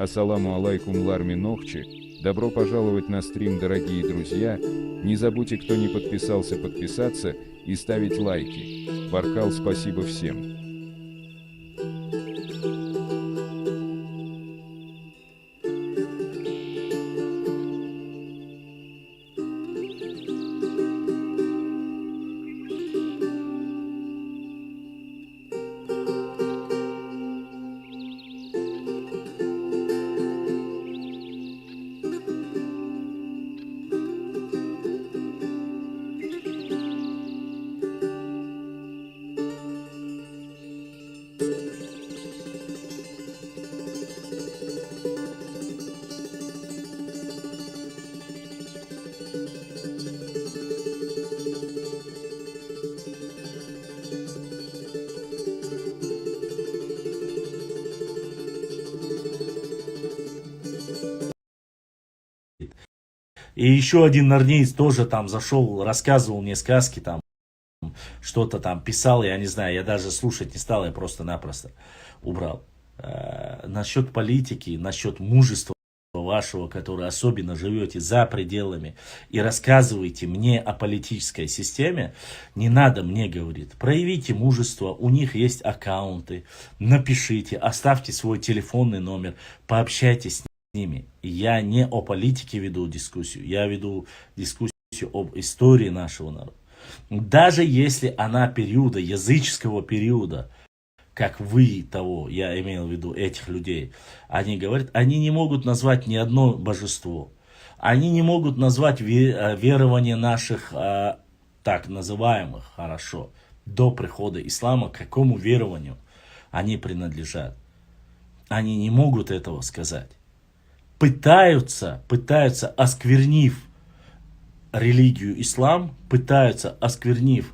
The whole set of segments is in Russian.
Ассаламу алейкум Ларми Нохчи. Добро пожаловать на стрим, дорогие друзья. Не забудьте, кто не подписался, подписаться и ставить лайки. Баркал, спасибо всем. И еще один норнеец тоже там зашел, рассказывал мне сказки, там что-то там писал, я не знаю, я даже слушать не стал, я просто-напросто убрал. Насчет политики, насчет мужества вашего, который особенно живете за пределами и рассказываете мне о политической системе, не надо мне говорить. Проявите мужество, у них есть аккаунты, напишите, оставьте свой телефонный номер, пообщайтесь с ними. Я не о политике веду дискуссию, я веду дискуссию об истории нашего народа. Даже если она периода, языческого периода, как вы того, я имел в виду этих людей, они говорят, они не могут назвать ни одно божество. Они не могут назвать верование наших так называемых, хорошо, до прихода ислама, к какому верованию они принадлежат. Они не могут этого сказать. Пытаются, осквернив религию ислам, пытаются, осквернив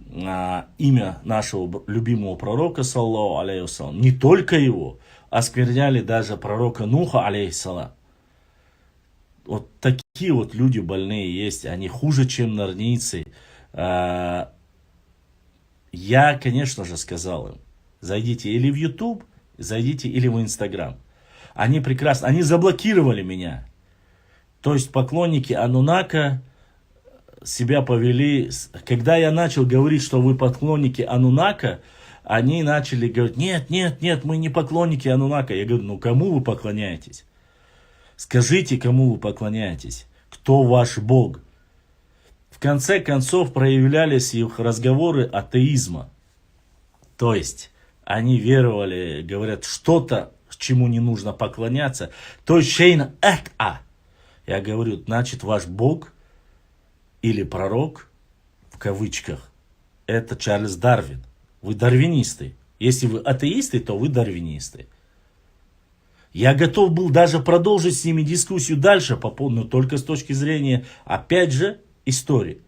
имя нашего любимого пророка, саллаллаху алейхи вассалям, не только его, оскверняли даже пророка Нуха, алейхиссалам. Вот такие вот люди больные есть, они хуже, чем норнийцы. Я, конечно же, сказал им, зайдите или в YouTube, зайдите или в Instagram. Они прекрасно, они заблокировали меня. То есть поклонники Анунака себя повели, когда я начал говорить, что вы поклонники Анунака, они начали говорить, нет, мы не поклонники Анунака. Я говорю, ну кому вы поклоняетесь? Скажите, кому вы поклоняетесь? Кто ваш Бог? В конце концов проявлялись их разговоры атеизма. То есть они веровали, говорят, что-то, чему не нужно поклоняться. То есть шейна эк-а. Я говорю, значит, ваш Бог или пророк, в кавычках, это Чарльз Дарвин. Вы дарвинисты. Если вы атеисты, то вы дарвинисты. Я готов был даже продолжить с ними дискуссию дальше, но только с точки зрения, опять же, истории.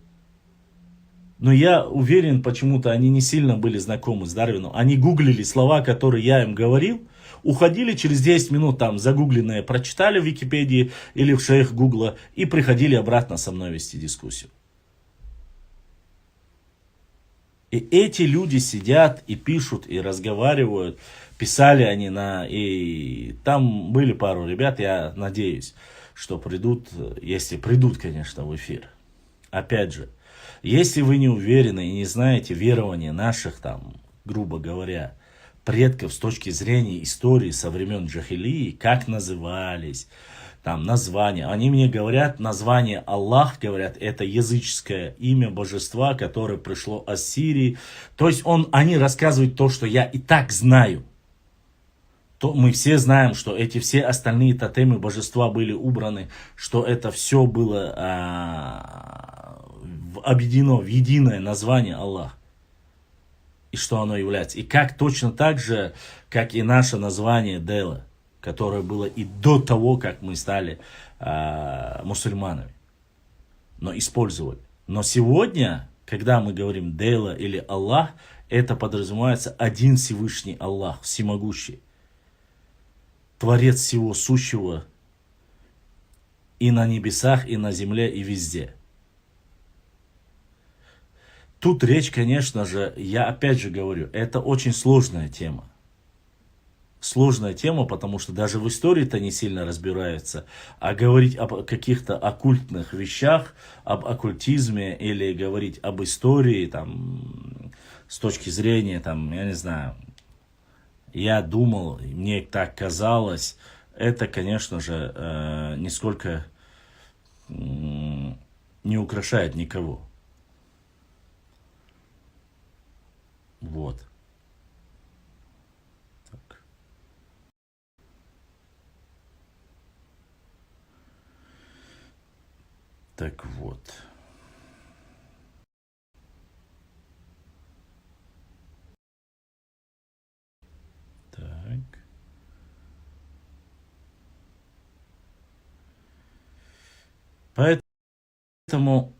Но я уверен, почему-то они не сильно были знакомы с Дарвином. Они гуглили слова, которые я им говорил, уходили через 10 минут, там загугленные прочитали в Википедии или в шейх Гугла и приходили обратно со мной вести дискуссию. И эти люди сидят и пишут, и разговаривают. Писали они и там были пару ребят, я надеюсь, что придут, если придут, конечно, в эфир. Опять же, если вы не уверены и не знаете верования наших там, грубо говоря, предков с точки зрения истории со времен Джахилии, как назывались, там названия. Они мне говорят, название Аллах, говорят, это языческое имя божества, которое пришло от Сирии. То есть они рассказывают то, что я и так знаю. То мы все знаем, что эти все остальные тотемы божества были убраны, что это все было объединено в единое название Аллах. И что оно является. И как точно так же, как и наше название Дела, которое было и до того, как мы стали мусульманами. Но использовали. Но сегодня, когда мы говорим Дела или Аллах, это подразумевается один Всевышний Аллах, всемогущий. Творец всего сущего и на небесах, и на земле, и везде. Тут речь, конечно же, я опять же говорю, это очень сложная тема. сложная тема, потому что даже в истории-то не сильно разбираются. А говорить об каких-то оккультных вещах, об оккультизме или говорить об истории, там, с точки зрения, там, я не знаю, я думал, мне так казалось, это, конечно же, нисколько не украшает никого. Вот. Так. Так вот. Так. Поэтому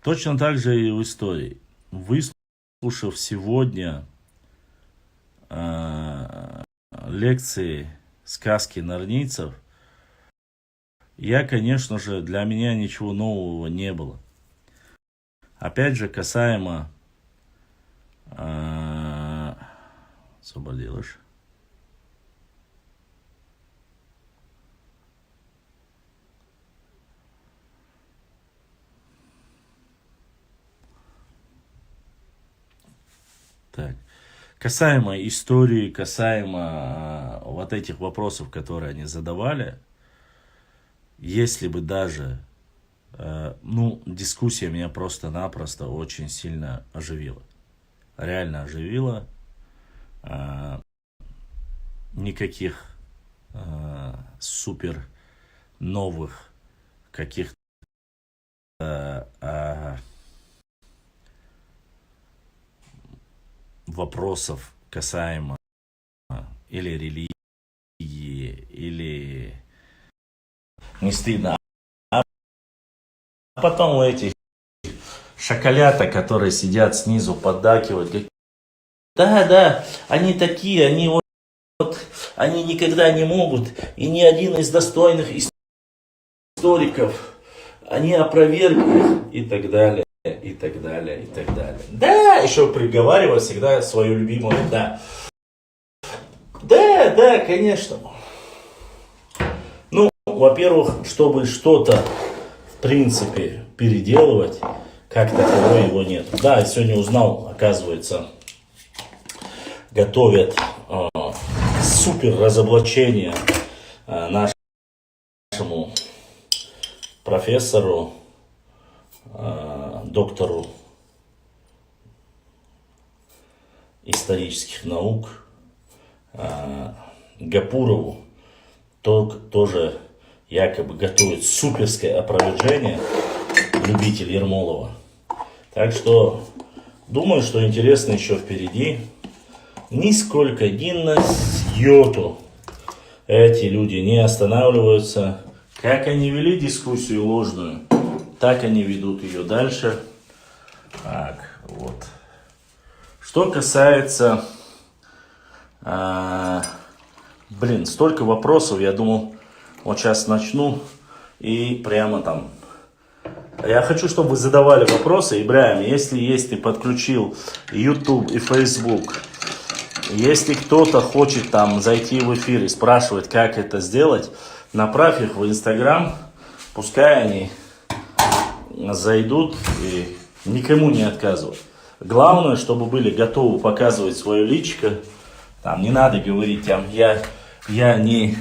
точно так же и в истории. Выслушав сегодня лекции сказки норнийцев, я, конечно же, для меня ничего нового не было. Опять же, касаемо освободилось. Так. Касаемо истории, касаемо вот этих вопросов, которые они задавали, если бы даже, дискуссия меня просто-напросто очень сильно оживила. Реально оживила. Никаких супер новых каких-то вопросов касаемо или религии, или не стыдно. А потом у этих шоколята, которые сидят снизу, поддакивают, говорят, да, они такие, они они никогда не могут, и ни один из достойных историков, они опровергли и так далее, и так далее, и так далее. Да, еще приговариваю всегда свою любимую, да. Да, конечно. Ну, во-первых, чтобы что-то, в принципе, переделывать, как такового его нет. Да, я сегодня узнал, оказывается, готовят супер разоблачение нашему профессору, доктору исторических наук Гапурову. Тоже якобы готовит суперское опровержение, любитель Ермолова. Так что думаю, что интересно еще впереди. Нисколько, ни на йоту эти люди не останавливаются. Как они вели дискуссию ложную, так они ведут ее дальше. Так, вот. Что касается... столько вопросов, я думал, вот сейчас начну и прямо там... Я хочу, чтобы вы задавали вопросы, Ибрахим, если ты подключил YouTube и Facebook, если кто-то хочет там зайти в эфир и спрашивать, как это сделать, направь их в Instagram, пускай они зайдут и никому не отказывают. Главное, чтобы были готовы показывать свое личико. Там не надо говорить, там, я не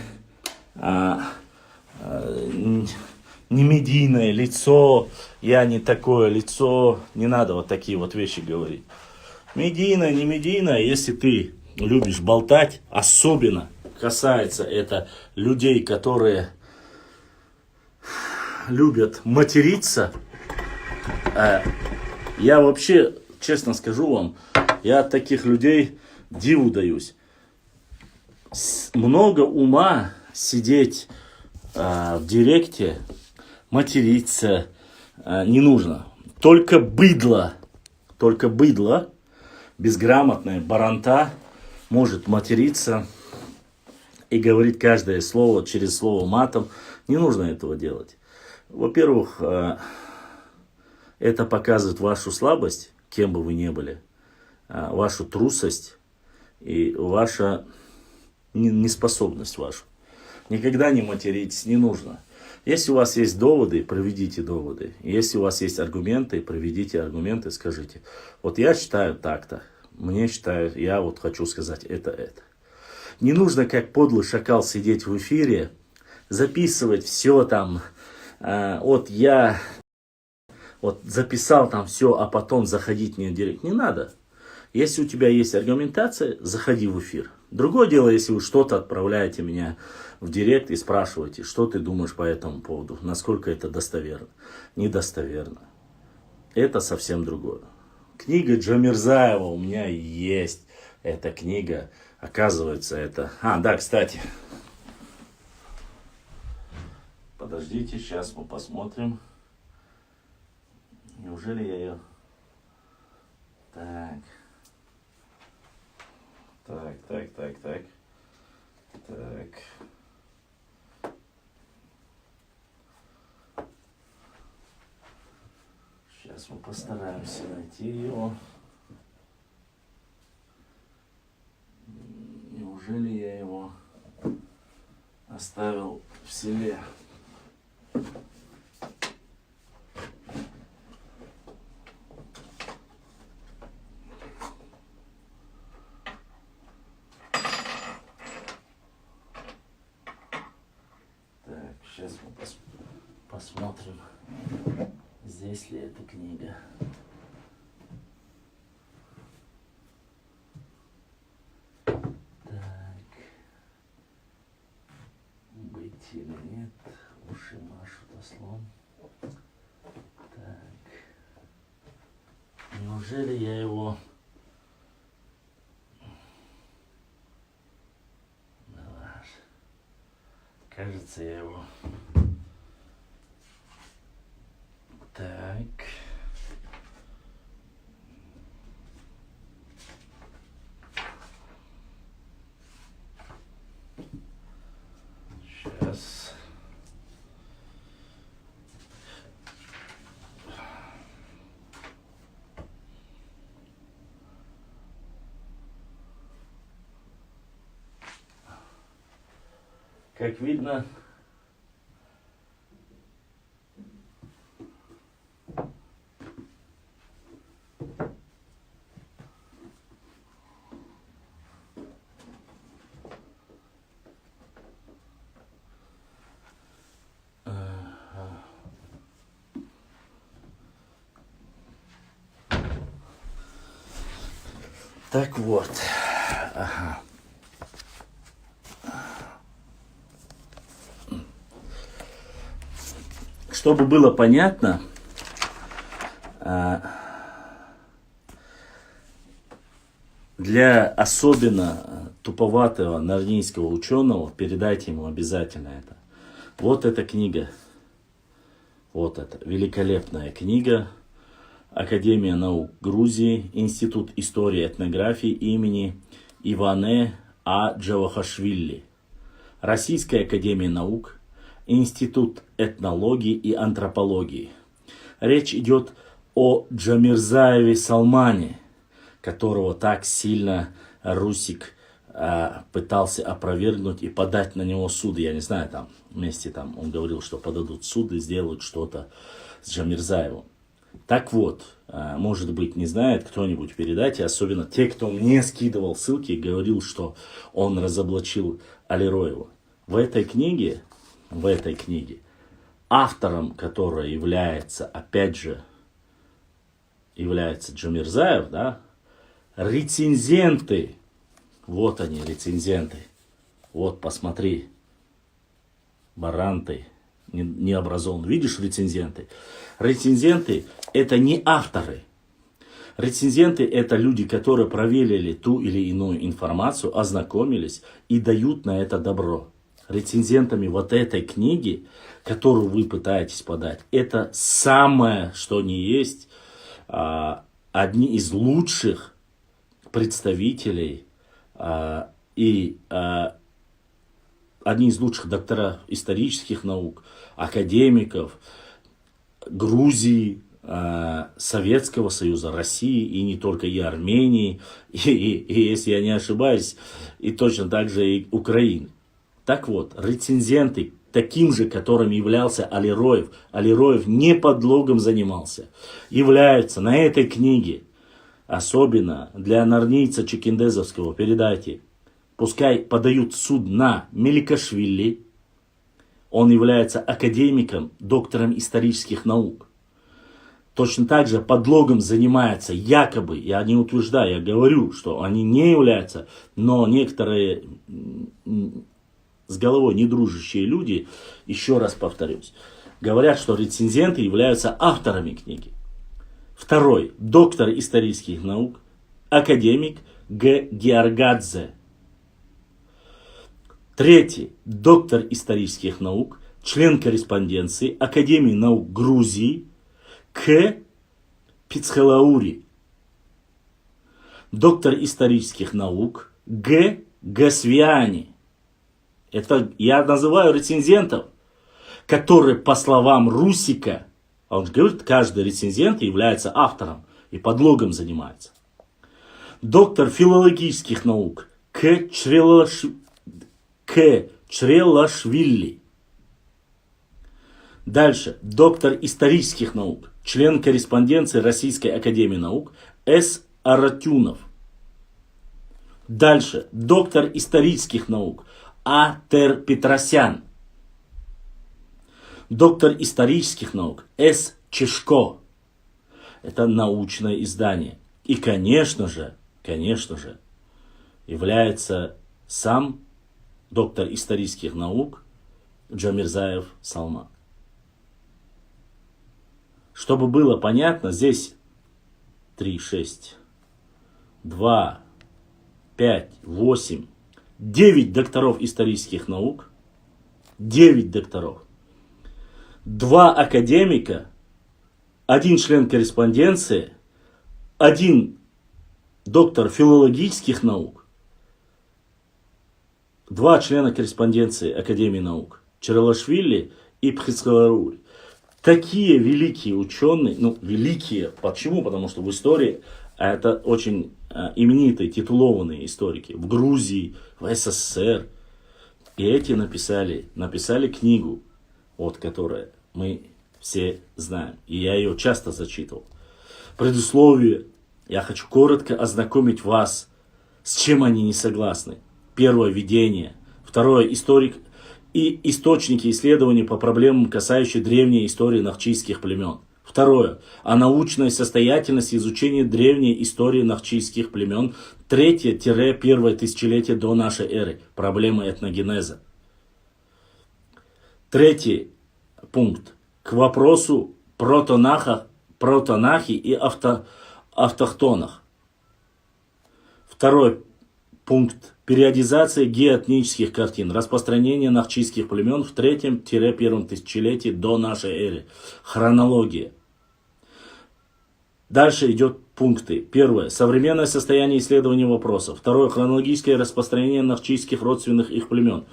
медийное лицо, я не такое лицо. Не надо вот такие вот вещи говорить. Медийное, не медийное, если ты любишь болтать, особенно касается это людей, которые любят материться. Я вообще, честно скажу вам, я от таких людей диву даюсь. Много ума сидеть в директе, материться не нужно. Только быдло, безграмотная баранта может материться и говорить каждое слово через слово матом. Не нужно этого делать. Во-первых, это показывает вашу слабость, кем бы вы ни были. вашу трусость и ваша неспособность вашу. Никогда не материтесь, не нужно. Если у вас есть доводы, приведите доводы. Если у вас есть аргументы, приведите аргументы, скажите. Вот я считаю так-то. Мне считаю, я вот хочу сказать это. Не нужно, как подлый шакал, сидеть в эфире, записывать все там. Вот я вот записал там все, а потом заходить мне в директ. Не надо. Если у тебя есть аргументация, заходи в эфир. Другое дело, если вы что-то отправляете меня в директ и спрашиваете, что ты думаешь по этому поводу, насколько это достоверно. Недостоверно. Это совсем другое. Книга Джамирзаева у меня есть. Эта книга, оказывается, это... да, кстати. Подождите, сейчас мы посмотрим. Неужели я ее... Так. Сейчас мы постараемся найти его. Неужели я его оставил в селе? Сейчас мы посмотрим, здесь ли эта книга. Так. Быть или нет? Уши машут ослом. Так. Неужели я его... Кажется, я его... Так. Сейчас. Как видно, так вот. Ага. Чтобы было понятно, для особенно туповатого нарнийского ученого передайте ему обязательно это. Вот эта книга. Вот это. Великолепная книга. Академия наук Грузии. Институт истории и этнографии имени Иване А. Джавахашвили. Российская академия наук. Институт этнологии и антропологии. Речь идет о Джамирзаеве Салмане, которого так сильно Русик пытался опровергнуть и подать на него суд. Я не знаю, там вместе там он говорил, что подадут в суд и сделают что-то с Джамирзаевым. Так вот, может быть, не знает кто-нибудь, передайте, особенно те, кто мне скидывал ссылки и говорил, что он разоблачил Алироева. В этой книге, автором которой является, опять же, является Джамирзаев, да, рецензенты, вот они, рецензенты, вот, посмотри, баранты, не образован, видишь, рецензенты? Рецензенты это не авторы. Рецензенты это люди, которые проверили ту или иную информацию, ознакомились и дают на это добро. Рецензентами вот этой книги, которую вы пытаетесь подать, это самое, что ни есть, одни из лучших представителей и одни из лучших докторов исторических наук, академиков Грузии, Советского Союза, России, и не только и Армении, и, если я не ошибаюсь, и точно так же и Украины. Так вот, рецензенты, таким же, которым являлся Алироев, Алироев не подлогом занимался, являются на этой книге, особенно для нарнийца Чекиндезовского, передайте, пускай подают в суд на Меликашвили, он является академиком, доктором исторических наук. Точно так же подлогом занимается якобы, я не утверждаю, я говорю, что они не являются, но некоторые с головой не дружащие люди, еще раз повторюсь, говорят, что рецензенты являются авторами книги. Второй, доктор исторических наук, академик Г. Георгадзе. Третий, доктор исторических наук, член корреспонденции Академии наук Грузии К. Пицхалаури. Доктор исторических наук Г. Гасвиани. Это я называю рецензентов, которые, по словам Русика, он же говорит, каждый рецензент является автором и подлогом занимается. Доктор филологических наук К. Чрелашвили. Дальше. Доктор исторических наук, член корреспонденции Российской Академии Наук С. Аратюнов. Дальше. Доктор исторических наук А. Тер Петросян. Доктор исторических наук С. Чешко. Это научное издание. И, конечно же, является сам доктор исторических наук Джамирзаев Салман. Чтобы было понятно, здесь 3, 6, 2, 5, 8, 9 докторов исторических наук, 9 докторов, 2 академика, 1 член корреспонденции, 1 доктор филологических наук, 2 члена корреспонденции Академии наук, Чрелашвили и Пхисхаларури. Такие великие ученые, великие, почему? Потому что в истории это очень именитые, титулованные историки. В Грузии, в СССР. И эти написали книгу, которую мы все знаем. И я ее часто зачитывал. Предисловие. Я хочу коротко ознакомить вас, с чем они не согласны. Первое, введение. Второе, историк и источники исследований по проблемам, касающимся древней истории нахчийских племен. Второе, о научной состоятельности изучения древней истории нахчийских племен. Третье-первое тысячелетие до нашей эры. Проблемы этногенеза. Третий пункт. К вопросу протонахи и автохтонах. Второй пункт. Периодизация геоэтнических картин. Распространение нахчийских племен в 3-1 тысячелетии до нашей эры. Хронология. Дальше идет пункты. Первое. Современное состояние исследования вопросов. Второе. Хронологическое распространение нахчийских родственных их племен.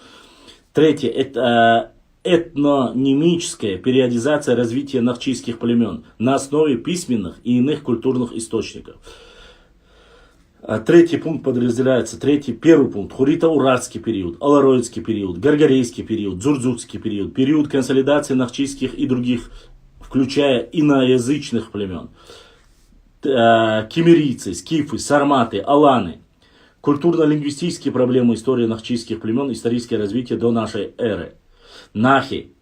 Третье. Это этнонимическая периодизация развития нахчийских племен на основе письменных и иных культурных источников. Третий пункт подразделяется. Первый пункт. Хурита-Уратский период, Алароидский период, Гаргарейский период, Дзурдзукский период, период консолидации нахчийских и других, включая иноязычных племен. Кемерийцы, скифы, сарматы, аланы. Культурно-лингвистические проблемы истории нахчийских племен, историческое развитие до нашей эры. Нахи,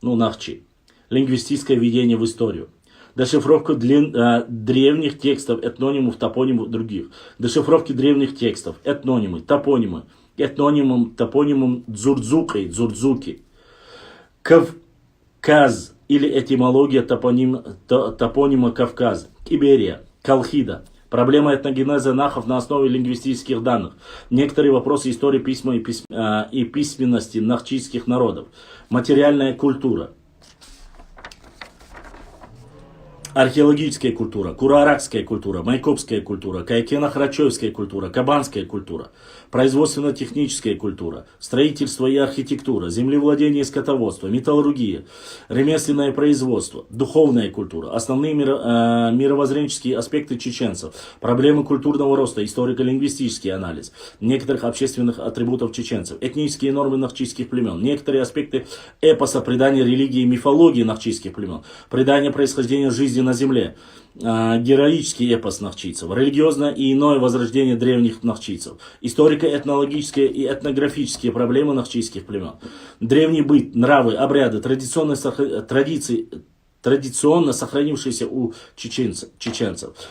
нахчи. Лингвистическое введение в историю. Дешифровка древних текстов, этнонимов, топонимов других. Дешифровки древних текстов, этнонимы, топонимы. Топонимом Дзурдзуки. Кавказ или этимология топонима Кавказ. Иберия, Колхида. Проблема этногенеза нахов на основе лингвистических данных. Некоторые вопросы истории письма и письменности нахчийских народов. Материальная культура. археологическая культура, курааракская культура, майкопская культура, кайкено-харачевская культура, кабанская культура, производственно-техническая культура, строительство и архитектура, землевладение и скотоводство, металлургия, ремесленное производство, духовная культура, основные мировоззренческие аспекты чеченцев, проблемы культурного роста, историко-лингвистический анализ некоторых общественных атрибутов чеченцев, этнические нормы нахчийских племен, некоторые аспекты эпоса, предания религии и мифологии нахчийских племен, предания происхождения жизни на земле, героический эпос нахчийцев, религиозное и иное возрождение древних нахчийцев, историко-этнологические и этнографические проблемы нахчийских племен, древний быт, нравы, обряды, традиционно сохранившиеся у чеченцев,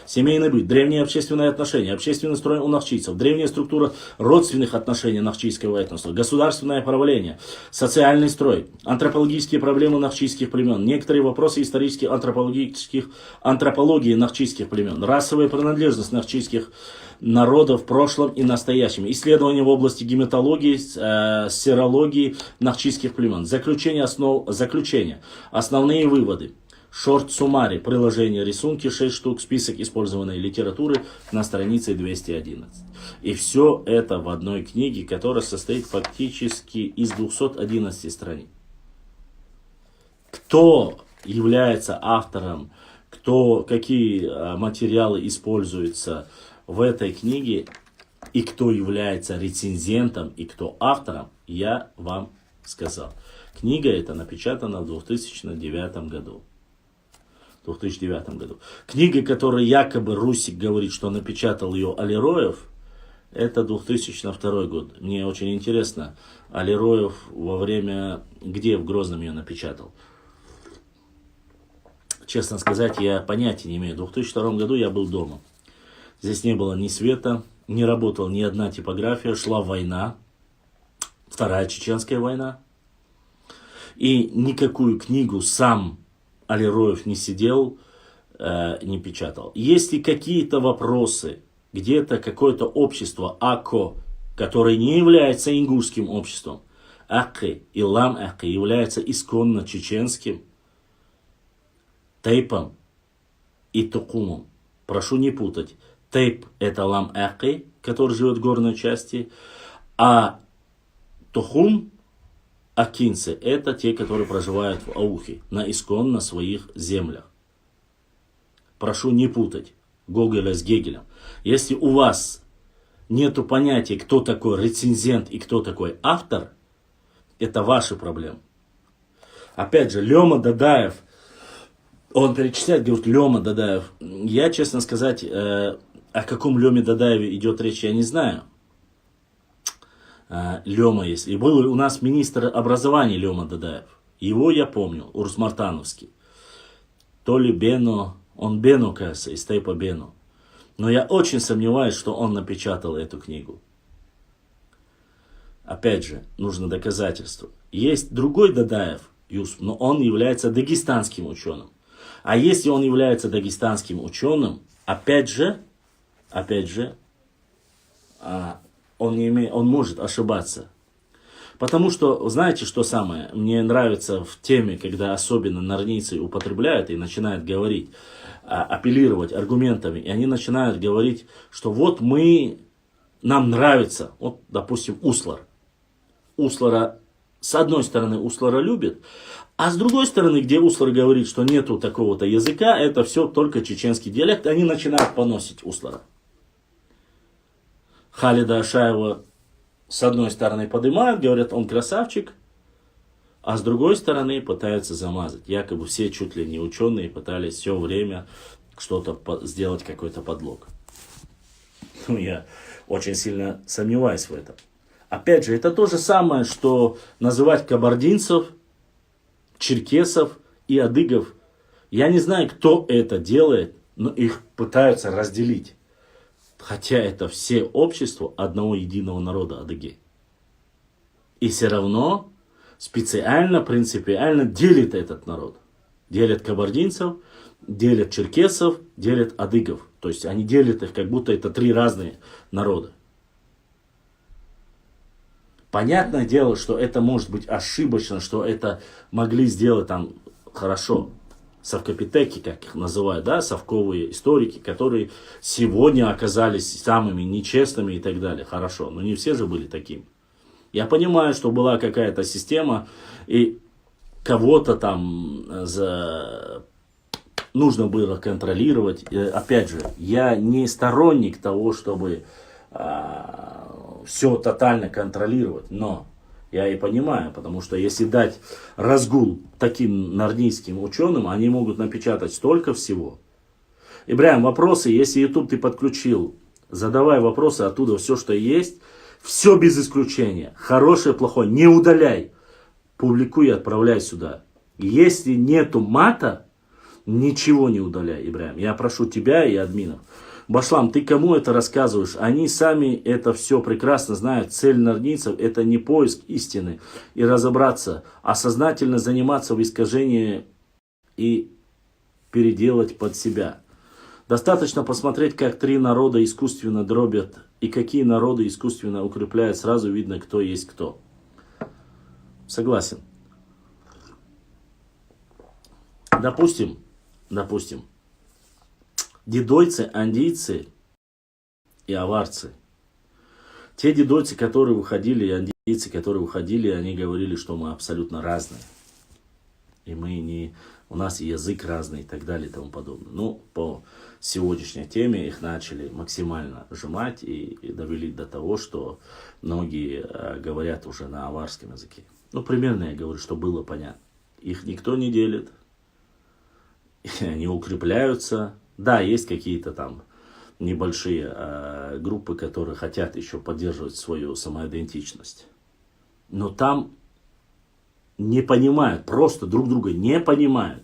семейный быт, древние общественные отношения, общественный строй у нахчийцев, древняя структура родственных отношений нахчийского этноса, государственное правление, социальный строй, антропологические проблемы нахчийских племен, некоторые вопросы исторических антропологии нахчийских племен, расовая принадлежность нахчийских народов в прошлом и настоящем, исследования в области гематологии, серологии нахчийских племен, заключение, основные выводы, шорт-суммари, приложение, рисунки 6 штук, список использованной литературы на странице 211. И все это в одной книге, которая состоит фактически из 211 страниц. Кто является автором, какие материалы используются в этой книге, и кто является рецензентом, и кто автором, я вам сказал. Книга эта напечатана в 2009 году. Книга, которую якобы Русик говорит, что напечатал ее Алироев, это 2002 год. Мне очень интересно, Алироев где в Грозном ее напечатал? Честно сказать, я понятия не имею. В 2002 году я был дома. Здесь не было ни света, не работала ни одна типография, шла война, Вторая Чеченская война. И никакую книгу сам Алироев не сидел, не печатал. Есть ли какие-то вопросы, где-то какое-то общество, АКО, которое не является ингушским обществом, Акы, Илам Акы, является исконно чеченским, Тейпом и Тукумом. Прошу не путать. Тейп – это Лам Акы, который живет в горной части, а Тухум, акинцы – это те, которые проживают в Аухе, на исконно своих землях. Прошу не путать Гоголя с Гегелем. Если у вас нет понятия, кто такой рецензент и кто такой автор, это ваши проблемы. Опять же, Лема Дадаев, он перечисляет, говорит, Лема Дадаев. Я, честно сказать, о каком Леме Дадаеве идет речь, я не знаю. Лема есть. И был у нас министр образования Лема Дадаев. Его я помню, Урсмартановский. То ли Бено, он Бено, кажется, из Тейпа Бено. Но я очень сомневаюсь, что он напечатал эту книгу. Опять же, нужно доказательство. Есть другой Дадаев, Юсуф, но он является дагестанским ученым. А если он является дагестанским ученым, опять же, он может ошибаться. Потому что, знаете, что самое? Мне нравится в теме, когда особенно нарнийцы употребляют и начинают говорить, апеллировать аргументами. И они начинают говорить, что вот нам нравится, вот, допустим, Услар. Услара, с одной стороны, Услара любит, а с другой стороны, где Услар говорит, что нету такого-то языка, это все только чеченский диалект, они начинают поносить Услара. Халида Ашаева с одной стороны поднимают, говорят, он красавчик, а с другой стороны пытаются замазать. Якобы все чуть ли не ученые пытались все время что-то сделать, какой-то подлог. Я очень сильно сомневаюсь в этом. Опять же, это то же самое, что называть кабардинцев, черкесов и адыгов. Я не знаю, кто это делает, но их пытаются разделить. Хотя это все общество одного единого народа адыги. И все равно специально, принципиально делит этот народ. Делят кабардинцев, делят черкесов, делят адыгов. То есть они делят их, как будто это три разные народа. Понятное дело, что это может быть ошибочно, что это могли сделать там хорошо. совкапитеки, как их называют, да, совковые историки, которые сегодня оказались самыми нечестными и так далее. Хорошо, но не все же были такими. Я понимаю, что была какая-то система, и кого-то там нужно было контролировать. И, опять же, я не сторонник того, чтобы все тотально контролировать, но я и понимаю, потому что если дать разгул таким нарнийским ученым, они могут напечатать столько всего. Ибрahim, вопросы, если YouTube ты подключил, задавай вопросы оттуда, все, что есть, все без исключения, хорошее, плохое, не удаляй, публикуй и отправляй сюда. Если нету мата, ничего не удаляй, Ибрahim. Я прошу тебя и админов. Башлам, ты кому это рассказываешь? Они сами это все прекрасно знают. Цель нарнийцев это не поиск истины и разобраться, а сознательно заниматься в искажении и переделать под себя. Достаточно посмотреть, как 3 народа искусственно дробят и какие народы искусственно укрепляют. Сразу видно, кто есть кто. Согласен. Допустим, дедойцы, андийцы и аварцы. Те дедойцы, которые уходили, и андийцы, которые уходили, они говорили, что мы абсолютно разные. И у нас язык разный и так далее и тому подобное. Ну, по сегодняшней теме их начали максимально сжимать и довели до того, что многие говорят уже на аварском языке. Ну, примерно я говорю, что было понятно. Их никто не делит, они укрепляются. Да, есть какие-то там небольшие группы, которые хотят еще поддерживать свою самоидентичность. Но там не понимают, просто друг друга не понимают,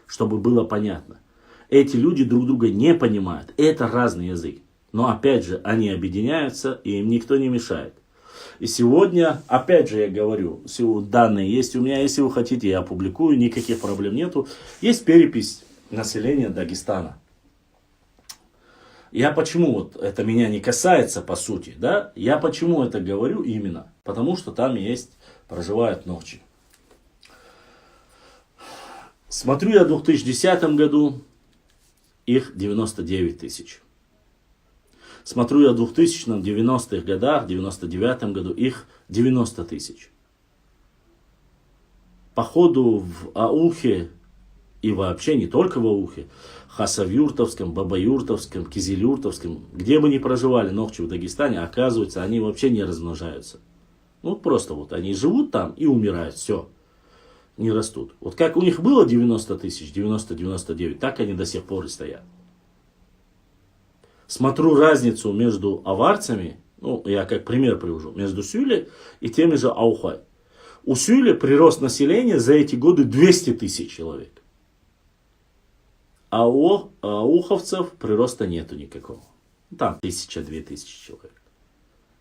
чтобы было понятно. Эти люди друг друга не понимают. Это разный язык. Но опять же, они объединяются, и им никто не мешает. И сегодня, опять же я говорю, данные есть у меня, если вы хотите, я опубликую, никаких проблем нету. Есть перепись населения Дагестана. Я почему, вот это меня не касается по сути, да, я почему это говорю именно? Потому что там проживают ногчи. Смотрю я в 2010 году, их 99 тысяч. Смотрю я в 2000-м, 90-х годах, в 99-м году, их 90 тысяч. Походу в Аухе, и вообще не только в Аухе, Хасавюртовском, Бабаюртовском, Кизилюртовском, где бы ни проживали ногчи в Дагестане, оказывается, они вообще не размножаются. Ну, просто вот они живут там и умирают, все. Не растут. Вот как у них было 90 тысяч, 90-99, так они до сих пор и стоят. Смотрю разницу между аварцами, ну, я как пример привожу, между Сюле и теми же Аухой. У Сюле прирост населения за эти годы 200 тысяч человек. А у ауховцев прироста нету никакого. Там 1000-2000 человек.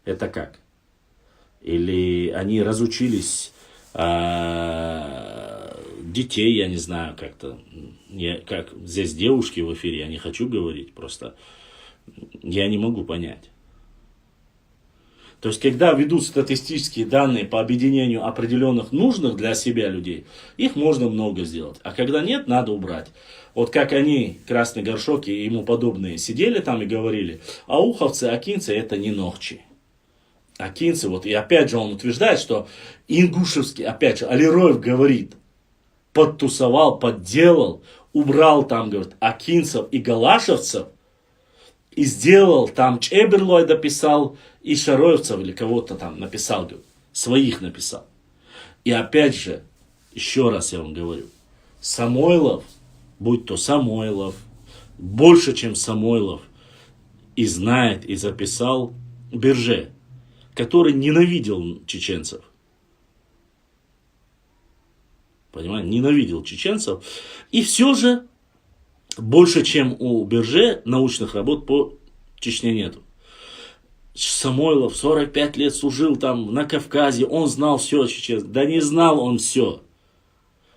Это как? Или они разучились детей, я не знаю, как-то. Как здесь девушки в эфире, я не хочу говорить, просто я не могу понять. То есть, когда ведут статистические данные по объединению определенных нужных для себя людей, их можно много сделать. А когда нет, надо убрать. Вот как они, Красный Горшок и ему подобные, сидели там и говорили, ауховцы, акинцы это не ногчи. Акинцы, вот, и опять же он утверждает, что ингушевский, опять же, Алироев говорит, подтусовал, подделал, убрал там, говорит, акинцев и галашевцев, и сделал там Чеберлой дописал, и Шароевцев или кого-то там написал, говорит, своих написал. И опять же, еще раз я вам говорю, Самойлов, будь то Самойлов, больше чем Самойлов, и знает, и записал Берже, который ненавидел чеченцев. Понимаете, ненавидел чеченцев. И все же, больше, чем у Берже, научных работ по Чечне нету. Самойлов 45 лет служил там на Кавказе, он знал все о чеченцах. Да не знал он все.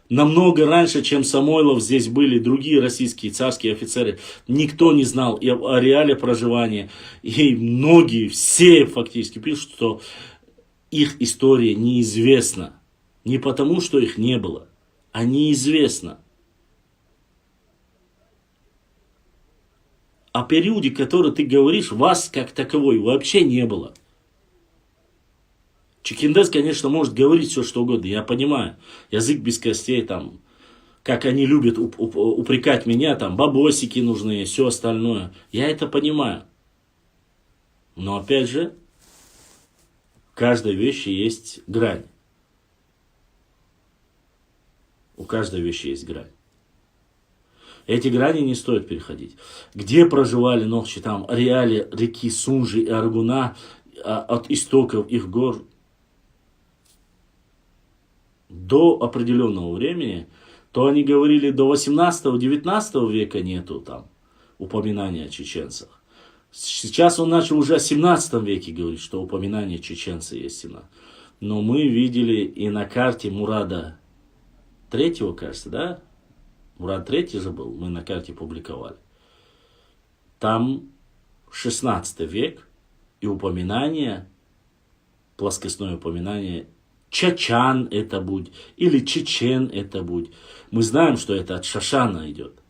Намного раньше, чем Самойлов, здесь были другие российские царские офицеры. Никто не знал и о реале проживания. И многие, все фактически пишут, что их история неизвестна. Не потому, что их не было, а неизвестна. О периоде, который ты говоришь, вас как таковой вообще не было. Чекиндес, конечно, может говорить все, что угодно, я понимаю. Язык без костей, там, как они любят упрекать меня, там, бабосики нужны, все остальное. Я это понимаю. Но опять же, в каждой вещи есть грань. У каждой вещи есть грань. Эти грани не стоит переходить. Где проживали ногчи, там, ареале реки Сунжи и Аргуна, от истоков их гор, до определенного времени, то они говорили, до 18-19 века нету там упоминания о чеченцах. Сейчас он начал уже о 17 веке говорить, что упоминание чеченца есть. Но мы видели и на карте Мурада III, кажется, да? Мурад III же был, мы на карте публиковали. Там 16 век и упоминание, плоскостное упоминание Чачан это будь, или Чечен это будь. Мы знаем, что это от Шашана идет.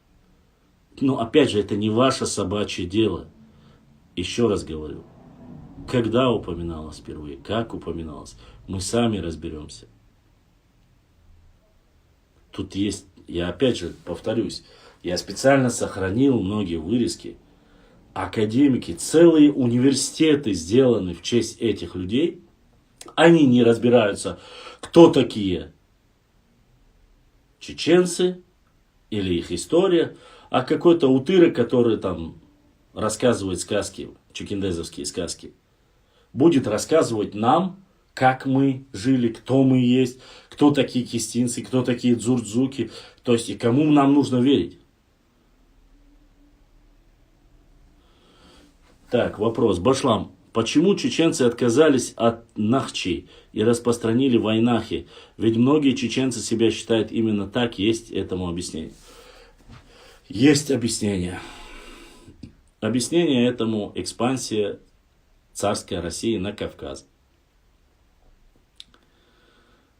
Но опять же, это не ваше собачье дело. Еще раз говорю, когда упоминалось впервые, как упоминалось, мы сами разберемся. Тут есть, я опять же повторюсь, я специально сохранил многие вырезки. Академики, целые университеты сделаны в честь этих людей. Они не разбираются, кто такие чеченцы или их история, а какой-то утырок, который там рассказывает сказки, чекиндезовские сказки, будет рассказывать нам, как мы жили, кто мы есть, кто такие кистинцы, кто такие дзурдзуки, то есть и кому нам нужно верить. Так, вопрос. Башлам. Почему чеченцы отказались от нахчи и распространили вайнахи? Ведь многие чеченцы себя считают именно так, есть этому объяснение. Есть объяснение. Объяснение этому экспансия царской России на Кавказ.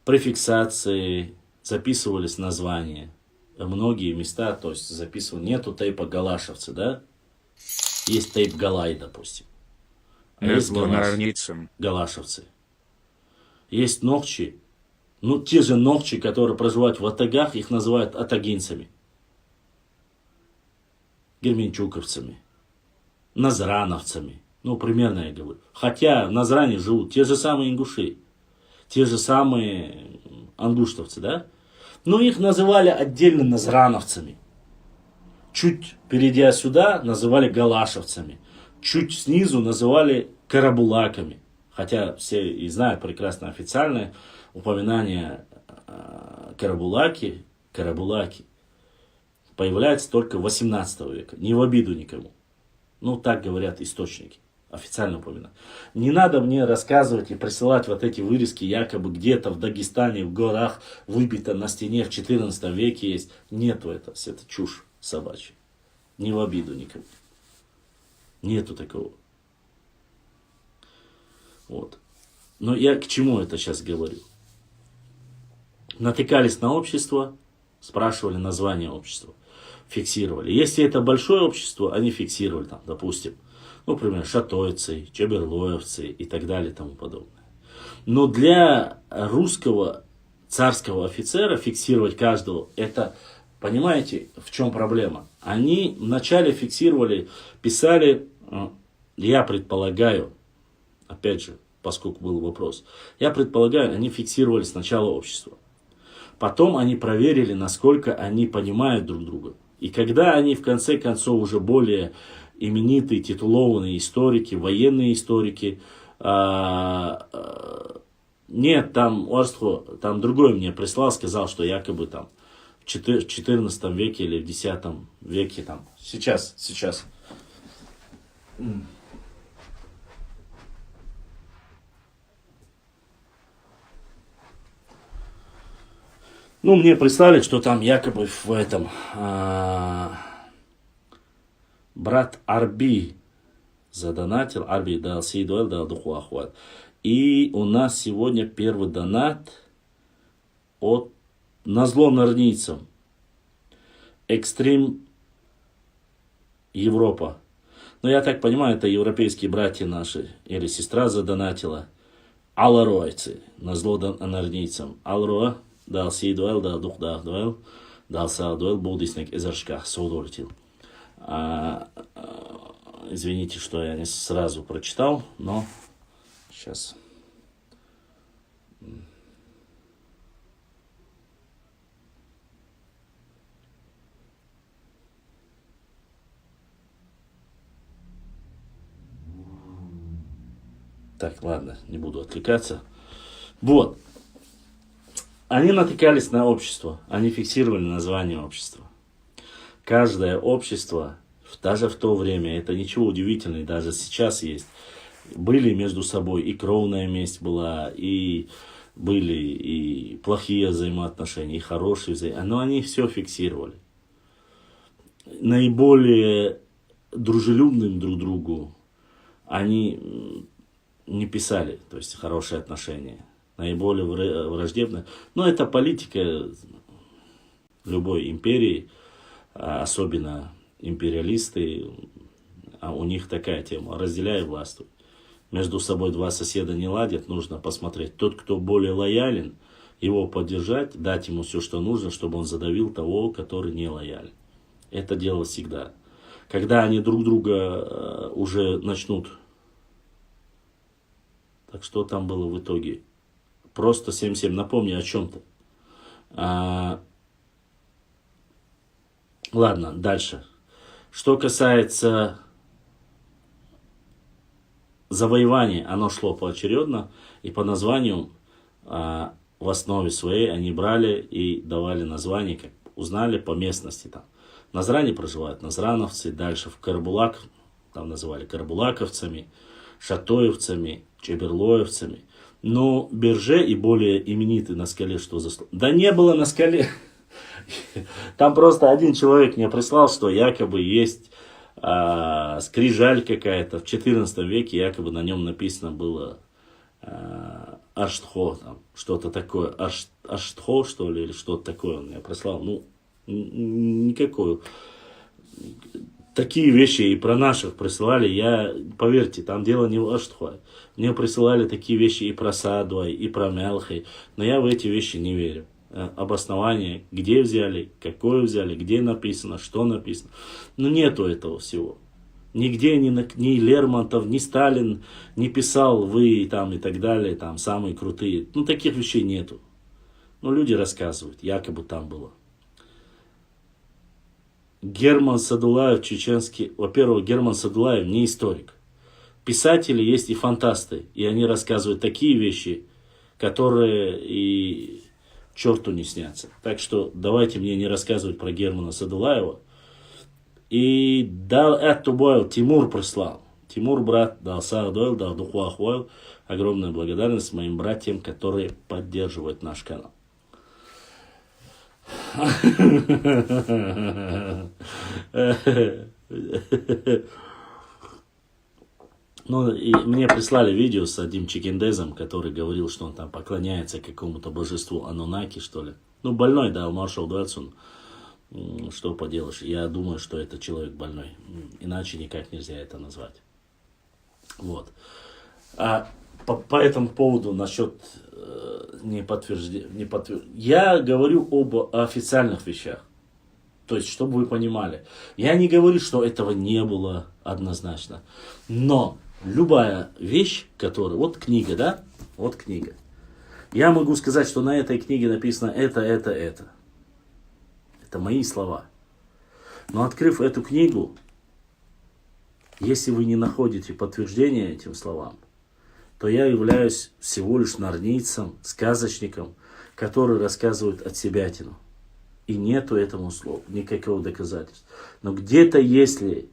Префиксации, записывались названия. Многие места, то есть записывали. Нету тейпа галашевцы, да? Есть тейп Галай, допустим. Есть галашевцы. Есть ногчи. Ну, те же ногчи, которые проживают в атагах, их называют атагинцами. Герменчуковцами. Назрановцами. Ну, примерно я говорю. Хотя в Назране живут те же самые ингуши. Те же самые ангуштовцы, да? Но их называли отдельно назрановцами. Чуть перейдя сюда, называли галашевцами. Чуть снизу называли карабулаками. Хотя все и знают прекрасно официальное упоминание карабулаки появляется только 18 века. Не в обиду никому. Ну, так говорят источники. Официально упоминаю. Не надо мне рассказывать и присылать вот эти вырезки, якобы где-то в Дагестане, в горах, выбито на стене в 14 веке есть. Нету этого. Это чушь собачья. Не в обиду никому. Нету такого. Вот. Но я к чему это сейчас говорю? Натыкались на общество, спрашивали название общества, фиксировали. Если это большое общество, они фиксировали там, допустим, ну, например, шатойцы, чеберлоевцы и так далее и тому подобное. Но для русского царского офицера фиксировать каждого, это, понимаете, в чем проблема? Они вначале фиксировали, писали, я предполагаю, опять же, поскольку был вопрос, я предполагаю, они фиксировали сначала общество. Потом они проверили, насколько они понимают друг друга. И когда они в конце концов уже более именитые, титулованные историки, военные историки, нет, там другой мне прислал, сказал, что якобы там в 14 веке или в 10 веке там. Сейчас. Ну, мне прислали, что там якобы в этом брат Арби задонатил, Арби дал Сейдуэль, дал Духу Ахват. И у нас сегодня первый донат от назло нарнийцам. Экстрим Европа. Но я так понимаю, это европейские братья наши, или сестра задонатила. Аларойцы, на зло нарнийцам. Алроа, дал си дуэл, дал дух дах дуэл, дал са дуэл, будиснек изершках, соудолетил. Извините, что я не сразу прочитал, но сейчас. Так, ладно, не буду отвлекаться. Вот. Они натыкались на общество, они фиксировали название общества. Каждое общество, даже в то время, это ничего удивительного, даже сейчас есть, были между собой, и кровная месть была, и были и плохие взаимоотношения, и хорошие взаимоотношения, но они все фиксировали. Наиболее дружелюбным друг другу они не писали, то есть хорошие отношения. Наиболее враждебные. Но это политика любой империи, особенно империалисты, а у них такая тема: разделяй и властвуй. Между собой два соседа не ладят, нужно посмотреть. Тот, кто более лоялен, его поддержать, дать ему все, что нужно, чтобы он задавил того, который не лоялен. Это дело всегда. Когда они друг друга уже начнут... Так что там было в итоге? Просто 7-7. Напомни о чем-то. Ладно, дальше. Что касается завоевания, оно шло поочередно. И по названию в основе своей они брали и давали название, как узнали по местности. Там. В Назране проживают назрановцы. Дальше в Карабулак, там называли карабулаковцами, шатоевцами, чеберлоевцами. Но Берже и более именитый на скале, что за... Да не было на скале. Там просто один человек мне прислал, что якобы есть скрижаль какая-то в 14 веке, якобы на нем написано было Аштхо, там, что-то такое. Аштхо, что ли, или что-то такое он мне прислал. Ну, никакой. Такие вещи и про наших присылали. Я, поверьте, там дело не в Аштхуа. Мне присылали такие вещи и про Садуай, и про Мелхай. Но я в эти вещи не верю. Обоснование, где взяли, какое взяли, где написано, что написано. Но нету этого всего. Нигде ни Лермонтов, ни Сталин не писал вы там и так далее, там самые крутые. Ну, таких вещей нету. Но люди рассказывают, якобы там было. Герман Садулаев, чеченский. Во-первых, Герман Садулаев не историк. Писатели есть и фантасты. И они рассказывают такие вещи, которые и черту не снятся. Так что давайте мне не рассказывать про Германа Садулаева. И дал эту бойл Тимур прислал. Тимур, брат, дал Саадойл, дал Духуахуайл. Огромная благодарность моим братьям, которые поддерживают наш канал. Ну, и мне прислали видео с одним чикендезом, который говорил, что он там поклоняется какому-то божеству Анунаки, что ли. Ну, больной, да, Маршал Дуэлсон. Что поделаешь, я думаю, что это человек больной. Иначе никак нельзя это назвать. Вот. А по этому поводу насчет неподтверждения. Я говорю об официальных вещах. То есть, чтобы вы понимали. Я не говорю, что этого не было однозначно. Но любая вещь, которая... Вот книга, да? Вот книга. Я могу сказать, что на этой книге написано это. Это мои слова. Но открыв эту книгу, если вы не находите подтверждения этим словам, то я являюсь всего лишь нарнийцем, сказочником, который рассказывает от себятину. И нету этому слова, никакого доказательства. Но где-то, если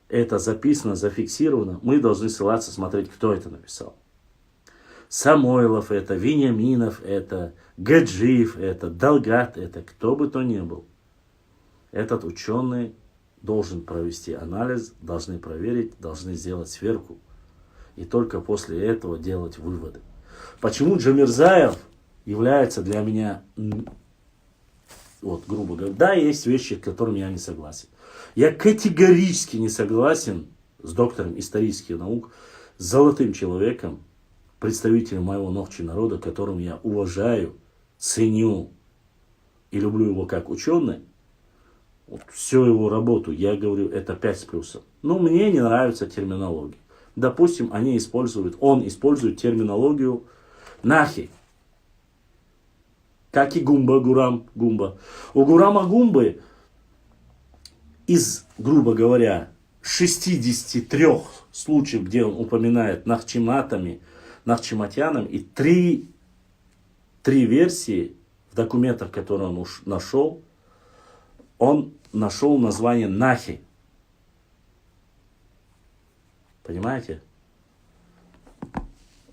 это записано, зафиксировано, мы должны ссылаться, смотреть, кто это написал. Самойлов это, Вениаминов это, Гаджиев это, Далгат это, кто бы то ни был. Этот ученый должен провести анализ, должны проверить, должны сделать сверку. И только после этого делать выводы. Почему Джамирзаев является для меня вот грубо говоря, да, есть вещи, с которыми я не согласен. Я категорически не согласен с доктором исторических наук, с золотым человеком, представителем моего ногчи народа, которым я уважаю, ценю и люблю его как ученый. Вот всю его работу, я говорю, это 5 с плюсом. Но мне не нравится терминология. Допустим, он использует терминологию нахи. Как и Гумба, Гурам, Гумба. У Гурама Гумбы из, грубо говоря, 63 случаев, где он упоминает нахчиматами, нахчиматянам, и три версии в документах, которые он нашел, он нашел название нахи. Понимаете?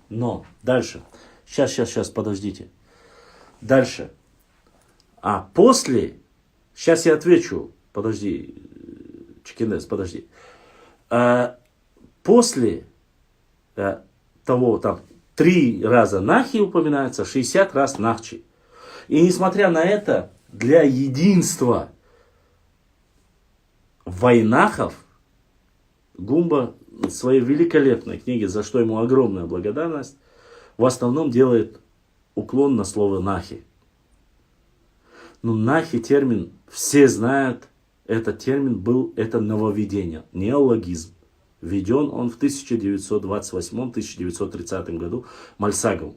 Но дальше. Сейчас, подождите. Дальше. А после, сейчас я отвечу, подожди, Чикиндес, подожди. После того, там, 3 раза нахи упоминается, 60 раз нахчи. И несмотря на это, для единства вайнахов Гумба в своей великолепной книге, за что ему огромная благодарность, в основном делает уклон на слово нахи. Но нахи термин, все знают, этот термин это нововведение, неологизм. Введен он в 1928-1930 году Мальсаговым.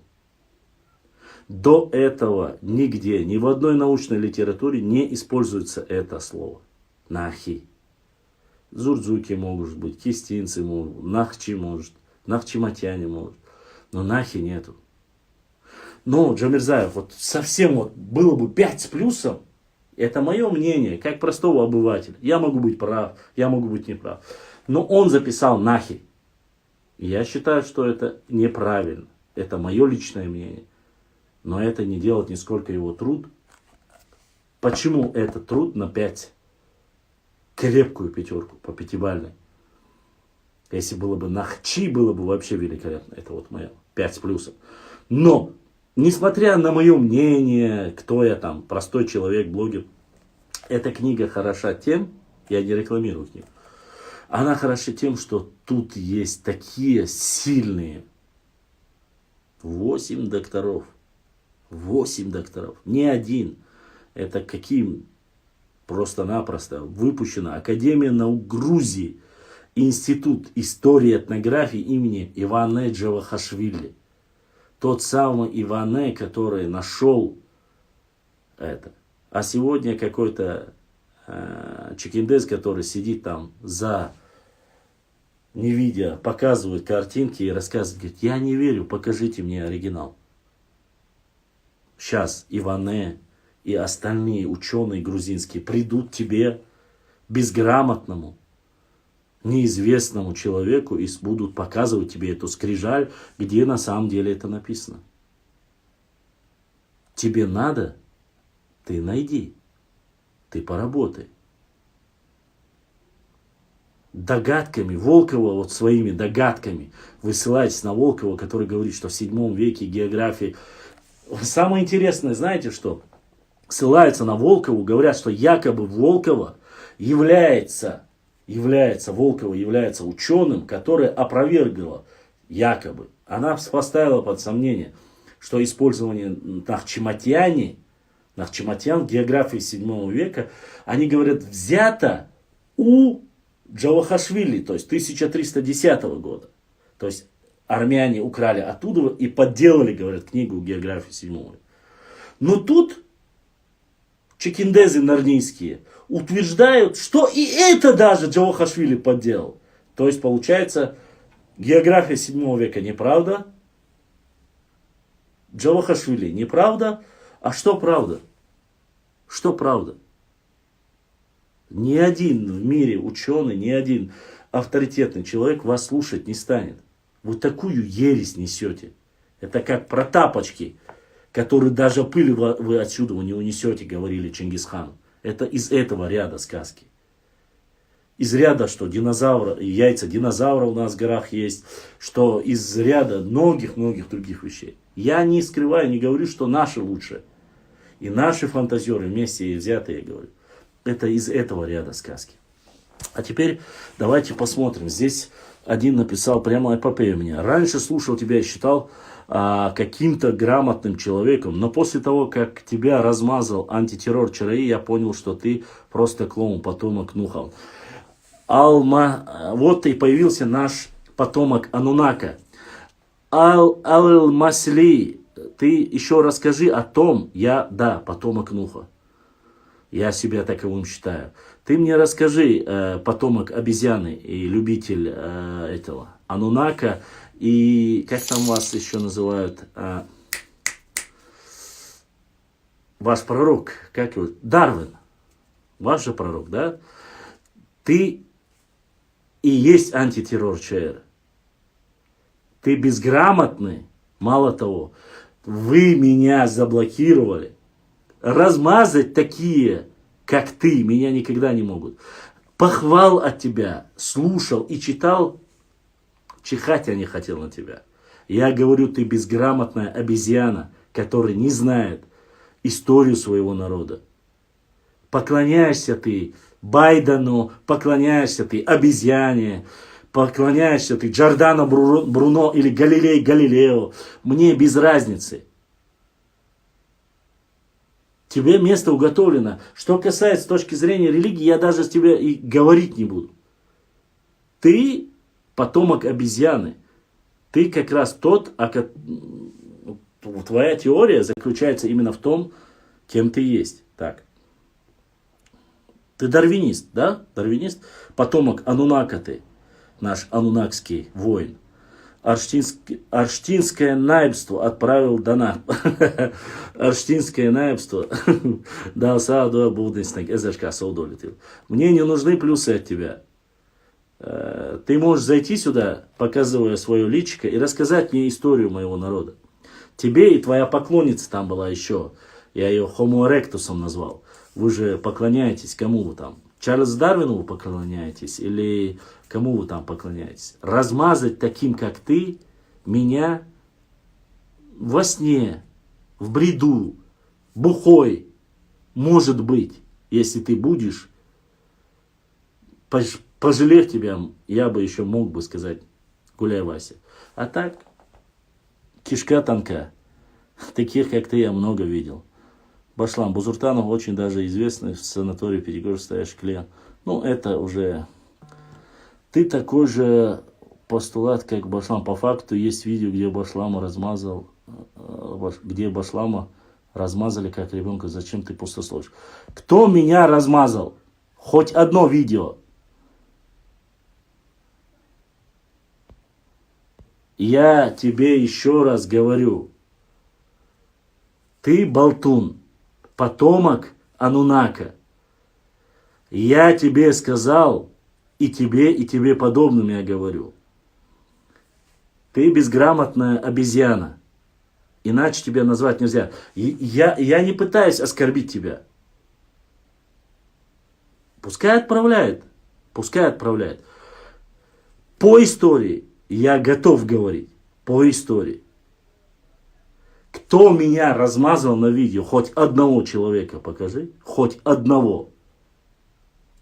До этого нигде, ни в одной научной литературе не используется это слово. Нахи. Зурдзуки могут быть, кистинцы могут, нахчи может, нахчиматяне могут. Но нахи нету. Но, Джамирзаев, вот совсем вот было бы 5 с плюсом, это мое мнение, как простого обывателя. Я могу быть прав, я могу быть неправ. Но он записал нахи. Я считаю, что это неправильно. Это мое личное мнение. Но это не делает нисколько его труд. Почему этот труд на 5? Крепкую 5 по 5-бальной. Если было бы нахчи, было бы вообще великолепно. Это вот мое 5 с плюсом. Но, несмотря на мое мнение, кто я там, простой человек, блогер, эта книга хороша тем, я не рекламирую книгу, она хороша тем, что тут есть такие сильные 8 докторов. 8 докторов. Не один. Это каким просто-напросто выпущена Академия наук Грузии. Институт истории и этнографии имени Иване Джавахашвили. Тот самый Иване, который нашел это. А сегодня какой-то Чикиндес, который сидит там не видя, показывает картинки и рассказывает, говорит, я не верю, покажите мне оригинал. Сейчас Иване и остальные ученые грузинские придут тебе, безграмотному, неизвестному человеку, и будут показывать тебе эту скрижаль, где на самом деле это написано. Тебе надо, ты найди, ты поработай. Догадками, Волкова вот своими догадками, высылайтесь на Волкова, который говорит, что в 7 веке географии. Самое интересное, знаете что? Ссылаются на Волкову, говорят, что якобы Волкова является ученым, который опровергла якобы. Она поставила под сомнение, что использование нахчиматян в географии 7 века, они говорят, взято у Джавахашвили, то есть 1310 года. То есть армяне украли оттуда и подделали, говорят, книгу географии 7 века. Но тут чекиндезы нарнийские утверждают, что и это даже Джавахашвили подделал. То есть получается, география 7 века неправда, Джавахашвили неправда, а что правда? Что правда? Ни один в мире ученый, ни один авторитетный человек вас слушать не станет. Вы такую ересь несете. Это как про тапочки, которые даже пыль вы отсюда не унесете, говорили Чингисхану. Это из этого ряда сказки. Из ряда, что яйца динозавра у нас в горах есть, что из ряда многих-многих других вещей. Я не скрываю, не говорю, что наши лучше. и наши фантазеры вместе взятые, я говорю. Это из этого ряда сказки. А теперь давайте посмотрим. Здесь один написал прямо эпопею мне. Раньше слушал тебя и считал каким-то грамотным человеком, но после того, как тебя размазал антитеррор Чараи, я понял, что ты просто клоун, потомок Нуха. Вот и появился наш потомок Анунака. Ал-Масли, ты еще расскажи о том, потомок Нуха. Я себя таковым считаю. Ты мне расскажи, потомок обезьяны и любитель этого Анунака, и как там вас еще называют, ваш пророк, как его, Дарвин, ваш же пророк, да? Ты и есть антитеррор ЧР. Ты безграмотный, мало того, вы меня заблокировали. Размазать такие, как ты, меня никогда не могут. Похвал от тебя слушал и читал, чихать я не хотел на тебя. Я говорю, ты безграмотная обезьяна, которая не знает историю своего народа. Поклоняешься ты Байдену, поклоняешься ты обезьяне, поклоняешься ты Джордано Бруно или Галилей Галилео. Мне без разницы. Тебе место уготовлено. Что касается с точки зрения религии, я даже с тебя и говорить не буду. Ты потомок обезьяны. Ты как раз тот, твоя теория заключается именно в том, кем ты есть. Так. Ты дарвинист, да? Дарвинист? Потомок Анунака ты. Наш анунакский воин. Арштинское наибство отправил донат. Арштинское наибство дал саду будничник СЖК удовлетворил. Мне не нужны плюсы от тебя. Ты можешь зайти сюда, показывая свое личико, и рассказать мне историю моего народа. Тебе и твоя поклонница там была еще. Я ее Homo erectusом назвал. Вы же поклоняетесь, кому вы там? Чарльзу Дарвину вы поклоняетесь или кому вы там поклоняетесь? Размазать таким, как ты, меня во сне, в бреду, бухой, может быть, если ты будешь, пожалев тебя, я бы еще мог бы сказать, гуляй, Вася. А так, кишка тонка. Таких, как ты, я много видел. Башлам Бузуртанов очень даже известный в санатории Пятигорск стоящий клиент. Ну, это уже... Ты такой же постулат, как Башлам. По факту есть видео, где Башлама размазали как ребенка. Зачем ты пустословишь? Кто меня размазал? Хоть одно видео. Я тебе еще раз говорю. Ты болтун. Потомок Анунака. Я тебе сказал, и тебе подобным я говорю. Ты безграмотная обезьяна. Иначе тебя назвать нельзя. Я не пытаюсь оскорбить тебя. Пускай отправляет. Пускай отправляет. По истории я готов говорить. По истории. Кто меня размазал на видео? Хоть одного человека покажи. Хоть одного.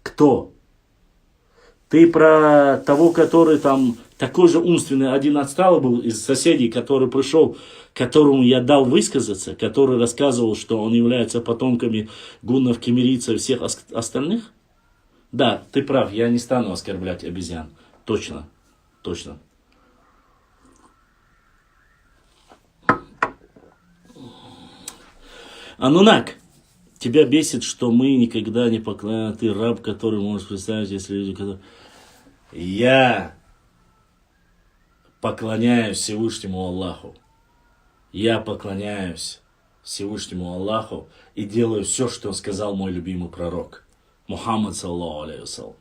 Кто? Ты про того, который там такой же умственный, один отсталый был из соседей, который пришел, которому я дал высказаться, который рассказывал, что он является потомками гуннов, кемерийцев и всех остальных? Да, ты прав, я не стану оскорблять обезьян. Точно, точно. Анунак, тебя бесит, что мы никогда не поклоняем, ты раб, который можешь представить, если люди, которые... Я поклоняюсь Всевышнему Аллаху. Я поклоняюсь Всевышнему Аллаху и делаю все, что сказал мой любимый пророк. Мухаммад, саллаллаху алейхи вассалям.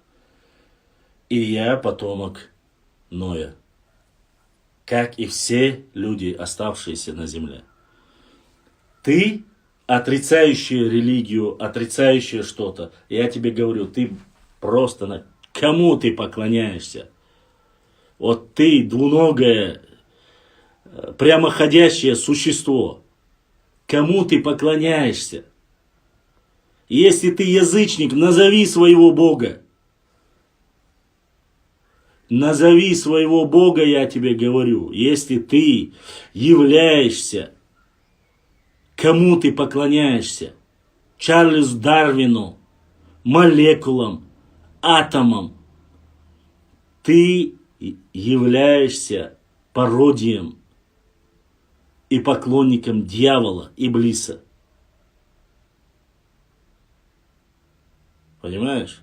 И я потомок Ноя. Как и все люди, оставшиеся на земле. Ты... отрицающие религию, отрицающие что-то. Я тебе говорю, ты просто... Кому ты поклоняешься? Вот ты двуногое, прямоходящее существо. Кому ты поклоняешься? Если ты язычник, назови своего Бога. Назови своего Бога, я тебе говорю. Если ты являешься, кому ты поклоняешься? Чарльзу Дарвину, молекулам, атомам. Ты являешься пародием и поклонником дьявола, Иблиса. Понимаешь?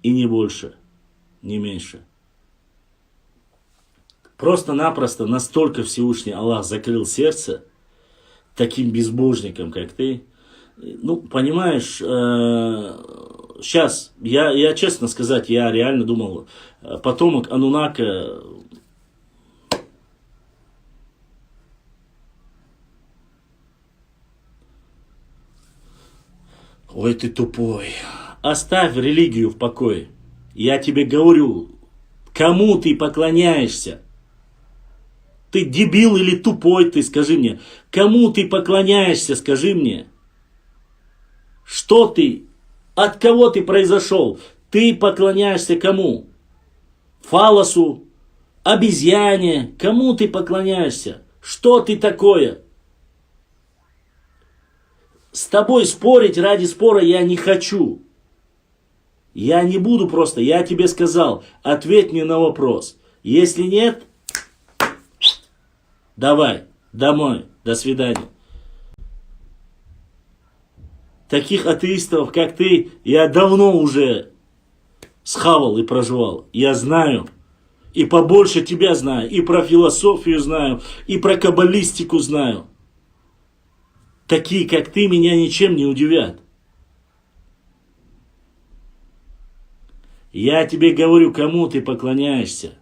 И не больше, не меньше. Просто-напросто настолько Всевышний Аллах закрыл сердце таким безбожникам, как ты. Ну, понимаешь, сейчас, я честно сказать, я реально думал, потомок Анунака. Ой, ты тупой. Оставь религию в покое. Я тебе говорю, кому ты поклоняешься? Ты дебил или тупой, ты скажи мне. Кому ты поклоняешься, скажи мне. Что ты? От кого ты произошел? Ты поклоняешься кому? Фалосу? Обезьяне? Кому ты поклоняешься? Что ты такое? С тобой спорить ради спора я не хочу. Я не буду просто, я тебе сказал, ответь мне на вопрос. Если нет, давай, домой, до свидания. Таких атеистов, как ты, я давно уже схавал и проживал. Я знаю, и побольше тебя знаю, и про философию знаю, и про каббалистику знаю. Такие, как ты, меня ничем не удивят. Я тебе говорю, кому ты поклоняешься.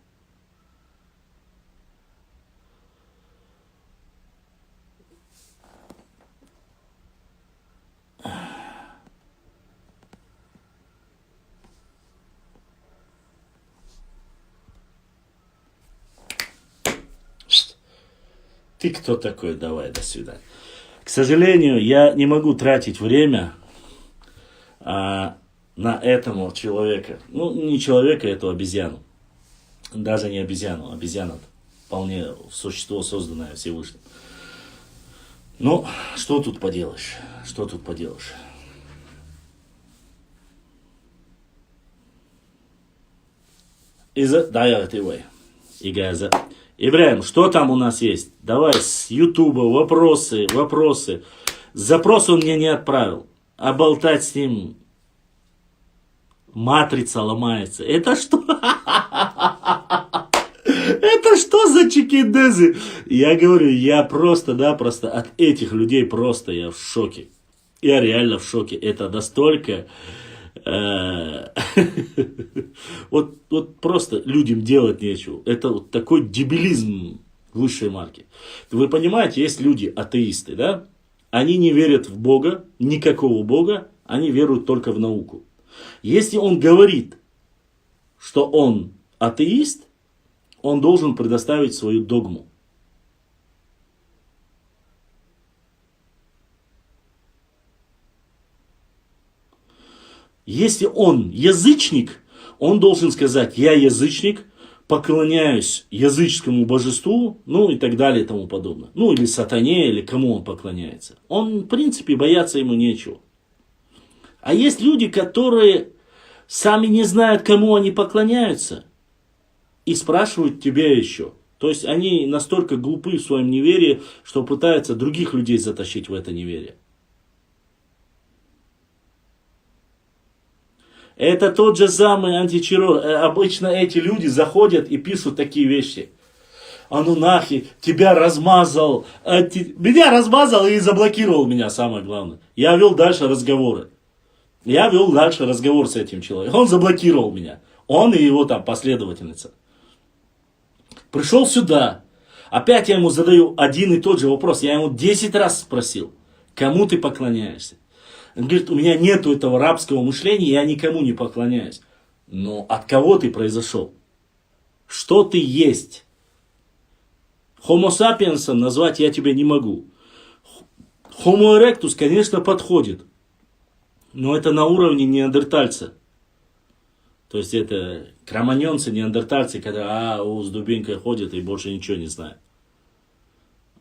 Ты кто такой? Давай, до свидания. К сожалению, я не могу тратить время на этого человека. Ну, не человека, эту обезьяну. Даже не обезьяну. Обезьяна вполне существо, созданное Всевышним. Ну, что тут поделаешь? Что тут поделаешь? Да, я ты вой. Ибраим, что там у нас есть? Давай с Ютуба вопросы. Запрос он мне не отправил. А болтать с ним матрица ломается. Это что? Это что за чикидезы? Я говорю, я просто от этих людей просто я в шоке. Я реально в шоке. Это настолько... Вот просто людям делать нечего. Это вот такой дебилизм высшей марки. Вы понимаете, есть люди атеисты, да? Они не верят в Бога, никакого Бога, они веруют только в науку. Если он говорит, что он атеист, он должен предоставить свою догму. Если он язычник, он должен сказать, я язычник, поклоняюсь языческому божеству, ну и так далее и тому подобное. Ну или сатане, или кому он поклоняется. Он, в принципе, бояться ему нечего. А есть люди, которые сами не знают, кому они поклоняются, и спрашивают тебя еще. То есть они настолько глупы в своем неверии, что пытаются других людей затащить в это неверие. Это тот же самый античерор. Обычно эти люди заходят и пишут такие вещи. Анунахи, тебя размазал. Меня размазал и заблокировал меня, самое главное. Я вел дальше разговоры. Я вел дальше разговор с этим человеком. Он заблокировал меня. Он и его там последовательница. Пришел сюда. Опять я ему задаю один и тот же вопрос. Я ему 10 раз спросил. Кому ты поклоняешься? Он говорит, у меня нету этого рабского мышления, я никому не поклоняюсь. Но от кого ты произошел? Что ты есть? Homo sapiensом назвать я тебя не могу. Homo erectus, конечно, подходит. Но это на уровне неандертальца. То есть это кроманьонцы, неандертальцы, когда с дубинкой ходят и больше ничего не знают.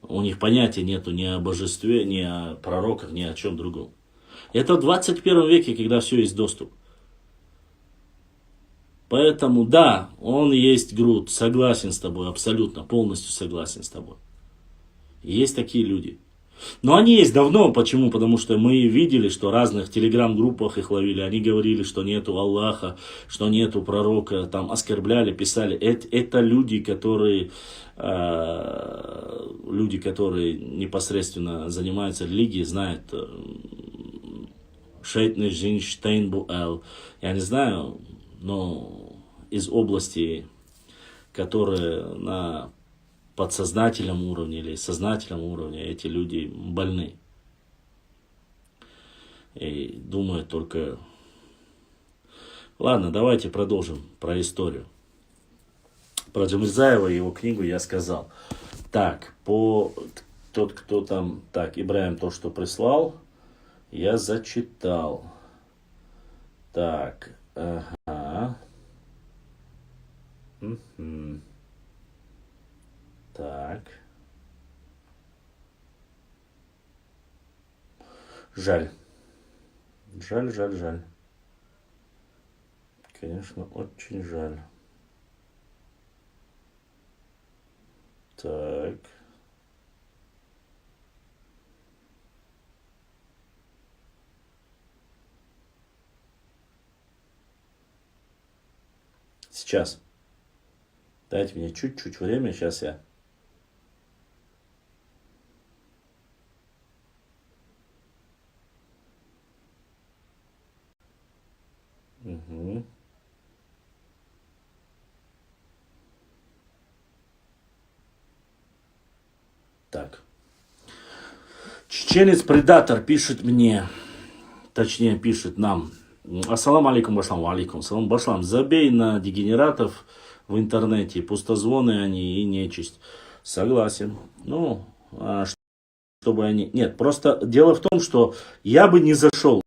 У них понятия нету ни о божестве, ни о пророках, ни о чем другом. Это в 21 веке, когда все есть доступ. Поэтому, да, он есть Грут, согласен с тобой, абсолютно, полностью согласен с тобой. Есть такие люди. Но они есть давно. Почему? Потому что мы видели, что в разных телеграм-группах их ловили. Они говорили, что нету Аллаха, что нету пророка. Там оскорбляли, писали. Это люди, которые непосредственно занимаются религией, знают Шейтный Жин Штейнбуэл. Я не знаю, но из области, которые на подсознательном уровне или сознательном уровне, эти люди больны. И думают только... Ладно, давайте продолжим про историю. Про Джамильзаева и его книгу я сказал. Так, тот, кто там... Так, Ибраим то, что прислал, я зачитал. Так, ага. Так. Жаль. Жаль. Конечно, очень жаль. Так. Сейчас. Дайте мне чуть-чуть время, сейчас я... Угу. Так. Чеченец-предатор пишет мне, точнее пишет нам. Ассаламу алейкум, башлам, алейкум, салам, башлам. Забей на дегенератов в интернете, пустозвоны они и нечисть. Согласен. Ну, чтобы они... Нет, просто дело в том, что я бы не зашел.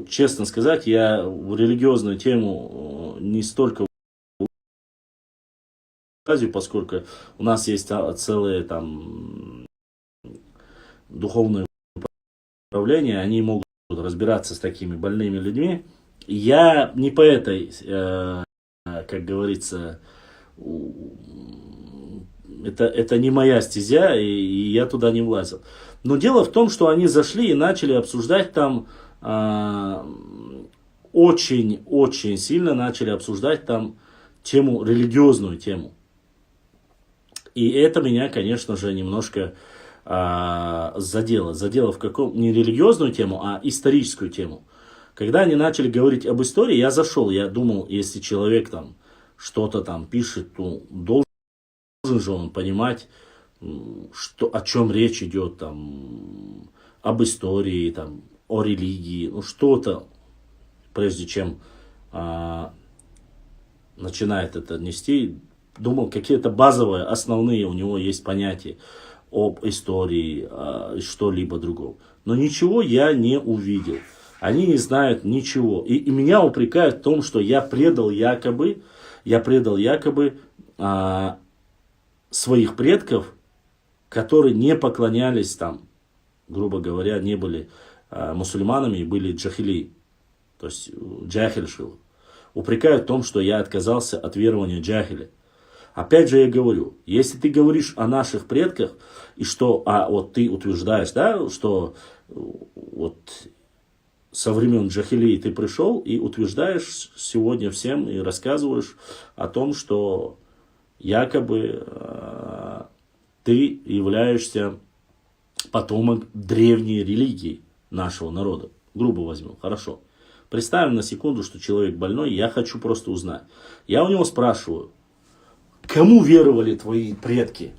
Честно сказать, я в религиозную тему не столько поскольку у нас есть целые там духовные управления, они могут разбираться с такими больными людьми. Я не по этой, как говорится, это не моя стезя, и я туда не влазил. Но дело в том, что они зашли и начали обсуждать там, очень сильно начали обсуждать там тему, религиозную тему. И это меня, конечно же, немножко задело. Задело в каком... Не религиозную тему, а историческую тему. Когда они начали говорить об истории, я зашел. Я думал, если человек там что-то там пишет, то должен же он понимать, что, о чем речь идет, там, об истории, там, о религии, ну что-то, прежде чем начинает это нести. Думал, какие-то базовые, основные у него есть понятия об истории, что-либо другого. Но ничего я не увидел. Они не знают ничего. И меня упрекают в том, что я предал якобы своих предков, которые не поклонялись там, грубо говоря, не были мусульманами и были джахили. То есть джахильшил. Упрекают в том, что я отказался от верования джахиля. Опять же я говорю, если ты говоришь о наших предках, и что, вот ты утверждаешь, да, что вот со времен джахилии ты пришел и утверждаешь сегодня всем и рассказываешь о том, что якобы ты являешься потомок древней религии нашего народа. Грубо возьмем, хорошо. Представим на секунду, что человек больной, я хочу просто узнать. Я у него спрашиваю, кому веровали твои предки?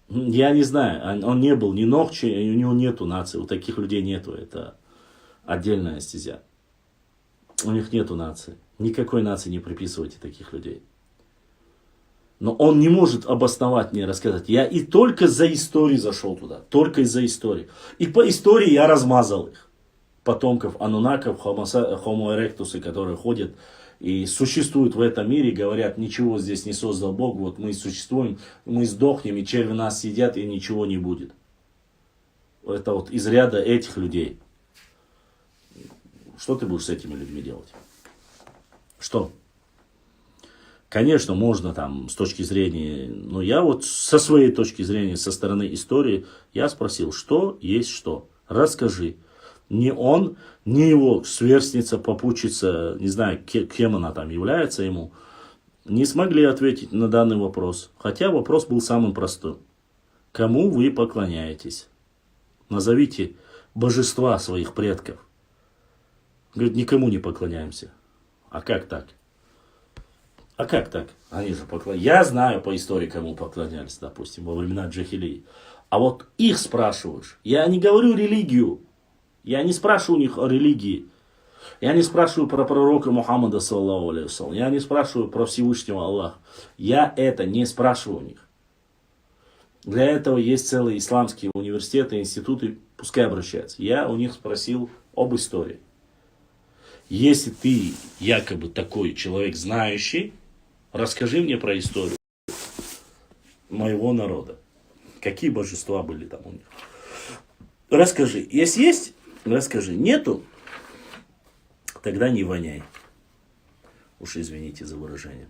Я не знаю, он не был ни Нохчи, у него нету нации, у таких людей нету, это отдельная стезя. У них нету нации, никакой нации не приписывайте таких людей. Но он не может обосновать мне, рассказать. Я и только за истории зашел туда. Только из-за истории. И по истории я размазал их. Потомков анунаков, хомо эректусы, которые ходят и существуют в этом мире, говорят, ничего здесь не создал Бог, вот мы существуем, мы сдохнем, и черви нас съедят, и ничего не будет. Это вот из ряда этих людей. Что ты будешь с этими людьми делать? Что? Конечно, можно там с точки зрения, но я вот со своей точки зрения, со стороны истории, я спросил, что есть что. Расскажи. Ни он, ни его сверстница, попутчица, не знаю, кем она там является ему, не смогли ответить на данный вопрос. Хотя вопрос был самым простым. Кому вы поклоняетесь? Назовите божества своих предков. Говорит, никому не поклоняемся. А как так? А как так? Они же поклонялись. Я знаю по истории, кому поклонялись, допустим, во времена Джахилии. А вот их спрашиваешь. Я не говорю религию. Я не спрашиваю у них о религии. Я не спрашиваю про пророка Мухаммада, саллаллаху алейхи вассалям. Я не спрашиваю про Всевышнего Аллаха. Я это не спрашиваю у них. Для этого есть целые исламские университеты, институты. Пускай обращаются. Я у них спросил об истории. Если ты якобы такой человек знающий, расскажи мне про историю моего народа. Какие божества были там у них? Расскажи. Если есть, расскажи. Нету, тогда не воняй. Уж извините за выражение.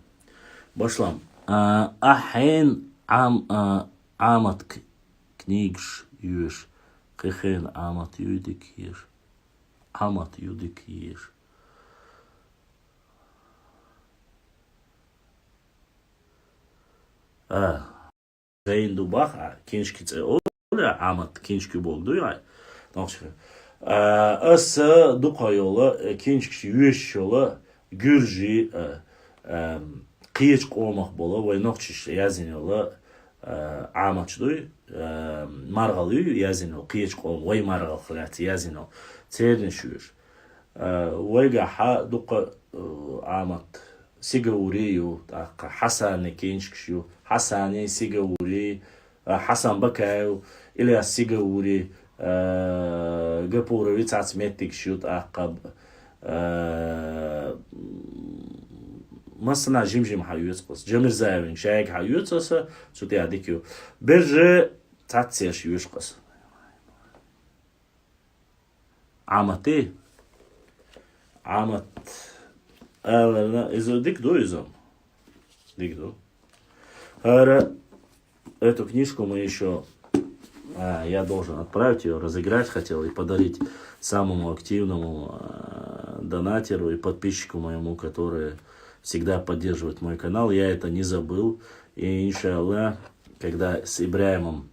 Башлам. Ахен амат книгш юш. Хехен амат юдик еш. Амат юдик еш. Зейн дубаха киншки цеоля амат киншки бог дуя. Нахши. Ас дука yola киншки юеш yola гүржи қиеш қомақ бола вай нахшиш язин yola амач дуй маргалу язин yola қиеш қом вай маргал хлят язин yola церн шуеш. Вайга ха дука амат سيجاوري حسن كينشكشيو حسن سيجاوري حسن بكاو إلى سيجاوري جابوري تعت ميتك شوت أقب مثلا جيم حيوت بس جمر زايرين شايك حيوت أسا شو تياديكيو برج تعتسيش يوش قص عمتي عمت Дикду изом. Дикду. Эту книжку мы еще... я должен отправить ее, разыграть хотел и подарить самому активному донатеру и подписчику моему, который всегда поддерживает мой канал. Я это не забыл. И, иншаллах, когда с Ибраимом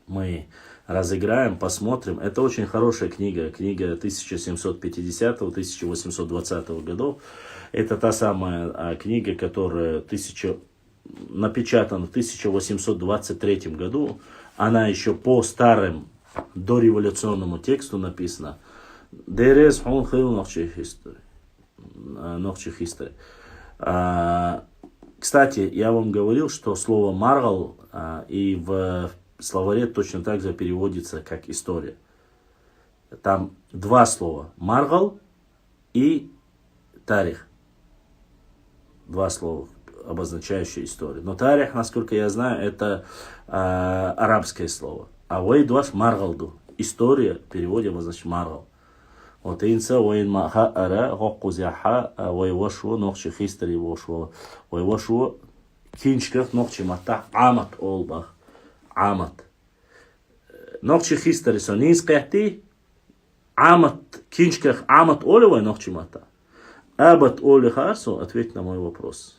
мы разыграем, посмотрим. Это очень хорошая книга. Книга 1750-1820 годов. Это та самая книга, которая напечатана в 1823 году. Она еще по старым дореволюционному тексту написана. Кстати, я вам говорил, что слово «маргал» и в словаре точно так же переводится, как история. Там два слова. Маргал и тарих. Два слова, обозначающие историю. Но тарих, насколько я знаю, это арабское слово. А вейдуаш маргалду. История в переводе обозначает маргал. Вот инса вейн маха ара гокузяха вейвашу нохчи хистори вошу вейвашу кинчках нохчи мата амат олбах. Амат. Нохчи хистори сонис кахти амат кинчках амат олевой нохчи мата. Абат оли харсу, ответь на мой вопрос.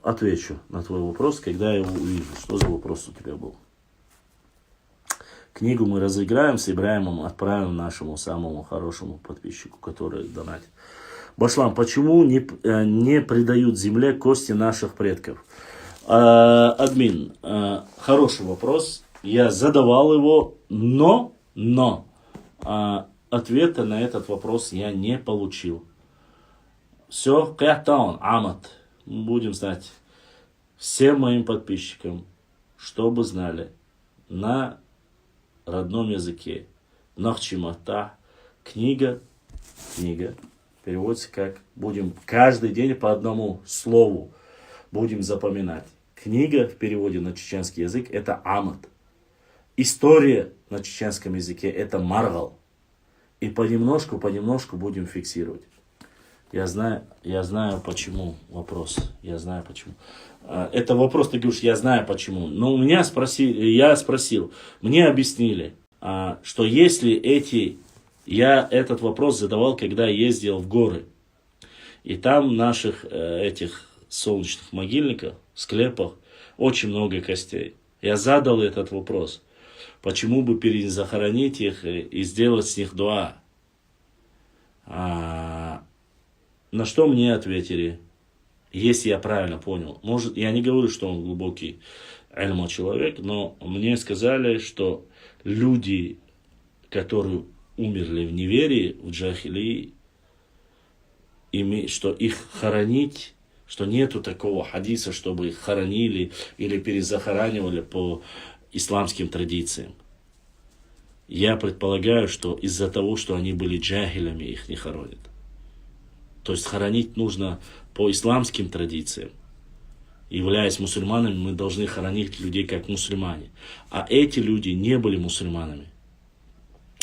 Отвечу на твой вопрос, когда я его увижу. Что за вопрос у тебя был? Книгу мы разыграем, с Ибраимом отправим нашему самому хорошему подписчику, который донатит. Башлам, почему не предают земле кости наших предков? Админ, хороший вопрос. Я задавал его, но ответа на этот вопрос я не получил. Все, кятаун, амат. будем знать, всем моим подписчикам, чтобы знали, на родном языке Нахчимата книга переводится как будем каждый день по одному слову будем запоминать. Книга в переводе на чеченский язык это Амат. История на чеченском языке это Маргал. И понемножку будем фиксировать. Я знаю почему вопрос. Я знаю почему. Это вопрос, ты говоришь, я знаю почему. Но у меня я спросил, мне объяснили, что если я этот вопрос задавал, когда ездил в горы. И там наших этих солнечных могильников, склепах, очень много костей. Я задал этот вопрос. Почему бы перезахоронить их и сделать с них дуа? На что мне ответили, если я правильно понял. Может, я не говорю, что он глубокий альма человек, но мне сказали, что люди, которые умерли в неверии, в джахилии, что их хоронить, что нету такого хадиса, чтобы их хоронили или перезахоранивали по исламским традициям. Я предполагаю, что из-за того, что они были джахилями, их не хоронят. То есть хоронить нужно по исламским традициям. Являясь мусульманами, мы должны хоронить людей как мусульмане. А эти люди не были мусульманами.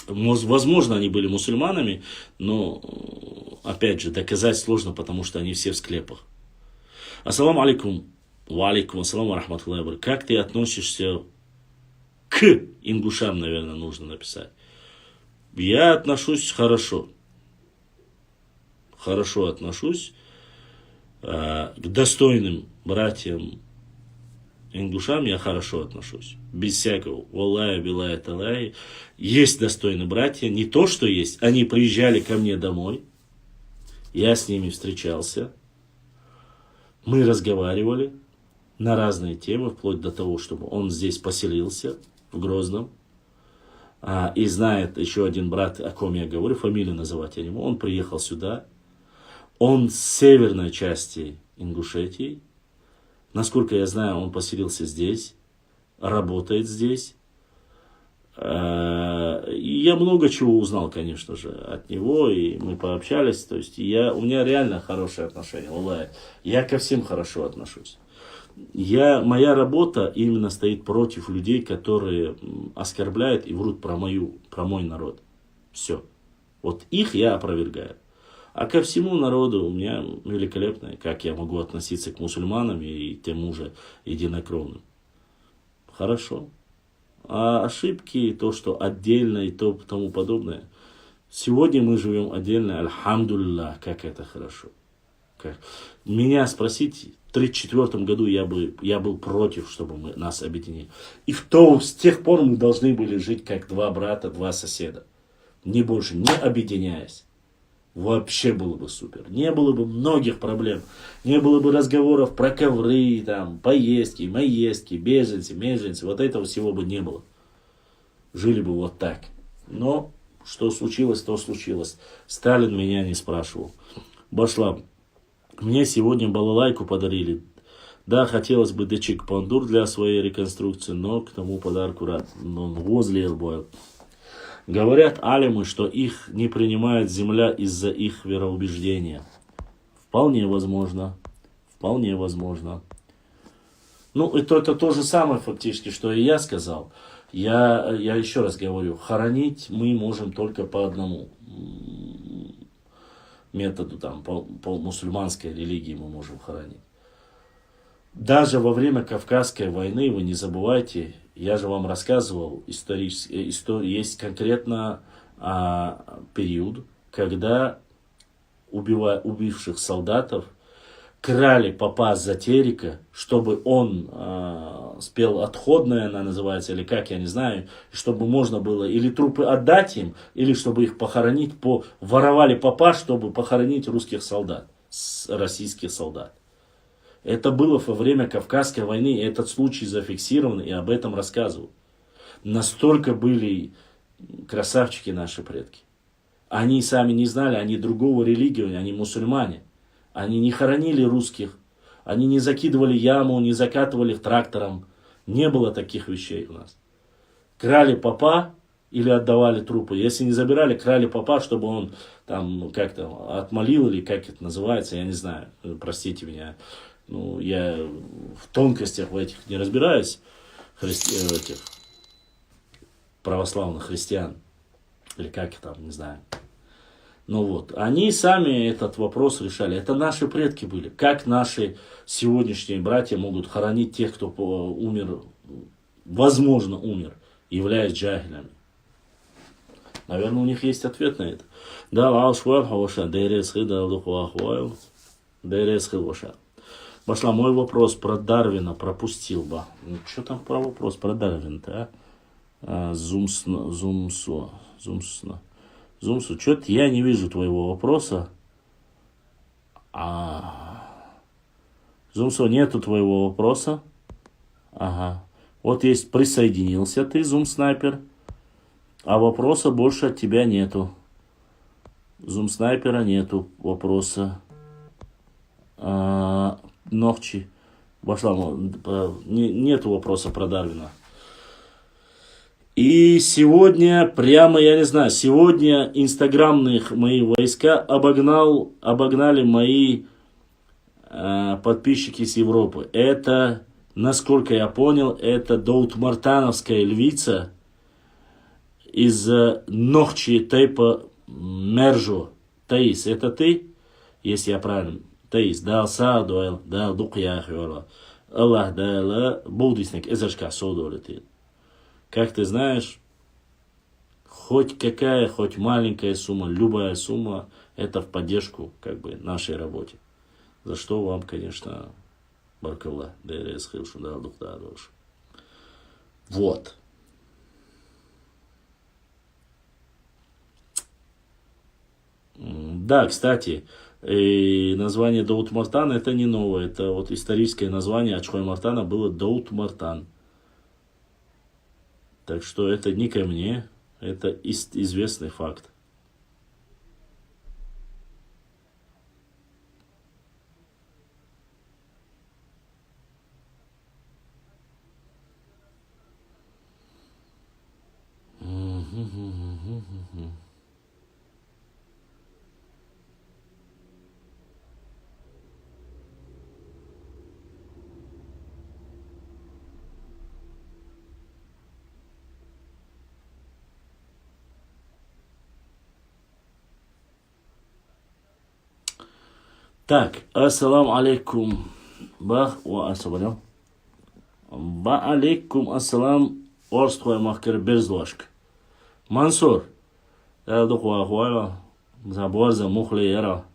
Возможно, они были мусульманами, но, опять же, доказать сложно, потому что они все в склепах. Ассаламу алейкум. Ва алейкум ассаламу рахматуллахи ва баракатуху. Как ты относишься к ингушам, наверное, нужно написать. Я отношусь хорошо. Хорошо отношусь к достойным братьям ингушам, я хорошо отношусь. Без всякого валлая, билая, талая. Есть достойные братья. Не то, что есть. Они приезжали ко мне домой. Я с ними встречался. Мы разговаривали на разные темы, вплоть до того, чтобы он здесь поселился, в Грозном. И знает еще один брат, о ком я говорю, фамилию называть я не могу. Он приехал сюда. Он с северной части Ингушетии. Насколько я знаю, он поселился здесь, работает здесь. И я много чего узнал, конечно же, от него, и мы пообщались. То есть у меня реально хорошие отношения. Аллах. Я ко всем хорошо отношусь. Моя работа именно стоит против людей, которые оскорбляют и врут про мой народ. Все. Вот их я опровергаю. А ко всему народу у меня великолепно, как я могу относиться к мусульманам и тем же единокровным. Хорошо. А ошибки, то, что отдельно и тому подобное. Сегодня мы живем отдельно, альхамдулиллах, как это хорошо. Меня спросите, в 1934 году я был против, чтобы нас объединили. И с тех пор мы должны были жить как два брата, два соседа. Не больше, не объединяясь. Вообще было бы супер. Не было бы многих проблем. Не было бы разговоров про ковры, там, поездки, маездки, беженцы, меженцы. Вот этого всего бы не было. Жили бы вот так. Но что случилось, то случилось. Сталин меня не спрашивал. Башлам, мне сегодня балалайку подарили. Да, хотелось бы дечик пандур для своей реконструкции, но к тому подарку рад. Но возле Элбоя. Говорят алимы, что их не принимает земля из-за их вероубеждения. Вполне возможно. Вполне возможно. Ну, это то же самое фактически, что и я сказал. Я еще раз говорю, хоронить мы можем только по одному методу, там, по мусульманской религии мы можем хоронить. Даже во время Кавказской войны, вы не забывайте, я же вам рассказывал, есть конкретно период, когда убивших солдатов крали попа за терека, чтобы он спел отходное, она называется, или как, я не знаю, чтобы можно было или трупы отдать им, или чтобы их похоронить, воровали попа, чтобы похоронить русских солдат, российских солдат. Это было во время Кавказской войны, и этот случай зафиксирован, и об этом рассказывают. Настолько были красавчики наши предки. Они сами не знали, они другого религии, они мусульмане. Они не хоронили русских, Они не закидывали яму, не закатывали трактором. Не было таких вещей у нас. Крали попа или отдавали трупы. Если не забирали, крали попа, чтобы он там как-то отмолил или как это называется, я не знаю. Простите меня. Ну, я в тонкостях в этих не разбираюсь. Этих православных христиан. Или как там, не знаю. Ну вот, они сами этот вопрос решали. Это наши предки были. Как наши сегодняшние братья могут хоронить тех, кто умер, возможно, умер, являясь джахилями? Наверное, у них есть ответ на это. Да, Башла, мой вопрос про Дарвина пропустил бы. Ну, что там про вопрос про Дарвина-то, а? Зумсо, что-то я не вижу твоего вопроса. Зумсо, нету твоего вопроса. Ага. Вот есть присоединился ты, Зум-снайпер, а вопроса больше от тебя нету. Зум-снайпера нету вопроса. Ногчи. Пошла, нету вопроса про Дарвина. И сегодня, прямо, я не знаю, сегодня инстаграмных мои войска обогнали мои подписчики с Европы. Это, насколько я понял, это Даутмартановская львица из Нохчи Тейпа Мержо. Таис, это ты? Если я правильно. Таис, да, садуэл, да, дукьяхюра. Аллах, да, буддистник, эзершка содолетит. Как ты знаешь, хоть какая, хоть маленькая сумма, любая сумма, это в поддержку как бы нашей работе. За что вам, конечно, баркалла, дэрээс хилшу, да, духдадош. Вот. Да, кстати, название Даут-Мартан это не новое, это вот историческое название Ачхой-Мартана было Даут-Мартан. Так что это не ко мне, это известный факт. Так, ассаламу алейкум. Бах, ва ассалам. Ба алейкум ассалам. Орствой махкер безлашк. Мансур. Я духва хуайла. Заборза мухли яра.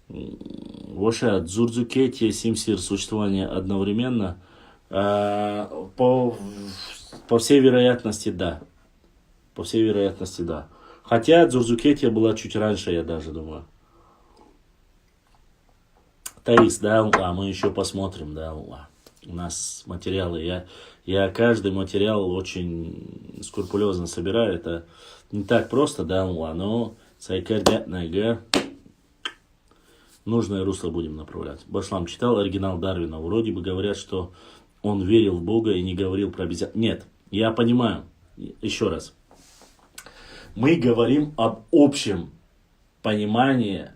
Воша дзурдзукетия симсир существование одновременно. По всей вероятности, да. По всей вероятности, да. Хотя дзурдзукетия была чуть раньше, я даже думаю. Таис, да, мы еще посмотрим, да, у нас материалы, я каждый материал очень скрупулезно собираю, это не так просто, да, но нужное русло будем направлять. Башлам читал оригинал Дарвина, вроде бы говорят, что он верил в Бога и не говорил про обезьян. Нет, я понимаю, еще раз, мы говорим об общем понимание,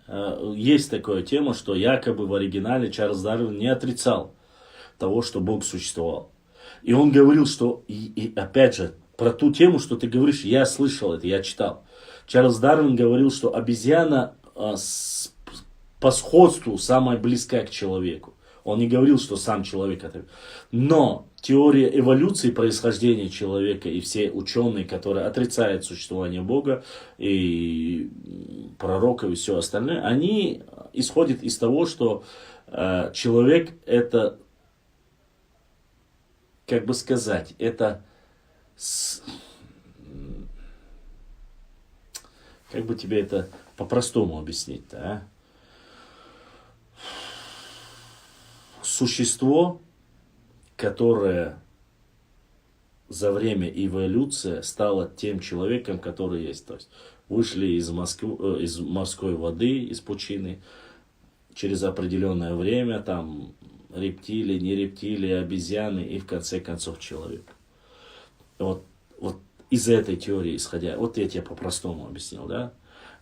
есть такая тема, что якобы в оригинале Чарльз Дарвин не отрицал того, что Бог существовал. И он говорил, что, и опять же, про ту тему, что ты говоришь, я слышал это, я читал. Чарльз Дарвин говорил, что обезьяна по сходству самая близкая к человеку. Он не говорил, что сам человек это. Но теория эволюции происхождения человека и все ученые, которые отрицают существование Бога и пророков и все остальное, они исходят из того, что человек это, как бы сказать, это, как бы тебе это по-простому объяснить-то, а? Существо, которое за время эволюции стало тем человеком, который есть. То есть вышли из морской воды, из пучины. через определенное время, там, рептилии, не рептилии, обезьяны и в конце концов человек. Вот из этой теории исходя, вот я тебе по-простому объяснил, да?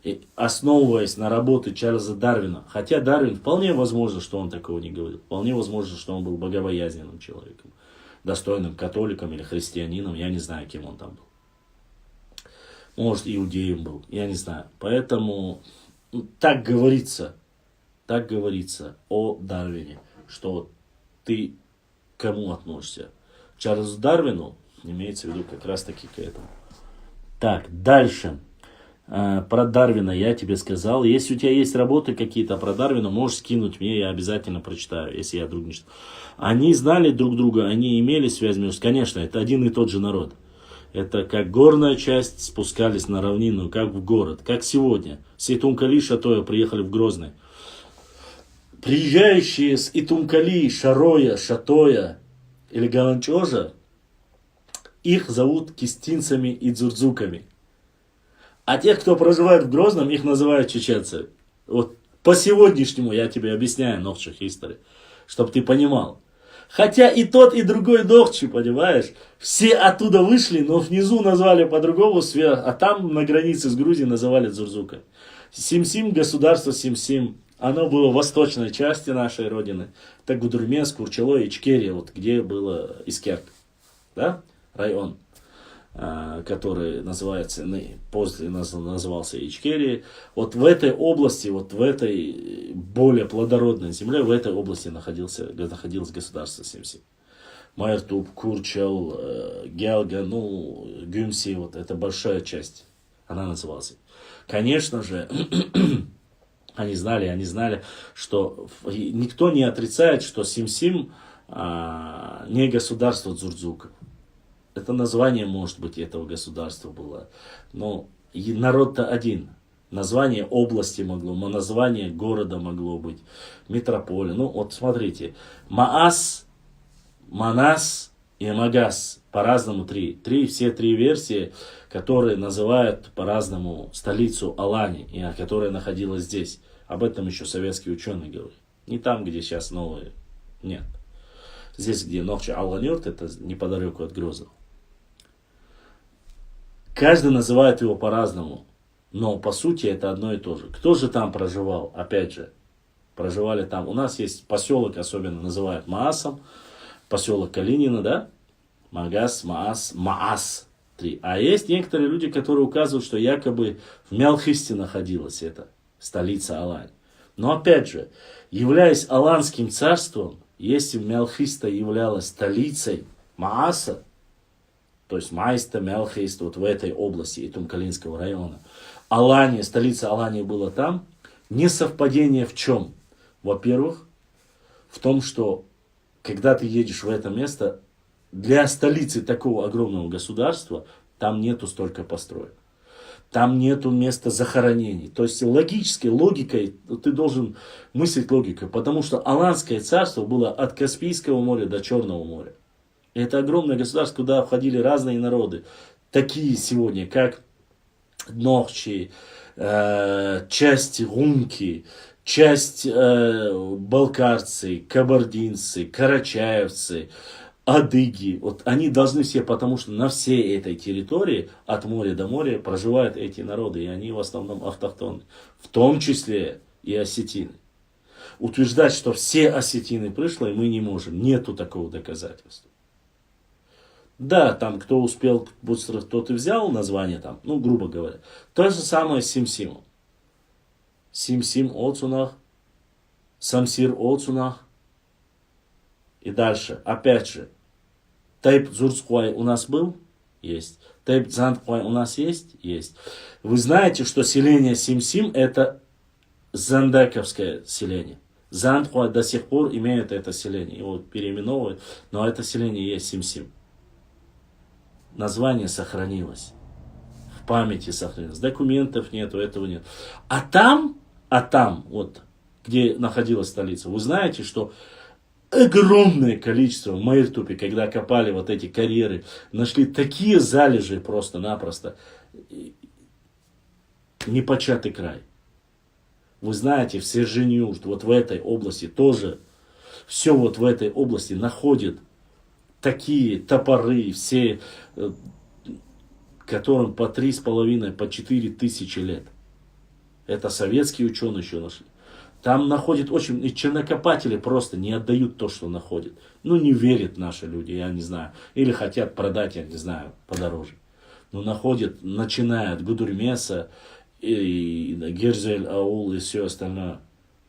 И основываясь на работе Чарльза Дарвина, хотя Дарвин вполне возможно, что он такого не говорил, вполне возможно, что он был богобоязненным человеком, достойным католиком или христианином, я не знаю, кем он там был. Может, иудеем был, я не знаю. Поэтому так говорится о Дарвине, что ты к кому относишься. К Чарльзу Дарвину имеется в виду как раз таки к этому. Так, дальше. Про Дарвина я тебе сказал. Если у тебя есть работы какие-то про Дарвина, можешь скинуть мне, я обязательно прочитаю, если я вдруг не читал. Они знали друг друга, они имели связь между собой. Конечно, это один и тот же народ. Это как горная часть спускались на равнину, как в город. Как сегодня. С Итумкали, Шатоя приехали в Грозный. Приезжающие с Итумкали, Шароя, Шатоя или Галанчожа, их зовут кистинцами и дзурдзуками. А тех, кто проживает в Грозном, их называют чеченцы. Вот по сегодняшнему я тебе объясняю Нохча Хистори, чтобы ты понимал. Хотя и тот, и другой Нохчи, понимаешь, все оттуда вышли, но внизу назвали по-другому, а там на границе с Грузией называли Дзурдзука. Симсим, государство Симсим, оно было в восточной части нашей родины. Это Гудурмеск, Курчало и Ичкерия, вот где было Искерк, да, район, который называется, после назывался Ичкерия. Вот в этой области, вот в этой более плодородной земле, в этой области находилось государство Симсим. Майртуб, Курчал, Гелга, Гюмси, вот это большая часть, она называлась. Конечно же, они знали, что никто не отрицает, что Симсим не государство Дзурдзуков. Это название, может быть, этого государства было. Но народ-то один. Название области могло, название города могло быть, метрополия. Ну, вот смотрите. Маас, Манас и Магас. По-разному три. Все три версии, которые называют по-разному столицу Алани, которая находилась здесь. Об этом еще советские ученые говорят. Не там, где сейчас новые. Нет. Здесь, где Нохча Аланюрт, это неподалеку от Грозного. Каждый называет его по-разному, но по сути это одно и то же. Кто же там проживал? Опять же, проживали там. У нас есть поселок, особенно называют Маасом, поселок Калинина, да? Магас, Маас, Маас. 3. А есть некоторые люди, которые указывают, что якобы в Мялхисте находилась эта столица Алань. Но опять же, являясь Аланским царством, если Мялхиста являлась столицей Мааса, то есть Майста, Мялхист, вот в этой области Итумкалинского района, Алания, столица Алании была там, несовпадение в чем? Во-первых, в том, что когда ты едешь в это место, для столицы такого огромного государства, там нету столько построек. Там нету места захоронений. То есть логикой ты должен мыслить логикой, потому что Аланское царство было от Каспийского моря до Черного моря. Это огромное государство, куда входили разные народы. Такие сегодня, как Нохчи, часть Гунки, часть балкарцы, кабардинцы, карачаевцы, адыги. Вот они должны все, потому что на всей этой территории, от моря до моря, проживают эти народы. И они в основном автохтонны. В том числе и осетины. Утверждать, что все осетины пришлые, мы не можем. Нету такого доказательства. Да, там кто успел быстро, тот и взял название там, грубо говоря. То же самое с Симсимом. Симсим Оцунах, Самсир Оцунах. И дальше, опять же, Тайп Дзурцкуай у нас был? Есть. Тайп Дзандкуай у нас есть? Есть. Вы знаете, что селение Симсим это зандаковское селение. Зандкуай до сих пор имеет это селение. Его переименовывают, но это селение есть Симсим. Название сохранилось. В памяти сохранилось. Документов нету, этого нет. А там, вот, где находилась столица, вы знаете, что огромное количество в Майртупе, когда копали вот эти карьеры, нашли такие залежи просто-напросто. Непочатый край. Вы знаете, в Сержинью, вот в этой области тоже, все вот в этой области находят такие топоры, все, которым по 3,5, по 4 тысячи лет. Это советские ученые еще нашли. Там находят очень... И чернокопатели просто не отдают то, что находят. Ну, не верят наши люди, я не знаю. Или хотят продать, я не знаю, подороже. Но находят, начиная от Гудурмеса, и Герзель, Аул и все остальное.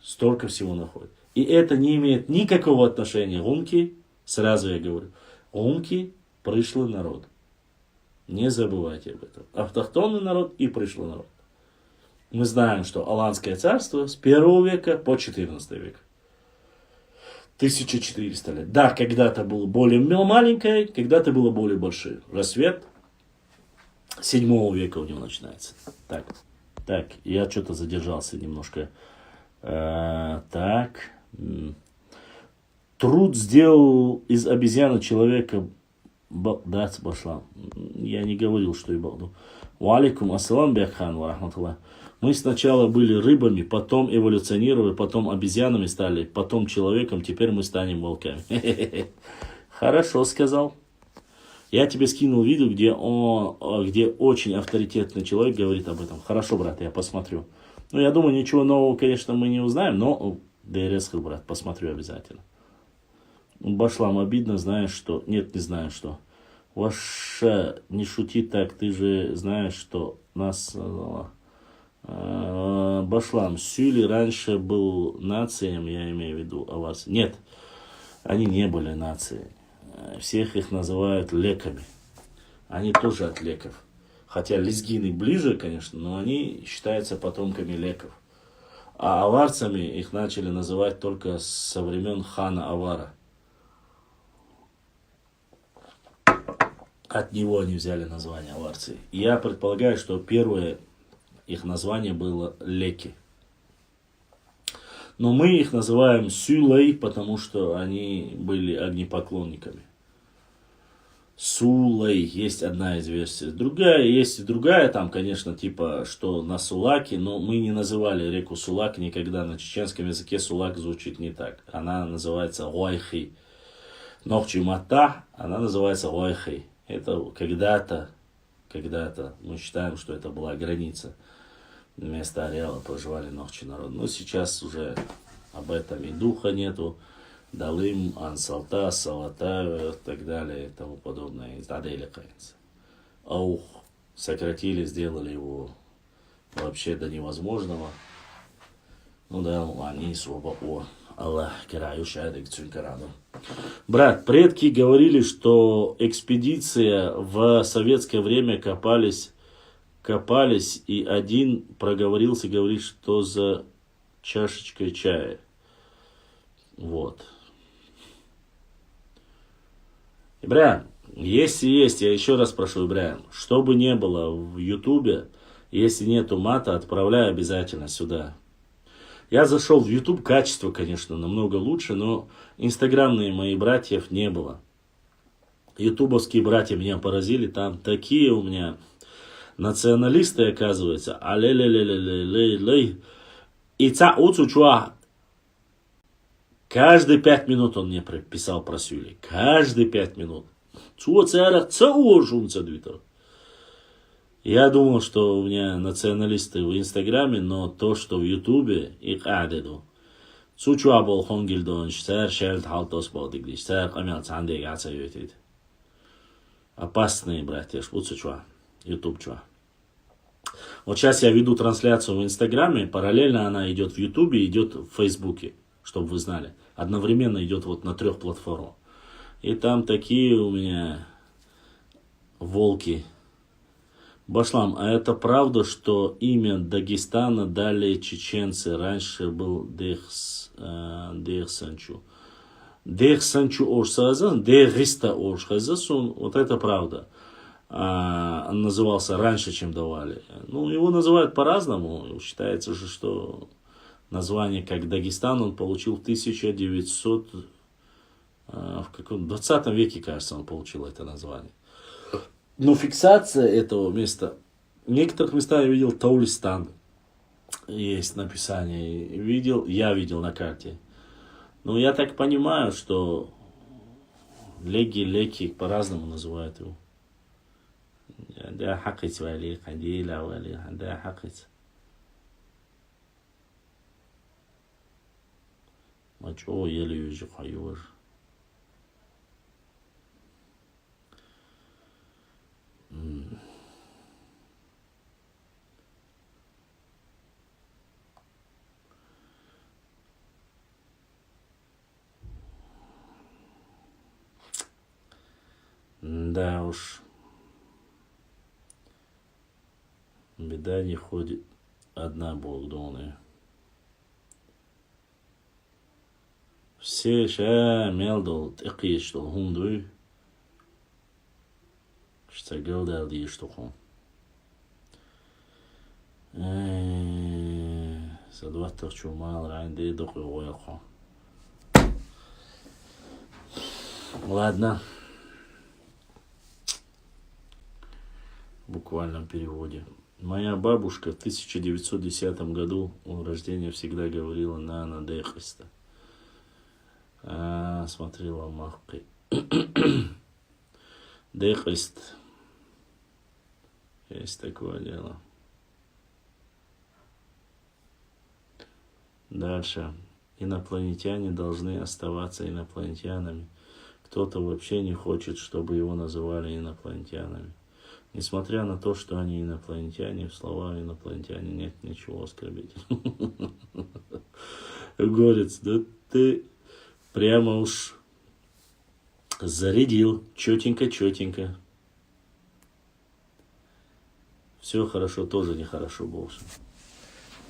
Столько всего находят. И это не имеет никакого отношения. Гумки, сразу я говорю, гумки – пришлый народ. Не забывайте об этом. Автохтонный народ и пришлый народ. Мы знаем, что Аланское царство с 1 века по 14 век. 1400 лет. Да, когда-то было более маленькое, когда-то было более большое. Рассвет 7 века у него начинается. Так, я что-то задержался немножко. Так. Труд сделал из обезьяны человека. Да, башла. Я не говорил, что и балду. Валикум ассалам бяхан ва рахматуллах. Мы сначала были рыбами, потом эволюционировали, потом обезьянами стали, потом человеком, теперь мы станем волками. Хорошо сказал. Я тебе скинул видео, где очень авторитетный человек говорит об этом. Хорошо, брат, я посмотрю. Ну, я думаю, ничего нового, конечно, мы не узнаем, но ДРС, брат, посмотрю обязательно. Башлам, обидно, знаешь что? Нет, не знаю что. Ваша, не шути так, ты же знаешь, что нас... Башлам, Сюли раньше был нацией, я имею в виду аварцы. Нет, они не были нацией. Всех их называют леками. Они тоже от леков. Хотя лезгины ближе, конечно, но они считаются потомками леков. А аварцами их начали называть только со времен хана Авара. От него они взяли название аварцы. Я предполагаю, что первое их название было леки. Но мы их называем Сюлей, потому что они были огнепоклонниками. Сулей, есть одна из версий. Другая, есть и другая, там, конечно, типа, что на Сулаке, но мы не называли реку Сулак никогда. На чеченском языке Сулак звучит не так. Она называется Гуайхи. Нохчимата, она называется Гуайхи. Это когда-то, мы считаем, что это была граница. Вместо ареала проживали Нохчи народ. Но сейчас уже об этом и духа нету. Далым, Ансалта, Салата и так далее и тому подобное. Аух. Сократили, сделали его вообще до невозможного. Ну да, они свободу. Аллах, караю шадик цюнкараду. Брат, предки говорили, что экспедиция в советское время копались, и один проговорился, говорит, что за чашечкой чая. Вот. Ибраим, если есть, я еще раз прошу, Ибраим, что бы ни было в Ютубе, если нету мата, отправляй обязательно сюда. Я зашел в YouTube, качество, конечно, намного лучше, но инстаграмные мои братьев не было. Ютубовские братья меня поразили, там такие у меня националисты, оказывается. И каждые 5 минут он мне писал про Сюли. Каждые 5 минут. Я думал, что у меня националисты в Инстаграме, но то, что в Ютубе, их адеду. Опасные братья, Ютуб чува. Вот сейчас я веду трансляцию в Инстаграме, параллельно она идет в Ютубе, идет в Фейсбуке, чтобы вы знали. Одновременно идет вот на 3 платформах. И там такие у меня волки. Башлам, а это правда, что имя Дагестана дали чеченцы? Раньше был Дехсанчу. Дехсанчу Орсазан, Дегиста Оршхазасун. Вот это правда. Он назывался раньше, чем давали. Ну, его называют по-разному. Считается же, что название как Дагестан он получил в 20 веке, кажется, он получил это название. Но фиксация этого места, в некоторых местах я видел Таулистан. есть написание. Я видел на карте. Но я так понимаю, что леки по-разному называют его. Да, хакать вали, кадила вали, да, хакать. Мачо еле южи хайур. Да уж. Беда не ходит одна, Богдоны. Все ша мелдол тыки что хунду. Что гелдал ди что хун. Садватах чумал райнды дохуй ойхо. Ладно. В буквальном переводе. Моя бабушка в 1910 году у рождения всегда говорила на дехиста. Смотрела махкой. Дехист. Есть такое дело. Дальше. Инопланетяне должны оставаться инопланетянами. Кто-то вообще не хочет, чтобы его называли инопланетянами. Несмотря на то, что они инопланетяне, в словах инопланетяне нет ничего оскорбительного. Горец, да ты прямо уж зарядил. Четенько. Все хорошо, тоже нехорошо больше.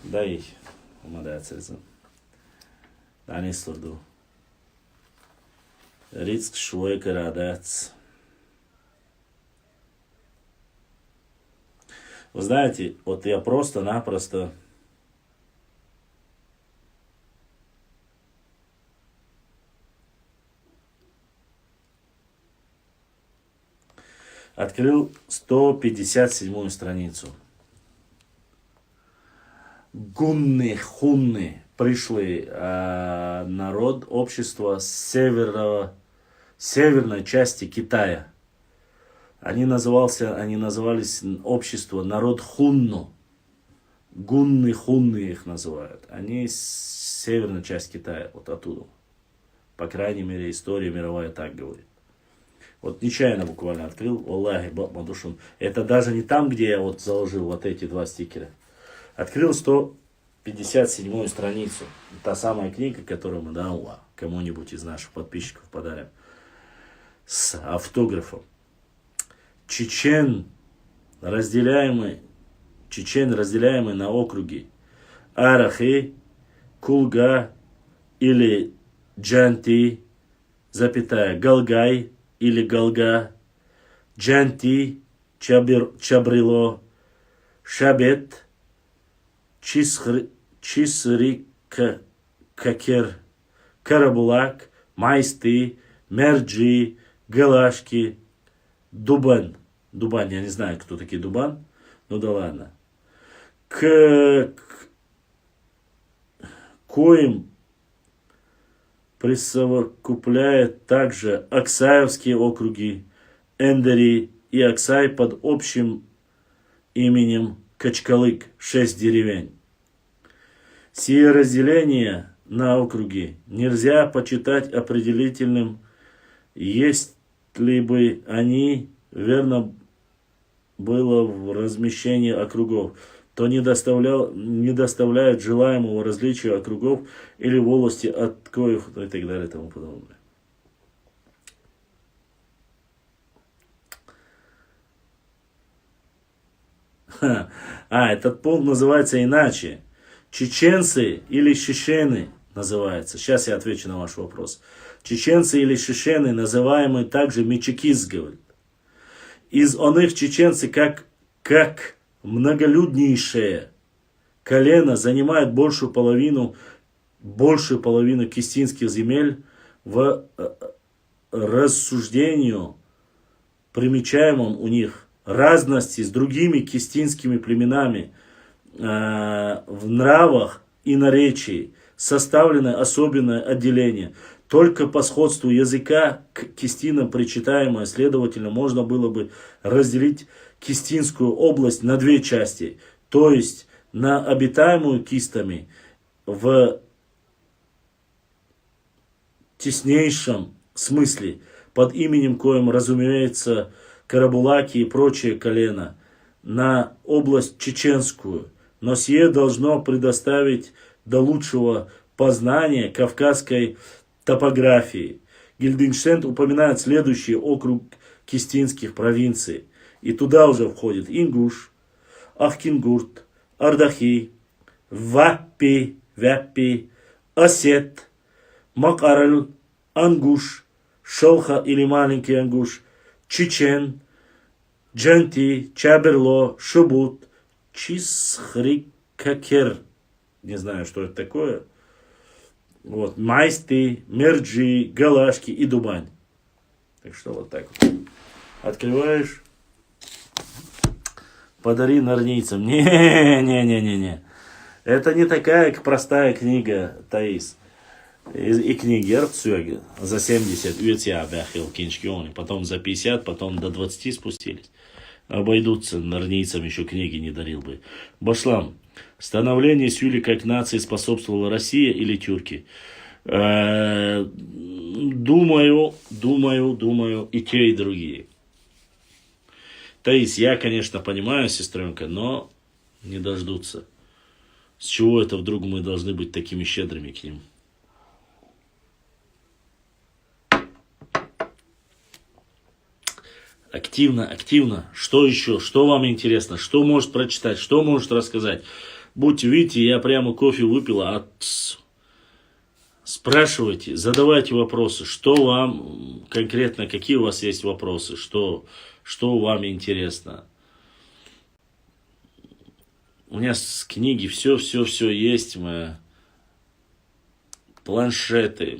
Да и умадается. Да не слыду. Риск швойка радец. Вы знаете, вот я просто-напросто открыл 157-ю страницу. Хунны, пришлый народ, общество северной части Китая. Они назывались общество народ Хунну. Хунны их называют. Они северная часть Китая, вот оттуда. По крайней мере, история мировая так говорит. Вот нечаянно буквально открыл. Аллахи, Мадушун. Это даже не там, где я вот заложил вот эти два стикера. Открыл 157-ю страницу. Та самая книга, которую мы кому-нибудь из наших подписчиков подарим. С автографом. Чечен, разделяемый на округи Арахи, Кулга или Джанти, запятая, Галгай или Галга, Джанти, Чабрило, Шабет, Чисрикакер, Карабулак, Майсты, Мерджи, Галашки, Дубан, я не знаю, кто такие Дубан, ну да ладно. К коим присовокупляет также Аксаевские округи, Эндери и Аксай под общим именем Качкалык, 6 деревень. Сие разделение на округи нельзя почитать определительным, есть ли бы они верно было в размещении округов, то не доставляют желаемого различия округов или волости от коих и так далее и тому подобное. Этот пункт называется иначе. Чеченцы или шишены называется. Сейчас я отвечу на ваш вопрос. Чеченцы или шишены, называемые также мичекиз, говорит. Из оных чеченцы, как многолюднейшее колено, занимают большую половину кистинских земель. В рассуждению, примечаемом у них разности с другими кистинскими племенами в нравах и наречии составлено особенное отделение. Только по сходству языка кистина причитаемое, следовательно, можно было бы разделить Кистинскую область на две части, то есть на обитаемую кистами в теснейшем смысле, под именем коим разумеется Карабулаки и прочие колена, на область чеченскую, но сие должно предоставить до лучшего познания кавказской топографии. Гильденштейн упоминает следующий округ кистинских провинций, и туда уже входит Ингуш, Ахкингурт, Ардахи, Ваппи, Осет, Макарл, Ангуш, Шолха или Маленький Ангуш, Чечен, Дженти, Чаберло, Шубут, Чисхрикакер. Не знаю, что это такое. Вот, Майсты, Мерджи, Галашки и Дубань. Так что вот так вот. Открываешь. Подари нарнийцам. Не. Это не такая простая книга, Таис. И книги Эрцюги за 70 ЮТЯ бяхил кинчкиони, потом за 50, потом до 20 спустились. Обойдутся, нарнийцам еще книги не дарил бы. Башлам. Становление Сюли как нации способствовала Россия или тюрки? Думаю, и те, и другие. Таис, я, конечно, понимаю, сестренка, но не дождутся. С чего это вдруг мы должны быть такими щедрыми к ним? Активно. Что еще? Что вам интересно? Что может прочитать? Что может рассказать? Будьте, видите, я прямо кофе выпила. Спрашивайте, задавайте вопросы. Что вам конкретно, какие у вас есть вопросы? Что вам интересно? У меня с книги все есть. Планшеты.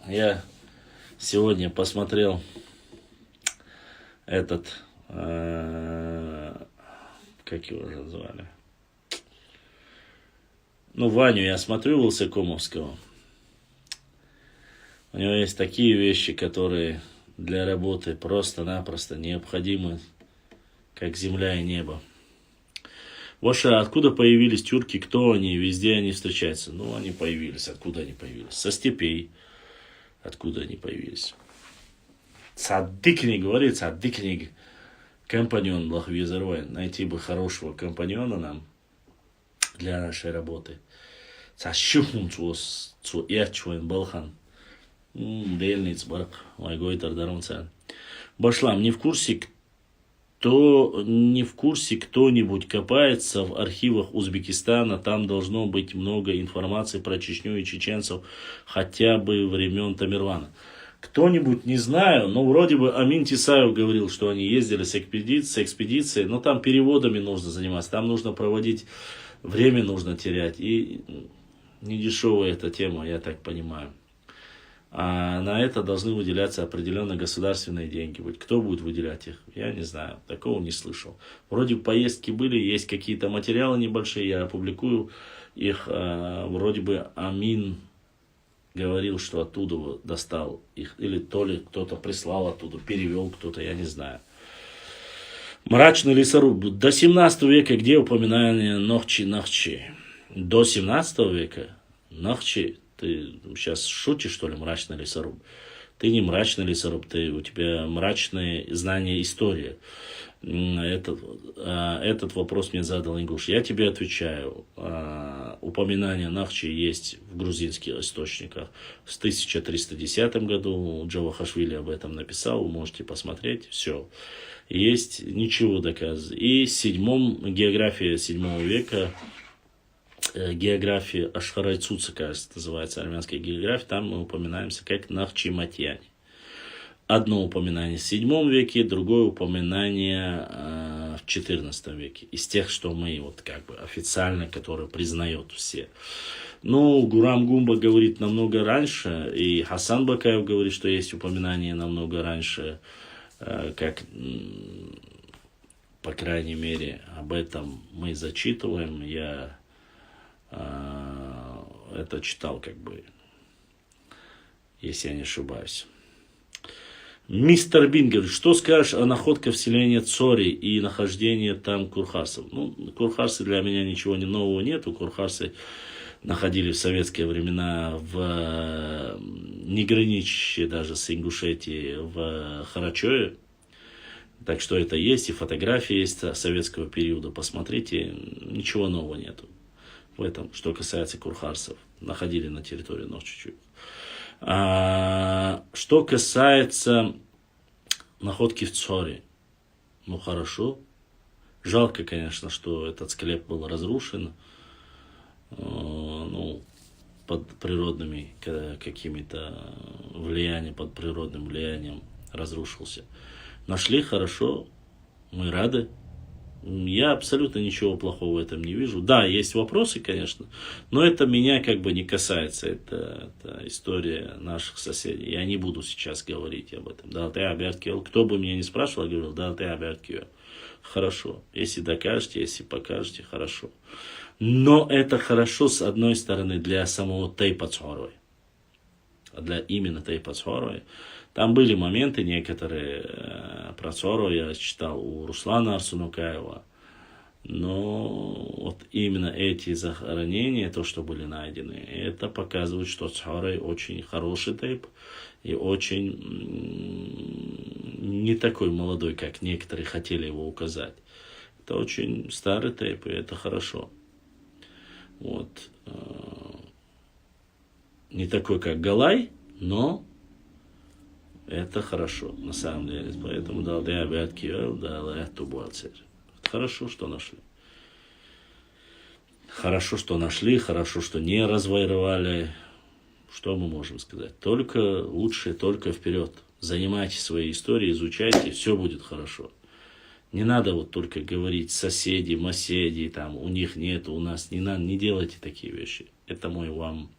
Я сегодня посмотрел этот, как его же звали? Ваню я смотрю Вилсакомовского. У него есть такие вещи, которые для работы просто-напросто необходимы, как земля и небо. Ваша, откуда появились тюрки, кто они, везде они встречаются? Они появились. Откуда они появились? Со степей. Откуда они появились? Цаддыкник, говорит, цаддыкник. Компаньон Лахвизервай. Найти бы хорошего компаньона нам для нашей работы. Цащухнум цу эрчуэн балхан. Дельниц барк. Майгой тардаронца. Башлам, не в курсе, кто-нибудь копается в архивах Узбекистана, там должно быть много информации про Чечню и чеченцев, хотя бы времен Тамерлана. Кто-нибудь, не знаю, но вроде бы Амин Тисаев говорил, что они ездили с экспедицией, но там переводами нужно заниматься, там нужно проводить, время нужно терять, и недешевая эта тема, я так понимаю. А на это должны выделяться определенные государственные деньги. Кто будет выделять их? Я не знаю. Такого не слышал. Вроде поездки были, есть какие-то материалы небольшие, я опубликую их. Вроде бы Амин говорил, что оттуда достал их. Или то ли кто-то прислал оттуда, перевел кто-то, я не знаю. Мрачный лесоруб. До 17 века где упоминание Нохчи? До 17 века Нохчи. Ты сейчас шутишь, что ли, мрачный лесоруб? Ты не мрачный лесоруб, у тебя мрачные знания истории. Этот вопрос мне задал Ингуш. Я тебе отвечаю. Упоминание Нахчи есть в грузинских источниках. В 1310 году Джавахашвили об этом написал. Вы можете посмотреть. Все. Есть, ничего доказывает. И география 7 века. География Ашхарайцуца, кажется, называется армянская география, там мы упоминаемся как Нахчиматьяне. Одно упоминание в 7 веке, другое упоминание в 14 веке. Из тех, что мы официально, которые признают все. Гурам Гумба говорит намного раньше, и Хасан Бакаев говорит, что есть упоминание намного раньше, как по крайней мере, об этом мы зачитываем. Я это читал, как бы, если я не ошибаюсь. Мистер Бин говорит, что скажешь о находке вселения Цори и нахождении там курхарсов? Ну, курхарсы для меня ничего не нового нету. Курхарсы находили в советские времена в не граничащей даже с Ингушетией в Харачое. Так что это есть, и фотографии есть советского периода. Посмотрите, ничего нового нету в этом, что касается курхарсов. Находили на территории Нохчичук. Что касается находки в Цори, ну хорошо. Жалко, конечно, что этот склеп был разрушен. Ну, под природными какими-то влияниями, под природным влиянием разрушился. Нашли хорошо, мы рады. Я абсолютно ничего плохого в этом не вижу. Да, есть вопросы, конечно, но это меня как бы не касается. Это история наших соседей. Я не буду сейчас говорить об этом. Да, ты оберткил. Кто бы меня не спрашивал, я говорил, да, ты оберткил. Хорошо. Если докажете, если покажете, хорошо. Но это хорошо, с одной стороны, для самого Тейпа Цхорой. Для именно Тейпа Цхорой. Там были моменты некоторые про Цору, я читал у Руслана Арсунукаева. Но вот именно эти захоронения, то, что были найдены, это показывает, что Цхорой очень хороший тейп и очень не такой молодой, как некоторые хотели его указать. Это очень старый тейп, и это хорошо. Вот. Не такой, как Галай, но это хорошо, на самом деле. Поэтому дал хорошо, что нашли. Хорошо, что нашли, хорошо, что не разворовали. Что мы можем сказать? Только лучше, только вперед. Занимайтесь своей историей, изучайте, все будет хорошо. Не надо вот только говорить соседи, маседи, там, у них нет, у нас не надо, не делайте такие вещи. Это мой вам,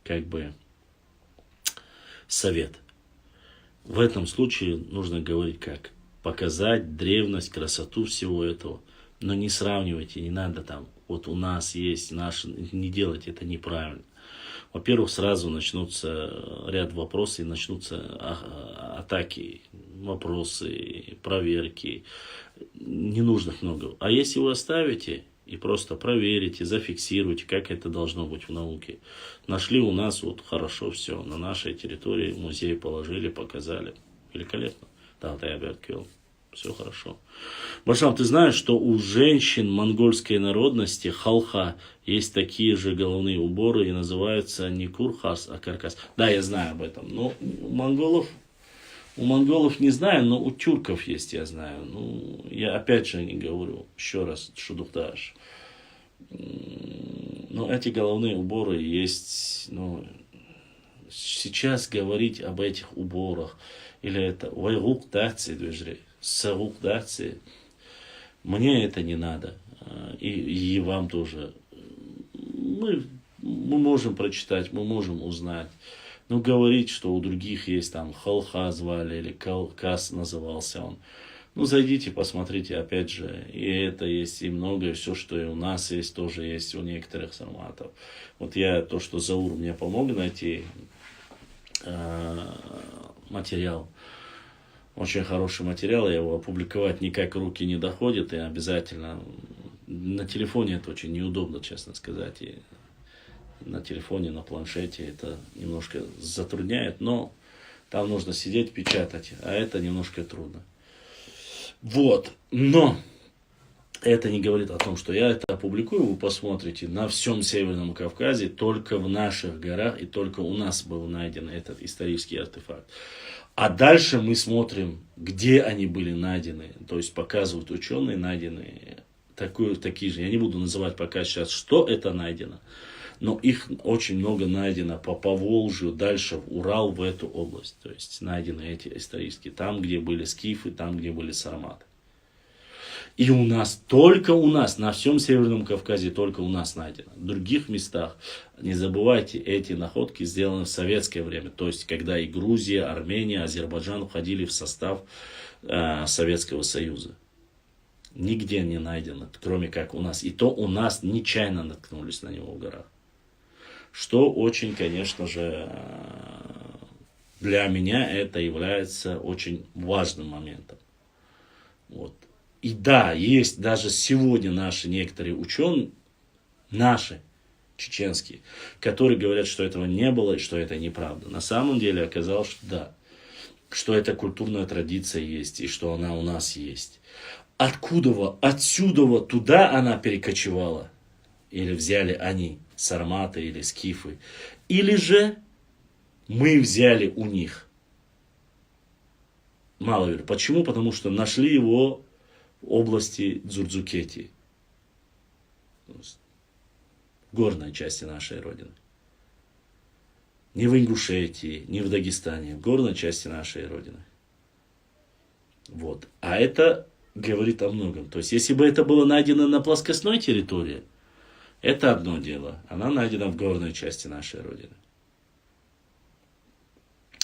как бы, совет. В этом случае нужно говорить как? Показать древность, красоту всего этого. Но не сравнивайте, не надо там, вот у нас есть наш, не делайте, это неправильно. Во-первых, сразу начнутся ряд вопросов, и начнутся атаки, вопросы, проверки. Не нужно много. А если вы оставите и просто проверите, зафиксируйте, как это должно быть в науке. Нашли у нас, вот хорошо все, на нашей территории музей положили, показали. Великолепно. Да, все хорошо. Башам, ты знаешь, что у женщин монгольской народности, халха, есть такие же головные уборы и называются не курхас, а каркас. Да, я знаю об этом. Но у монголов не знаю, но у тюрков есть, я знаю. Ну, я опять же не говорю, еще раз, шудухташ. Но эти головные уборы есть, ну, сейчас говорить об этих уборах, или это вайгук дакции, сагук дакции, мне это не надо. И вам тоже. Мы можем прочитать, мы можем узнать. Но говорить, что у других есть там халха звали или калкас назывался он. Ну, зайдите, посмотрите, опять же, и это есть, и многое, все, что и у нас есть, тоже есть у некоторых сарматов. Вот я, то, что Заур мне помог найти материал, очень хороший материал, я его опубликовать никак руки не доходят, и обязательно на телефоне это очень неудобно, честно сказать, и на телефоне, на планшете это немножко затрудняет, но там нужно сидеть, печатать, а это немножко трудно. Вот, но это не говорит о том, что я это опубликую, вы посмотрите, на всем Северном Кавказе, только в наших горах и только у нас был найден этот исторический артефакт. А дальше мы смотрим, где они были найдены, то есть показывают ученые найденные, такие же, я не буду называть пока сейчас, что это найдено, но их очень много найдено по Поволжью, дальше в Урал, в эту область. То есть найдены эти исторические, там, где были скифы, там, где были сарматы. И у нас, только у нас, на всем Северном Кавказе, только у нас найдено. В других местах, не забывайте, эти находки сделаны в советское время. То есть, когда и Грузия, Армения, Азербайджан входили в состав Советского Союза. Нигде не найдено, кроме как у нас. И то у нас нечаянно наткнулись на него в горах. Что очень, конечно же, для меня это является очень важным моментом. Вот. И да, есть даже сегодня наши некоторые ученые, наши, чеченские, которые говорят, что этого не было и что это неправда. На самом деле оказалось, что да, что эта культурная традиция есть и что она у нас есть. Откуда, отсюда, туда она перекочевала? Или взяли они, сарматы или скифы? Или же мы взяли у них? Мало верю. Почему? Потому что нашли его в области Дзурдзукети, в горной части нашей Родины. Не в Ингушетии, не в Дагестане, в горной части нашей Родины. Вот. А это говорит о многом. То есть, если бы это было найдено на плоскостной территории, это одно дело. Она найдена в горной части нашей Родины.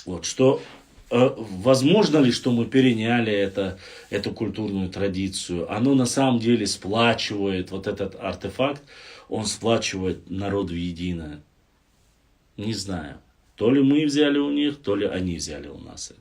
Вот. Что, возможно ли, что мы переняли эту культурную традицию? Оно на самом деле сплачивает, вот этот артефакт, он сплачивает народ в единое. Не знаю. То ли мы взяли у них, то ли они взяли у нас это.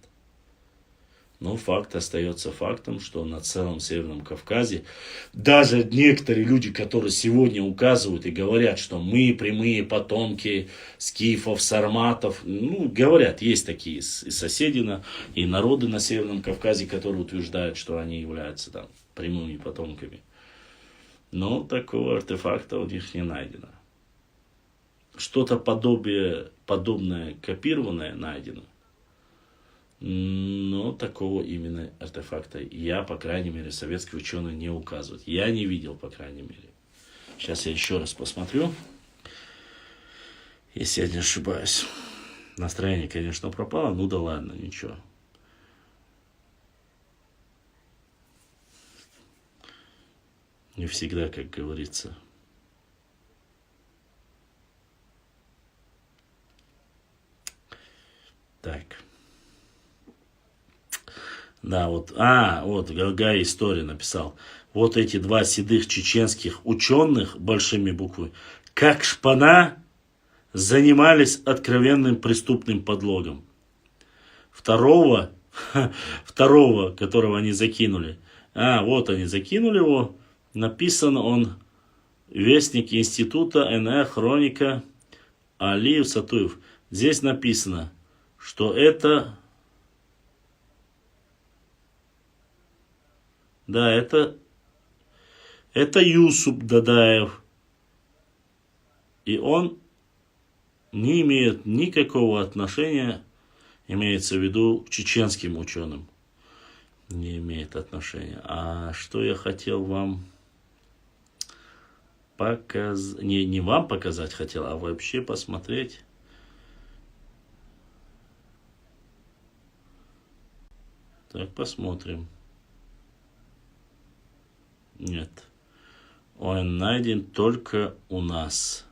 Но факт остается фактом, что на целом Северном Кавказе даже некоторые люди, которые сегодня указывают и говорят, что мы прямые потомки скифов, сарматов, ну, говорят, есть такие и соседи, и народы на Северном Кавказе, которые утверждают, что они являются там прямыми потомками. Но такого артефакта у них не найдено. Что-то подобное копированное найдено. Но такого именно артефакта я, по крайней мере, советские ученые не указывают. Я не видел, по крайней мере. Сейчас я еще раз посмотрю, если я не ошибаюсь. Настроение, конечно, пропало. Ну да ладно, ничего. Не всегда, как говорится. Так. Да, вот, вот Галгай история написал. Вот эти два седых чеченских ученых, большими буквами, как шпана, занимались откровенным преступным подлогом. Второго, которого они закинули. Вот они закинули его. Написан он, Вестник Института НА Хроника Алиев Сатуев. Здесь написано, что это... Да, это Юсуп Дадаев. И он не имеет никакого отношения, имеется в виду, к чеченским ученым. Не имеет отношения. А что я хотел вам показать, не вам показать хотел, а вообще посмотреть. Так, посмотрим. Нет. Он найден только у нас.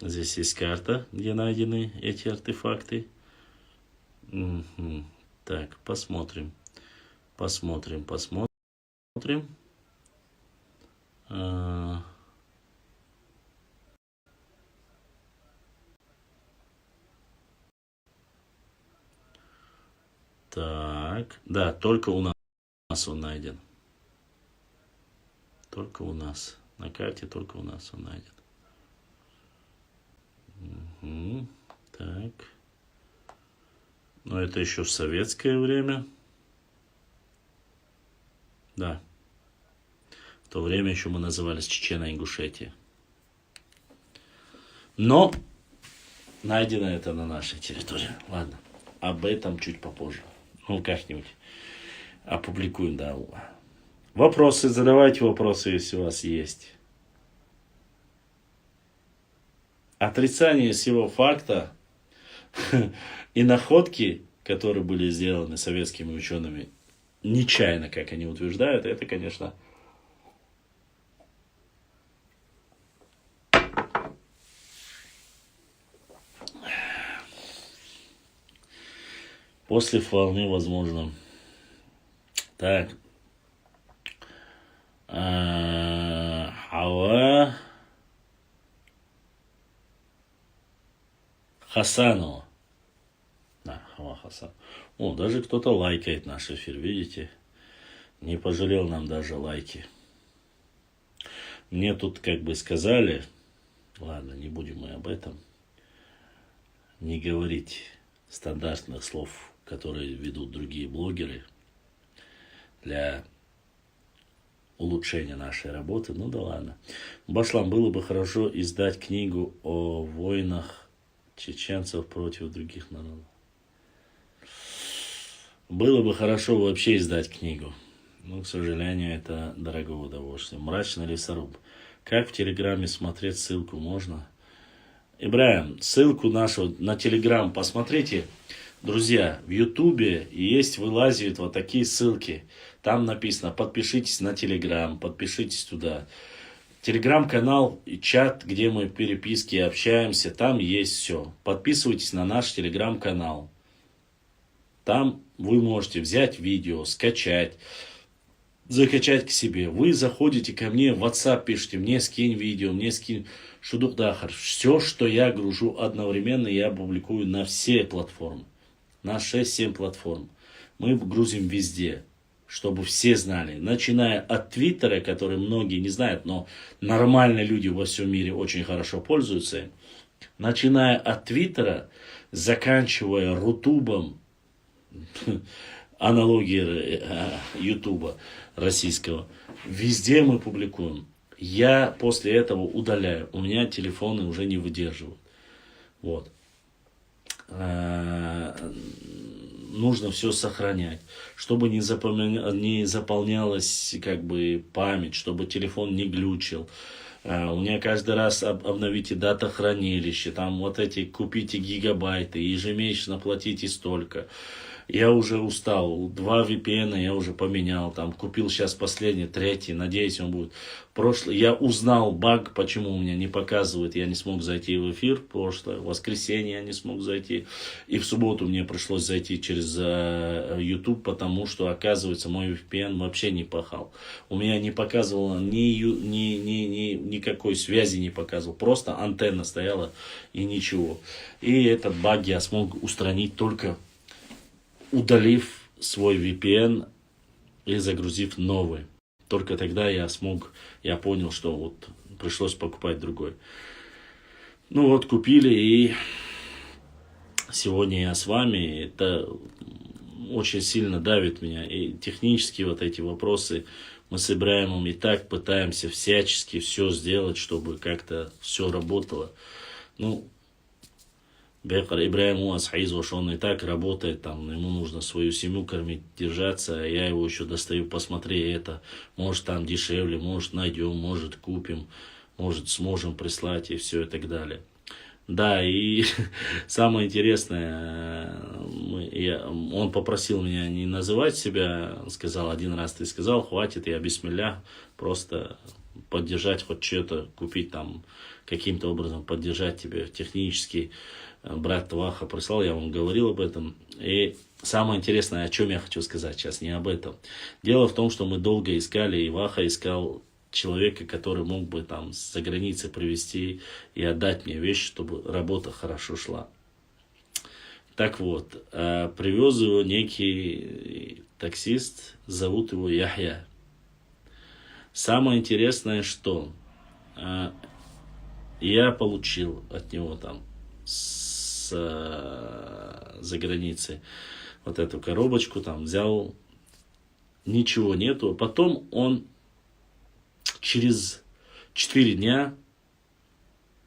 Здесь есть карта, где найдены эти артефакты. Угу. Так, посмотрим. Посмотрим. Так, да, только у нас он найден. Только у нас. На карте только у нас он найден. Угу. Так. Но это еще в советское время. Да. В то время еще мы назывались Чечено-Ингушетия. Но найдено это на нашей территории. Ладно. Об этом чуть попозже. Ну, как-нибудь опубликуем, да. Вопросы, задавайте вопросы, если у вас есть. Отрицание всего факта и находки, которые были сделаны советскими учеными, нечаянно, как они утверждают, это, конечно, после вполне возможно. Так, Хава Хасанова. Да, Хава Хасан. О, даже кто-то лайкает наш эфир, видите? Не пожалел нам даже лайки. Мне тут как бы сказали, ладно, не будем мы об этом, не говорить стандартных слов, которые ведут другие блогеры для улучшения нашей работы. Ну да ладно. Башлам, было бы хорошо издать книгу о войнах чеченцев против других народов. Было бы хорошо вообще издать книгу. Но, к сожалению, это дорогое удовольствие. Мрачный лесоруб. Как в Телеграме смотреть, ссылку можно? Ибраим, ссылку нашу на Телеграм посмотрите. Друзья, в Ютубе есть, вылазят вот такие ссылки. Там написано, подпишитесь на Телеграм, подпишитесь туда. Телеграм-канал и чат, где мы в переписке общаемся, там есть все. Подписывайтесь на наш Телеграм-канал. Там вы можете взять видео, скачать, закачать к себе. Вы заходите ко мне в WhatsApp, пишите, мне скинь видео, мне скинь шудухдахар. Все, что я гружу одновременно, я публикую на все платформы. На 6-7 платформ. Мы грузим везде, чтобы все знали. Начиная от Твиттера, который многие не знают, но нормальные люди во всем мире очень хорошо пользуются им. Начиная от Твиттера, заканчивая Рутубом, аналогии Ютуба российского, везде мы публикуем. Я после этого удаляю. У меня телефоны уже не выдерживают. Вот. Нужно все сохранять, чтобы не заполнялась как бы память, чтобы телефон не глючил. У меня каждый раз обновите дата хранилища, там вот эти купите гигабайты, ежемесячно платите столько. Я уже устал, 2 VPN я уже поменял, там купил сейчас последний, 3, надеюсь он будет. Я узнал баг, почему у меня не показывает, я не смог зайти в эфир, прошлое воскресенье я не смог зайти, и в субботу мне пришлось зайти через YouTube, потому что, оказывается, мой VPN вообще не пахал. У меня не показывало никакой связи не показывал, просто антенна стояла и ничего. И этот баг я смог устранить только удалив свой VPN и загрузив новый. Только тогда я понял, что вот пришлось покупать другой. Ну вот, купили, и сегодня я с вами. Это очень сильно давит меня. И технические вот эти вопросы мы с Ибраимом и так пытаемся всячески все сделать, чтобы как-то все работало. Ну, Бекар Ибраим у Асхаизу, что он и так работает, там, ему нужно свою семью кормить, держаться, я его еще достаю, посмотри это, может там дешевле, может найдем, может купим, может сможем прислать и все и так далее. Да, и самое интересное, он попросил меня не называть себя, сказал, один раз ты сказал, хватит, я бисмилля, просто поддержать хоть что-то, купить там, каким-то образом поддержать тебя технически. Брат Тваха прислал, я вам говорил об этом. И самое интересное, о чем я хочу сказать сейчас, не об этом. Дело в том, что мы долго искали, и Ваха искал человека, который мог бы там за границей привезти и отдать мне вещи, чтобы работа хорошо шла. Так вот, привез его некий таксист, зовут его Яхья. Самое интересное, что я получил от него там за границей вот эту коробочку, там взял, ничего нету. Потом он через 4 дня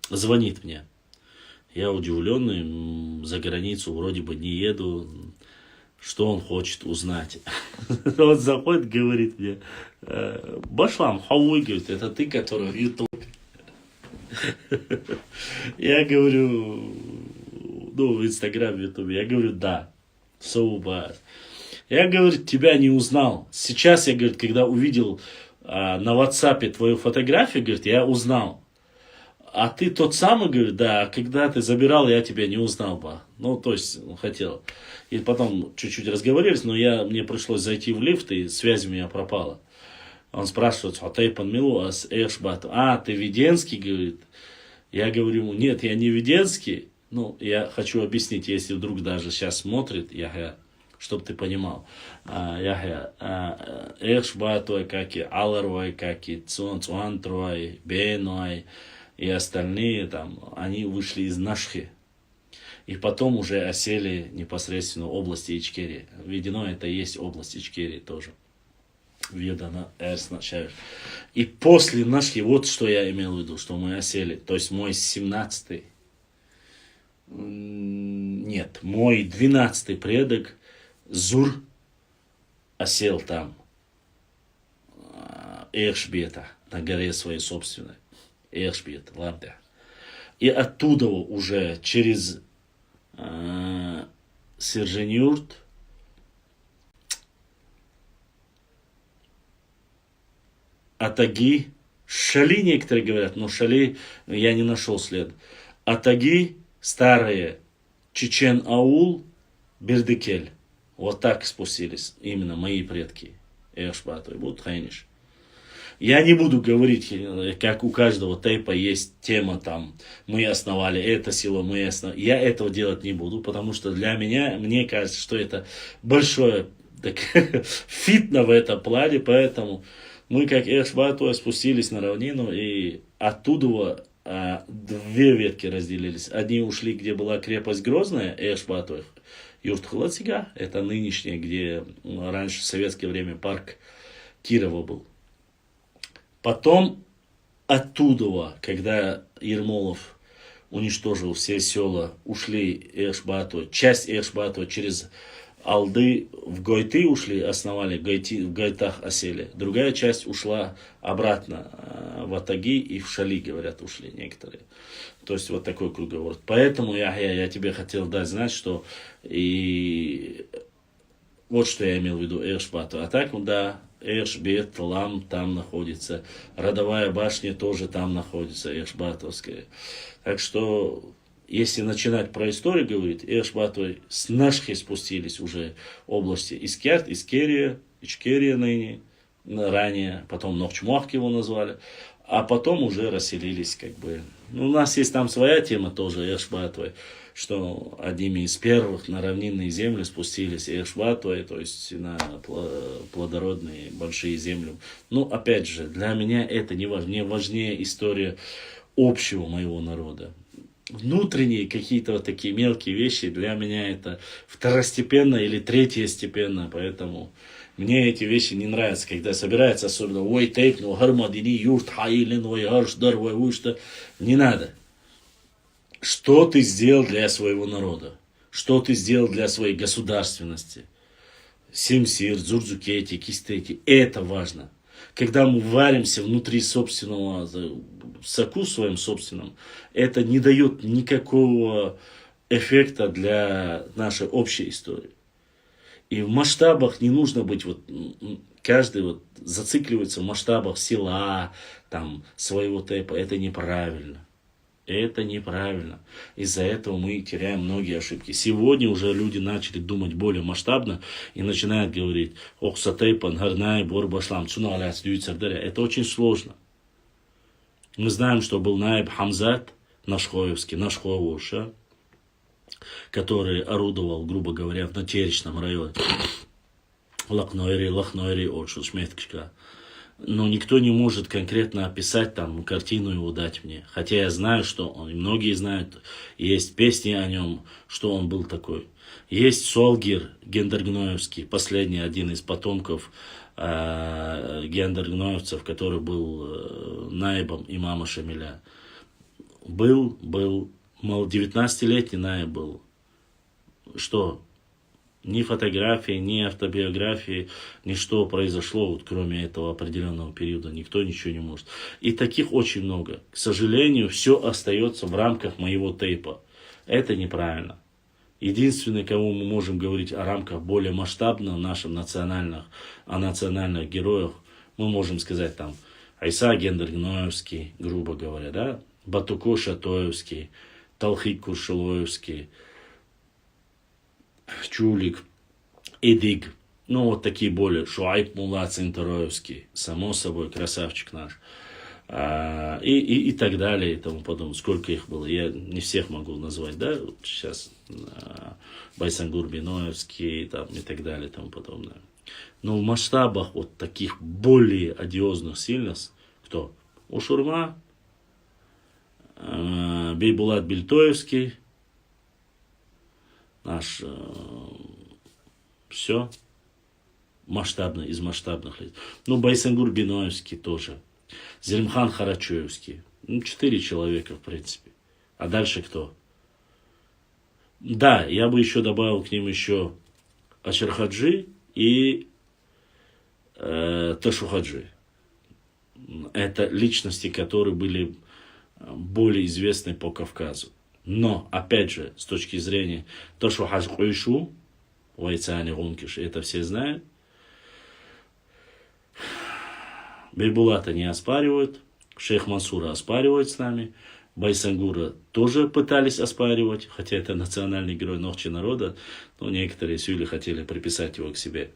звонит мне. Я удивленный, за границу вроде бы не еду, что он хочет узнать. Он заходит, говорит мне, Башлам, хауй, говорит, это ты, который в YouTube. Я говорю, в Инстаграме, в Ютубе, я говорю, да, соубас. Я, говорю, тебя не узнал. Сейчас, я, говорю, когда увидел на WhatsApp твою фотографию, говорит, я узнал. А ты тот самый, говорит, да, когда ты забирал, я тебя не узнал бы. Ну, то есть, хотел. И потом чуть-чуть разговорились, но мне пришлось зайти в лифт, и связь у меня пропала. Он спрашивает, Хотейпан Милуас Эшбату. А, ты Веденский, говорит. Я говорю ему, нет, я не Веденский. Ну, я хочу объяснить, если вдруг даже сейчас смотрит, я чтобы ты понимал. Эшбату, как и Аларвай, как и Цуантрой, Беной и остальные там, они вышли из Нашхи. И потом уже осели непосредственно в области Ичкерии. Ведено это и есть область Ичкерии тоже. Ведано Эрснашер. И после Нашхи, вот что я имел в виду, что мы осели. То есть мой 17-й, нет, мой 12-й предок Зур осел там. Эхшбета, на горе своей собственной. Эхшбет, ладно. И оттуда уже через Серженюрт, Атаги, Шали некоторые говорят, но Шали я не нашел след. Атаги, старые, Чечен-Аул, Бердыкель. Вот так спустились именно мои предки. Эшбату и будут хайниш. Я не буду говорить, как у каждого тейпа есть тема там, мы основали это село, мы основали. Я этого делать не буду, потому что для меня, мне кажется, что это большое фитна в этом плане, поэтому мы как Эшбату спустились на равнину и оттуда две ветки разделились. Одни ушли, где была крепость Грозная, Эшбату, Юрт-Халатига, это нынешнее, где раньше в советское время парк Кирова был. Потом оттуда, когда Ермолов уничтожил все села, ушли Эшбату, часть Эшбату через Алды в Гойты ушли, основали, в Гойтах осели. Другая часть ушла обратно в Атаги и в Шали, говорят, ушли некоторые. То есть вот такой круговорот. Поэтому я тебе хотел дать знать, что и вот что я имел в виду Эшбату. А так, да, Эшбет, Лам там находится. Родовая башня тоже там находится, Эшбатовская. Так что, если начинать про историю говорить, Эшбату с Нашхи спустились уже области Искерт, Искерия, Ичкерия ныне, ранее, потом Нохчмуах его назвали, а потом уже расселились как бы. Ну, у нас есть там своя тема тоже, Эшбату, что одними из первых на равнинные земли спустились Эшбату, то есть на плодородные большие земли. Но опять же, для меня это не важно, мне важнее история общего моего народа. Внутренние какие-то вот такие мелкие вещи для меня это второстепенно или третьестепенно, поэтому мне эти вещи не нравятся, когда собирается особенно ой тейп, ну гармадини юрт хаилин, ой гарш дарвай, ой что не надо. Что ты сделал для своего народа? Что ты сделал для своей государственности? Симсир, Дзурдзукети, Кистети. Это важно. Когда мы варимся внутри собственного соку своим собственным, это не дает никакого эффекта для нашей общей истории. И в масштабах не нужно быть, вот, каждый вот зацикливается в масштабах села, там, своего тейпа. Это неправильно. Это неправильно. Из-за этого мы теряем многие ошибки. Сегодня уже люди начали думать более масштабно и начинают говорить, Оксатейпан, Гарнай, Борбашлам, Цуналяц, Дюйцардаря. Это очень сложно. Мы знаем, что был Наиб Хамзат Нашхоевский, Нашховуша, который орудовал, грубо говоря, в Натеречном районе. Лахнойри, Оршут, Шметкичка. Но никто не может конкретно описать там картину его дать мне. Хотя я знаю, что он, и многие знают, есть песни о нем, что он был такой. Есть Солгир Гендергноевский, последний один из потомков гендергноевцев, который был наибом имама Шамиля. Был, 19-летний наиб был. Что? Ни фотографии, ни автобиографии, ничто произошло, вот, кроме этого определенного периода. Никто ничего не может. И таких очень много. К сожалению, все остается в рамках моего тейпа. Это неправильно. Единственный, кого мы можем говорить о рамках более масштабно, наших национальных, о национальных героях, мы можем сказать там Айса Гендергноевский, грубо говоря, да? Батуко Шатоевский, Талхик Куршилоевский, Чулик, Эдиг, Ну, вот такие более. Шуайб Мулла Цинтароевский, само собой, красавчик наш. И так далее, и тому подобное. Сколько их было, я не всех могу назвать, да, вот сейчас Байсангур Биноевский, там, и так далее, и тому подобное. Но в масштабах вот таких более одиозных, сильных, кто? Ушурма, Бейбулат Бельтоевский, наш, все, масштабно, из масштабных лиц. Ну, Байсангур Биноевский тоже. Зелимхан Харачоевский. 4 человека, в принципе. А дальше кто? Да, я бы еще добавил к ним еще Ачархаджи и Ташухаджи. Это личности, которые были более известны по Кавказу. Но, опять же, с точки зрения Ташухадж Куйшу, Вайцани Гункиш, это все знают. Бейбулата не оспаривают, шейх Мансура оспаривают с нами, Байсангура тоже пытались оспаривать, хотя это национальный герой Нохчи народа, но некоторые сюли хотели приписать его к себе.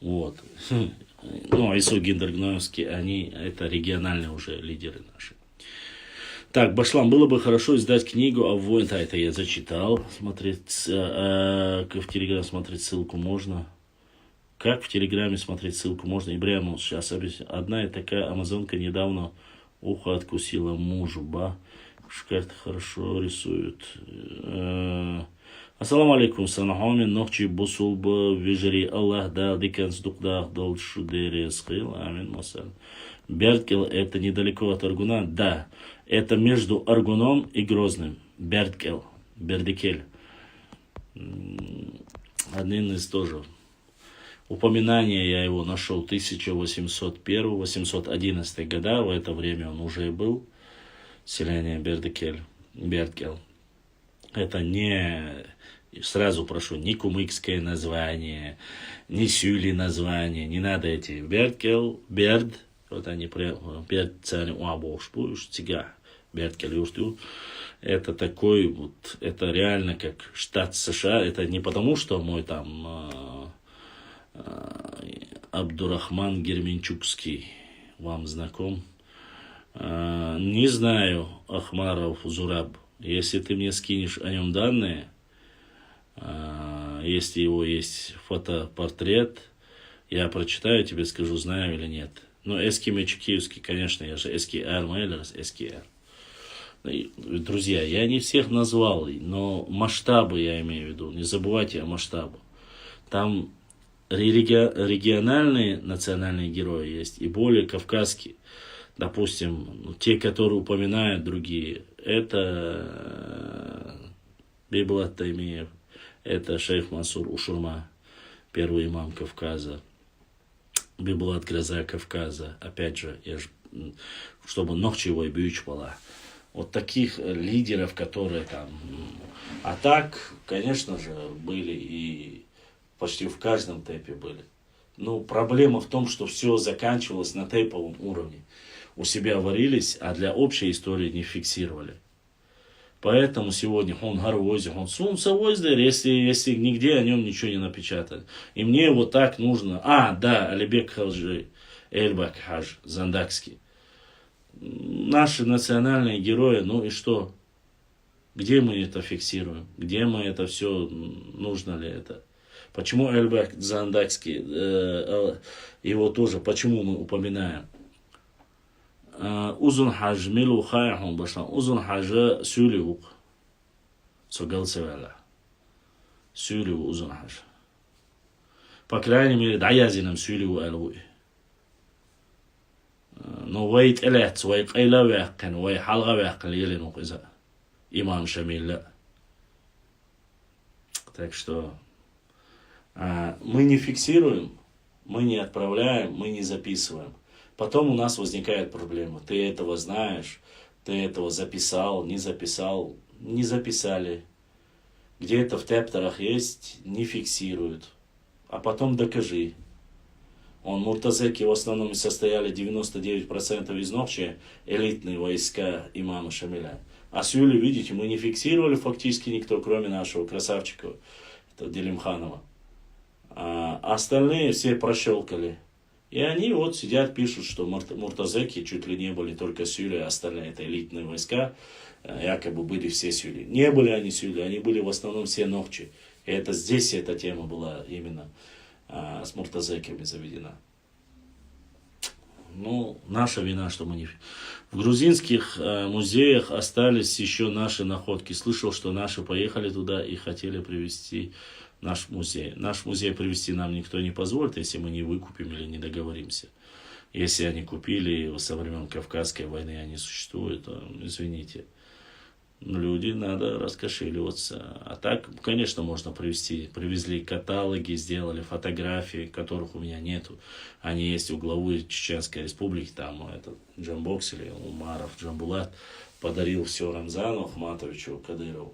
Вот. Ну, Айсу Гиндергноевский, они, это региональные уже лидеры наши. Так, Башлам, было бы хорошо издать книгу о войне. А, это я зачитал. Смотреть, в Телеграм смотреть ссылку можно. Как в Телеграме смотреть ссылку можно? Ибрямов сейчас объясню. Одна такая амазонка недавно ухо откусила мужу, ба. Карты хорошо рисуют. Ассаламу алейкум, санахоми, нохчи бусулба, вижери Аллах, да, диканс духдах, дал шудери схил, амин, масаль. Бердкел это недалеко от Аргуна, да. Это между Аргуном и Грозным. Бердкел, Бердикель. Один из тоже. Упоминание я его нашел 1801-811 года, в это время он уже был, селение Бердикель, Бердкел. Это не, сразу прошу, не кумыкское название, не сюли название, не надо эти. Бердкел, Берд, вот они, Берд, царь, уабошпуш, тига, Бердкел, это такой, вот, это реально как штат США, это не потому, что мой там Абдурахман Герменчукский вам знаком. Не знаю Ахмаров Зураб. Если ты мне скинешь о нем данные, если его есть фотопортрет, я прочитаю, тебе скажу, знаю или нет. Но Эски Мечкиевский, конечно, я же СКР Мейлерс, СКР. Друзья, я не всех назвал, но масштабы я имею в виду. Не забывайте о масштабах. Там региональные национальные герои есть и более кавказские. Допустим, те, которые упоминают другие, это Бейбулат Таймиев, это шейх Мансур Ушурма, первый имам Кавказа, Бейбулат Гроза Кавказа, опять же, чтобы Нохчи его и бьючпала. Вот таких лидеров, которые там. А так, конечно же, были и почти в каждом тэпе были. Ну, проблема в том, что все заканчивалось на тэповом уровне. У себя варились, а для общей истории не фиксировали. Поэтому сегодня он гарвози, он сунца воздер, если нигде о нем ничего не напечатали. И мне вот так нужно. Да, Алибек Хаджи, Эльбак Хадж, Зандакский. Наши национальные герои, ну и что? Где мы это фиксируем? Где мы это все, нужно ли это? Почему Эльбак Зандакский, его тоже, почему мы упоминаем? Узун хадж милу хайхун башлан. Узун хаджа сюлиук. Согал севала. Сюлиу узун хадж. По крайней мере, даязинам сюлиу алуи. Но вейт элет, вей кайла вяхкан, вей халга вяхкан, елину киза. Имам Шамилля. Так что мы не фиксируем, мы не отправляем, мы не записываем. Потом у нас возникает проблема. Ты этого знаешь, ты этого записал, не записали. Где-то в тептерах есть, не фиксируют. А потом докажи. Муртазеки в основном состояли 99% из Нохчи, элитные войска имама Шамиля. А Сюли, видите, мы не фиксировали фактически никто, кроме нашего красавчика, это Делимханова. А остальные все прощелкали. И они вот сидят, пишут, что муртазеки чуть ли не были только Сюли, а остальные это элитные войска, якобы были все Сюли. Не были они Сюли, они были в основном все Нохчи. И это здесь эта тема была именно с муртазеками заведена. Ну, наша вина, что мы не... В грузинских музеях остались еще наши находки. Слышал, что наши поехали туда и хотели привезти наш музей. Наш музей привезти нам никто не позволит, если мы не выкупим или не договоримся. Если они купили со времен Кавказской войны, они существуют, то, извините. Люди, надо раскошеливаться. А так, конечно, можно привезти. Привезли каталоги, сделали фотографии, которых у меня нету. Они есть у главы Чеченской Республики, там этот Джамбокс или Умаров Джамбулат подарил все Рамзану Ахматовичу Кадырову.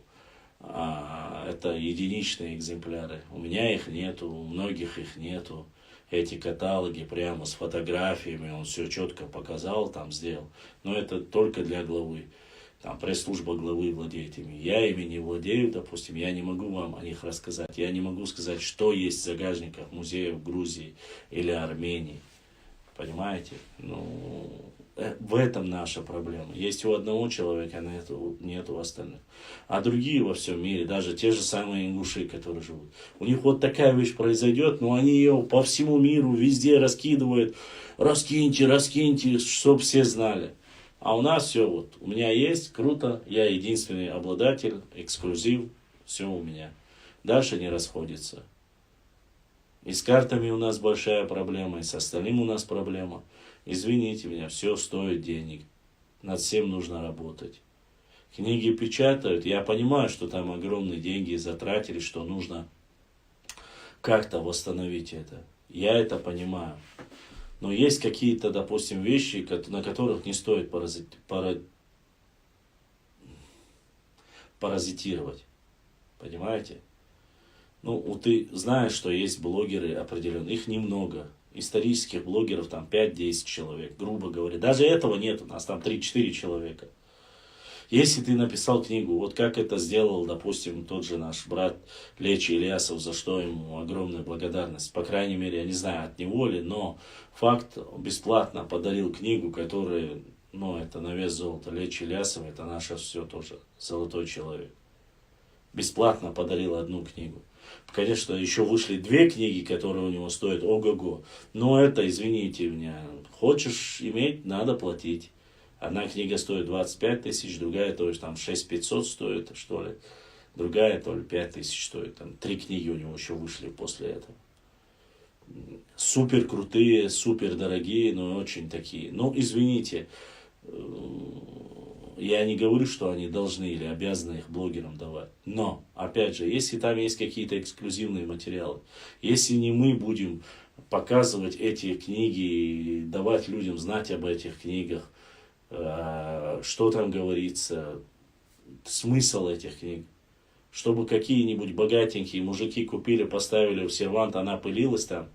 Это единичные экземпляры. У меня их нету, у многих их нету. Эти каталоги прямо с фотографиями, он все четко показал, там сделал. Но это только для главы. Там пресс-служба главы владеет ими. Я ими не владею, допустим, я не могу вам о них рассказать. Я не могу сказать, что есть в загажниках музеев Грузии или Армении. Понимаете? Ну, в этом наша проблема. Есть у одного человека, нет у остальных. А другие во всем мире, даже те же самые ингуши, которые живут. У них вот такая вещь произойдет, но они ее по всему миру везде раскидывают. Раскиньте, чтобы все знали. А у нас все вот, у меня есть, круто, я единственный обладатель, эксклюзив, все у меня. Дальше не расходится. И с картами у нас большая проблема, и с остальным у нас проблема. Извините меня, все стоит денег. Над всем нужно работать. Книги печатают, я понимаю, что там огромные деньги затратили, что нужно как-то восстановить это. Я это понимаю. Но есть какие-то, допустим, вещи, на которых не стоит паразитировать. Понимаете? Ну, ты знаешь, что есть блогеры определенные. Их немного. Исторических блогеров там 5-10 человек, грубо говоря. Даже этого нет, у нас там 3-4 человека. Если ты написал книгу, вот как это сделал, допустим, тот же наш брат Лечи Ильясов, за что ему огромная благодарность. По крайней мере, я не знаю, от него ли, но факт, бесплатно подарил книгу, которая, ну, это на вес золота. Лечи Ильясов, это наше все тоже, золотой человек. Бесплатно подарил одну книгу. Конечно, еще вышли 2 книги, которые у него стоят ого-го. Но это, извините меня, хочешь иметь, надо платить. Одна книга стоит 25 тысяч, другая тоже там 6500 стоит, что ли. Другая то ли 5 тысяч стоит. Там 3 книги у него еще вышли после этого. Супер крутые, супер дорогие, но очень такие. Ну, извините, я не говорю, что они должны или обязаны их блогерам давать. Но, опять же, если там есть какие-то эксклюзивные материалы, если не мы будем показывать эти книги, давать людям знать об этих книгах, что там говорится, смысл этих книг, чтобы какие-нибудь богатенькие мужики купили, поставили в сервант, она пылилась там,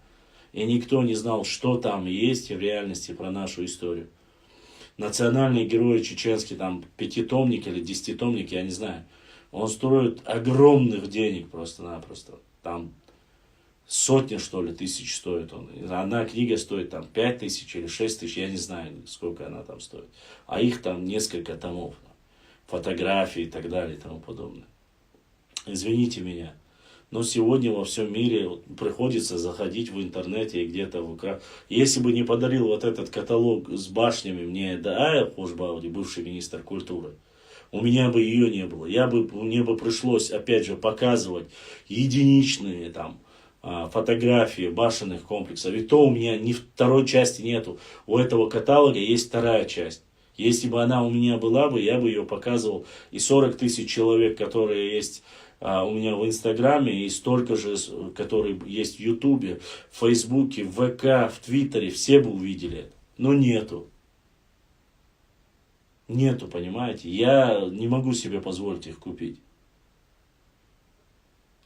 и никто не знал, что там есть в реальности про нашу историю. Национальные герои чеченские, там, 5-томник или 10-томник, я не знаю, он стоит огромных денег просто-напросто. Там сотни, что ли, тысяч стоит он. Одна книга стоит там 5 тысяч или 6 тысяч, я не знаю, сколько она там стоит. А их там несколько томов. Фотографии и так далее и тому подобное. Извините меня. Но сегодня во всем мире приходится заходить в интернете и где-то в экран. Если бы не подарил вот этот каталог с башнями мне Даая Хошбауди, бывший министр культуры, у меня бы ее не было. Мне бы пришлось, опять же, показывать единичные там фотографии башенных комплексов. И то у меня ни второй части нету. У этого каталога есть вторая часть. Если бы она у меня была бы, я бы ее показывал. И 40 тысяч человек, которые есть у меня в Инстаграме, и столько же, которые есть в Ютубе, в Фейсбуке, в ВК, в Твиттере, все бы увидели это. Но нету. Нету, понимаете? Я не могу себе позволить их купить.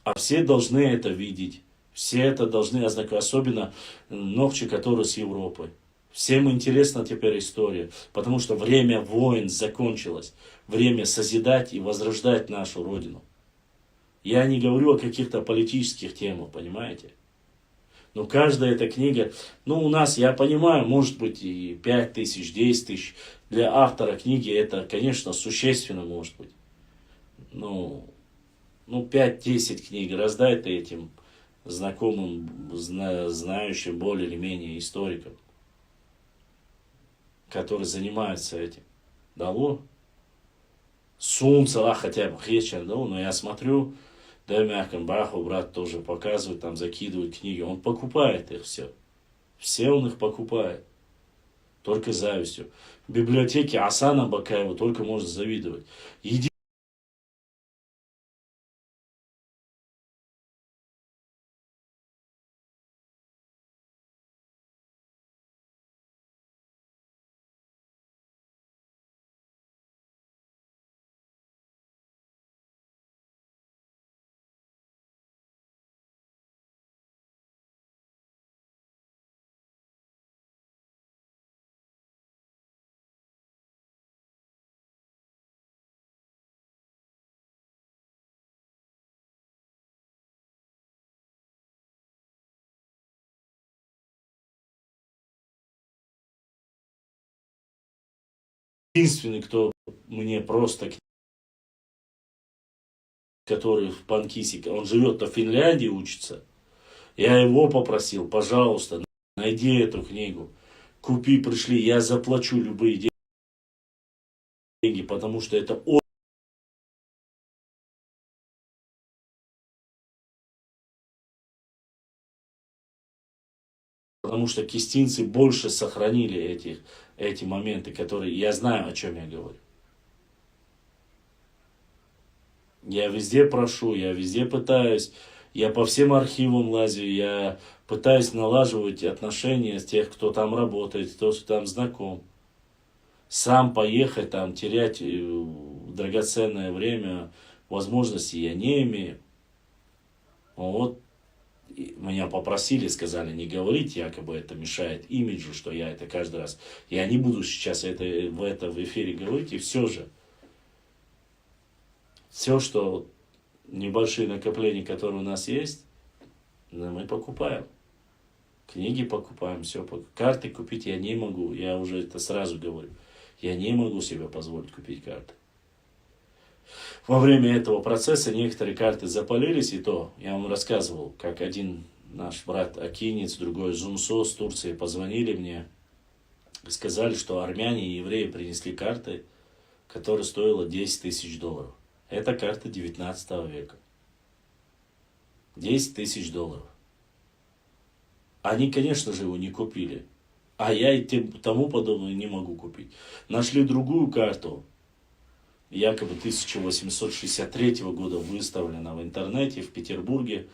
А все должны это видеть. Все это должны ознакомиться, особенно Нохчи, которые с Европы. Всем интересна теперь история, потому что время войн закончилось. Время созидать и возрождать нашу Родину. Я не говорю о каких-то политических темах, понимаете? Но каждая эта книга, ну у нас, я понимаю, может быть и 5 тысяч, 10 тысяч. Для автора книги это, конечно, существенно может быть. Ну, 5-10 книг раздай ты этим знакомым, знающим более или менее историкам, которые занимаются этим. Дало? Солнце, хотя бы вечер, да, но я смотрю, да, мягком Баху, брат тоже показывает, там закидывает книги, он покупает их все. Все он их покупает. Только завистью. В библиотеке Асана Бакаева только можно завидовать. Единственный, кто мне просто, который в Панкисе, он живет-то в Финляндии, учится. Я его попросил, пожалуйста, найди эту книгу, купи, пришли, я заплачу любые деньги, потому что это потому что кистинцы больше сохранили эти моменты, которые, я знаю, о чем я говорю. Я везде прошу, я везде пытаюсь, я по всем архивам лазю, я пытаюсь налаживать отношения с тех, кто там работает, кто там знаком. Сам поехать там, терять драгоценное время, возможности я не имею. Вот меня попросили, сказали, не говорить, якобы это мешает имиджу, что я это каждый раз. Я не буду сейчас в эфире говорить, и все же. Все, что небольшие накопления, которые у нас есть, мы покупаем. Книги покупаем, все. Карты купить я не могу, я уже это сразу говорю. Я не могу себе позволить купить карты. Во время этого процесса некоторые карты запалились, и то я вам рассказывал, как один наш брат Акинец, другой Зумсо с Турции позвонили мне и сказали, что армяне и евреи принесли карты, которые стоили 10 тысяч долларов. Это карта 19 века. 10 тысяч долларов. Они, конечно же, его не купили. А я и тому подобное не могу купить. Нашли другую карту, якобы 1863 года, выставлена в интернете в Петербурге,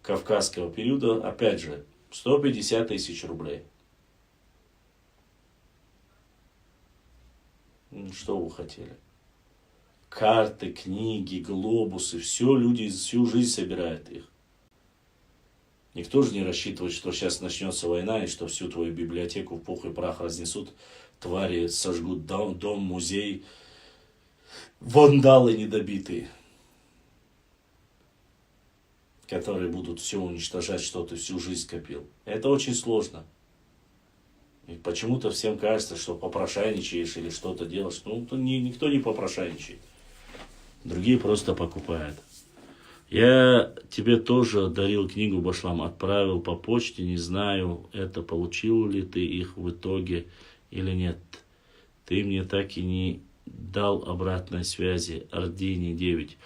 кавказского периода. Опять же, 150 тысяч рублей. Что вы хотели? Карты, книги, глобусы, все, люди всю жизнь собирают их. Никто же не рассчитывает, что сейчас начнется война, и что всю твою библиотеку в пух и прах разнесут, твари сожгут дом, музей, вандалы недобитые, которые будут все уничтожать, что ты всю жизнь скопил. Это очень сложно. И почему-то всем кажется, что попрошайничаешь или что-то делаешь. Никто не попрошайничает. Другие просто покупают. Я тебе тоже дарил книгу Башлам, отправил по почте, не знаю, это получил ли ты их в итоге или нет. Ты мне так и не дал обратной связи. Ардини 9.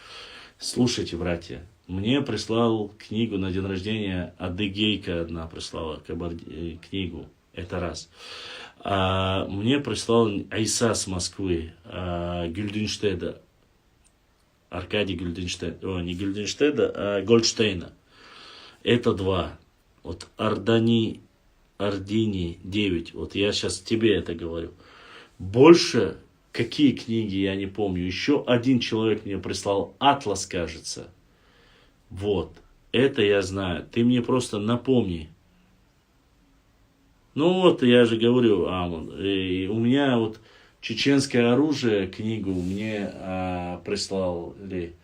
Слушайте, братья, мне прислал книгу на день рождения, Адыгейка одна прислала книгу, это раз. А мне прислал Айса с Москвы, Гюльденштеда. Аркадий Гюльденштейн, не Гюльденштейна, а Гольдштейна. Это 2. Вот Ардини 9. Вот я сейчас тебе это говорю. Больше какие книги, я не помню. Еще один человек мне прислал Атлас, кажется. Вот. Это я знаю. Ты мне просто напомни. Ну вот, я же говорю, Амон. И у меня вот чеченское оружие, книгу мне прислали.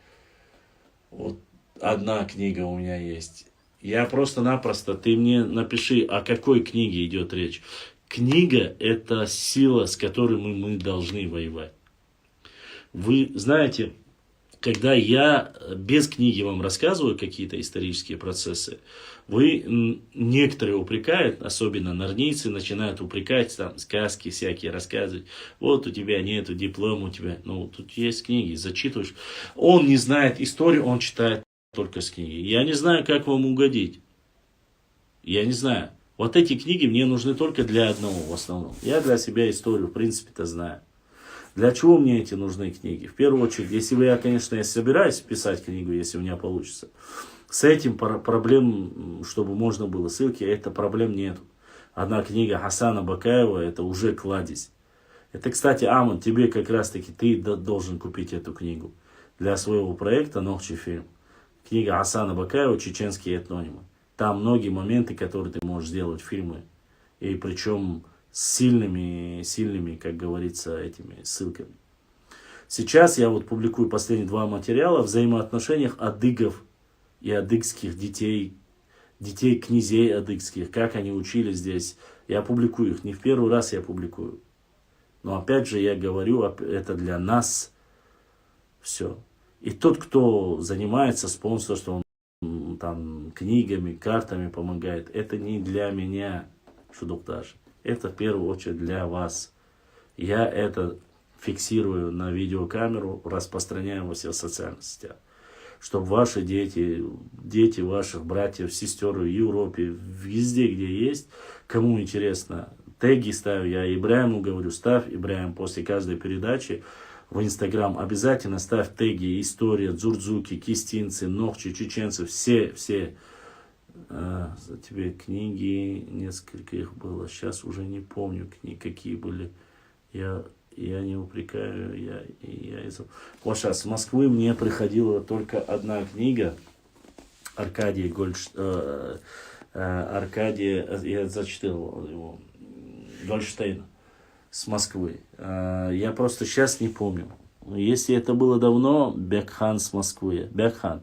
Вот одна книга у меня есть. Я просто-напросто, ты мне напиши, о какой книге идет речь. Книга – это сила, с которой мы должны воевать. Вы знаете, когда я без книги вам рассказываю какие-то исторические процессы, вы некоторые упрекают, особенно нарнийцы, начинают упрекать, там, сказки всякие рассказывать. Вот у тебя нету диплома, у тебя, ну, тут есть книги, зачитываешь. Он не знает историю, он читает только с книги. Я не знаю, как вам угодить. Я не знаю. Вот эти книги мне нужны только для одного в основном. Я для себя историю, в принципе-то, знаю. Для чего мне эти нужны книги? В первую очередь, если я, конечно, я собираюсь писать книгу, если у меня получится. С этим проблем, чтобы можно было ссылки, это проблем нет. Одна книга Хасана Бакаева, это уже кладезь. Это, кстати, Аман, тебе как раз-таки, ты должен купить эту книгу для своего проекта «Нохчи фильм». Книга Хасана Бакаева «Чеченские этнонимы». Там многие моменты, которые ты можешь сделать в фильмы. И причем с сильными, как говорится, этими ссылками. Сейчас я вот публикую последние 2 материала о взаимоотношениях адыгов и адыгских детей князей адыгских, как они учились здесь. Я публикую их, не в первый раз я публикую. Но опять же я говорю, это для нас все. И тот, кто занимается спонсорством, там, книгами, картами помогает, это не для меня, Шудукташ. Это в первую очередь для вас. Я это фиксирую на видеокамеру, распространяю во всех социальных сетях. Чтобы ваши дети ваших братьев, сестер в Европе, везде, где есть, кому интересно, теги ставлю. Я Ибраиму говорю, ставь, Ибраим, после каждой передачи в Инстаграм обязательно ставь теги, история, дзурдзуки, кистинцы, нохчи, чеченцы, все. За тебе книги, несколько их было, сейчас уже не помню книги, какие были. Я не упрекаю, Вот сейчас с Москвы мне приходила только одна книга Аркадия я зачитал его, Гольштейна с Москвы. Я просто сейчас не помню. Если это было давно, Бекхан с Москвы, Бекхан.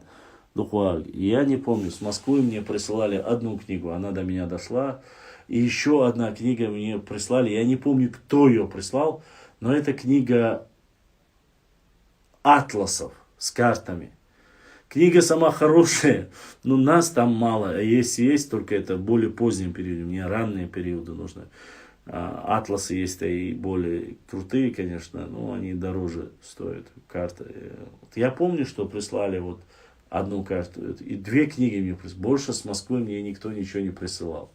Я не помню, с Москвы мне присылали одну книгу, она до меня дошла. И еще одна книга мне прислали, я не помню, кто ее прислал, но это книга атласов с картами. Книга сама хорошая, но нас там мало. А если есть, только это в более позднем периоде, мне ранние периоды нужны. Атласы есть и более крутые, конечно, но они дороже стоят, карты. Я помню, что прислали вот одну карту, и 2 книги мне прислали. Больше с Москвы мне никто ничего не присылал,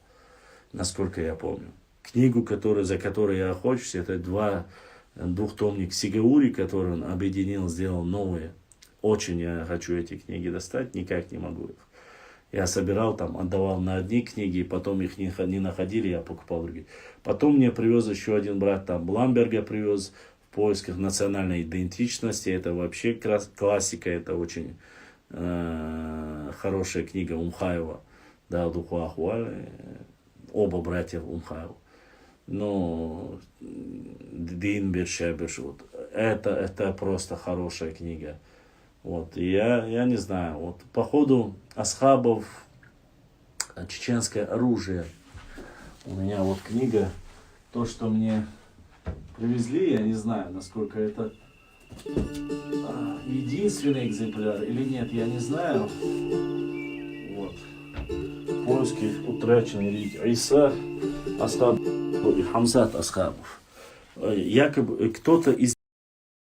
насколько я помню. Книгу, за которой я охочусь, это двухтомник Сигаури, который он объединил, сделал новые. Очень я хочу эти книги достать, никак не могу их. Я собирал там, отдавал на одни книги, потом их не находили, я покупал другие. Потом мне привез еще один брат, там Бламберга привез в поисках национальной идентичности. Это вообще классика, это очень хорошая книга Умхаева. Да, Духуахуаль, оба братья Умхаева. Но Дин Бершебеш, вот, это просто хорошая книга. Вот, я не знаю, вот, по ходу асхабов, чеченское оружие. У меня вот книга, то, что мне привезли, я не знаю, насколько это единственный экземпляр или нет, я не знаю. Вот. Поиски утраченной религии. Айса Асхаб и Хамзат Асхабов. Якобы кто-то из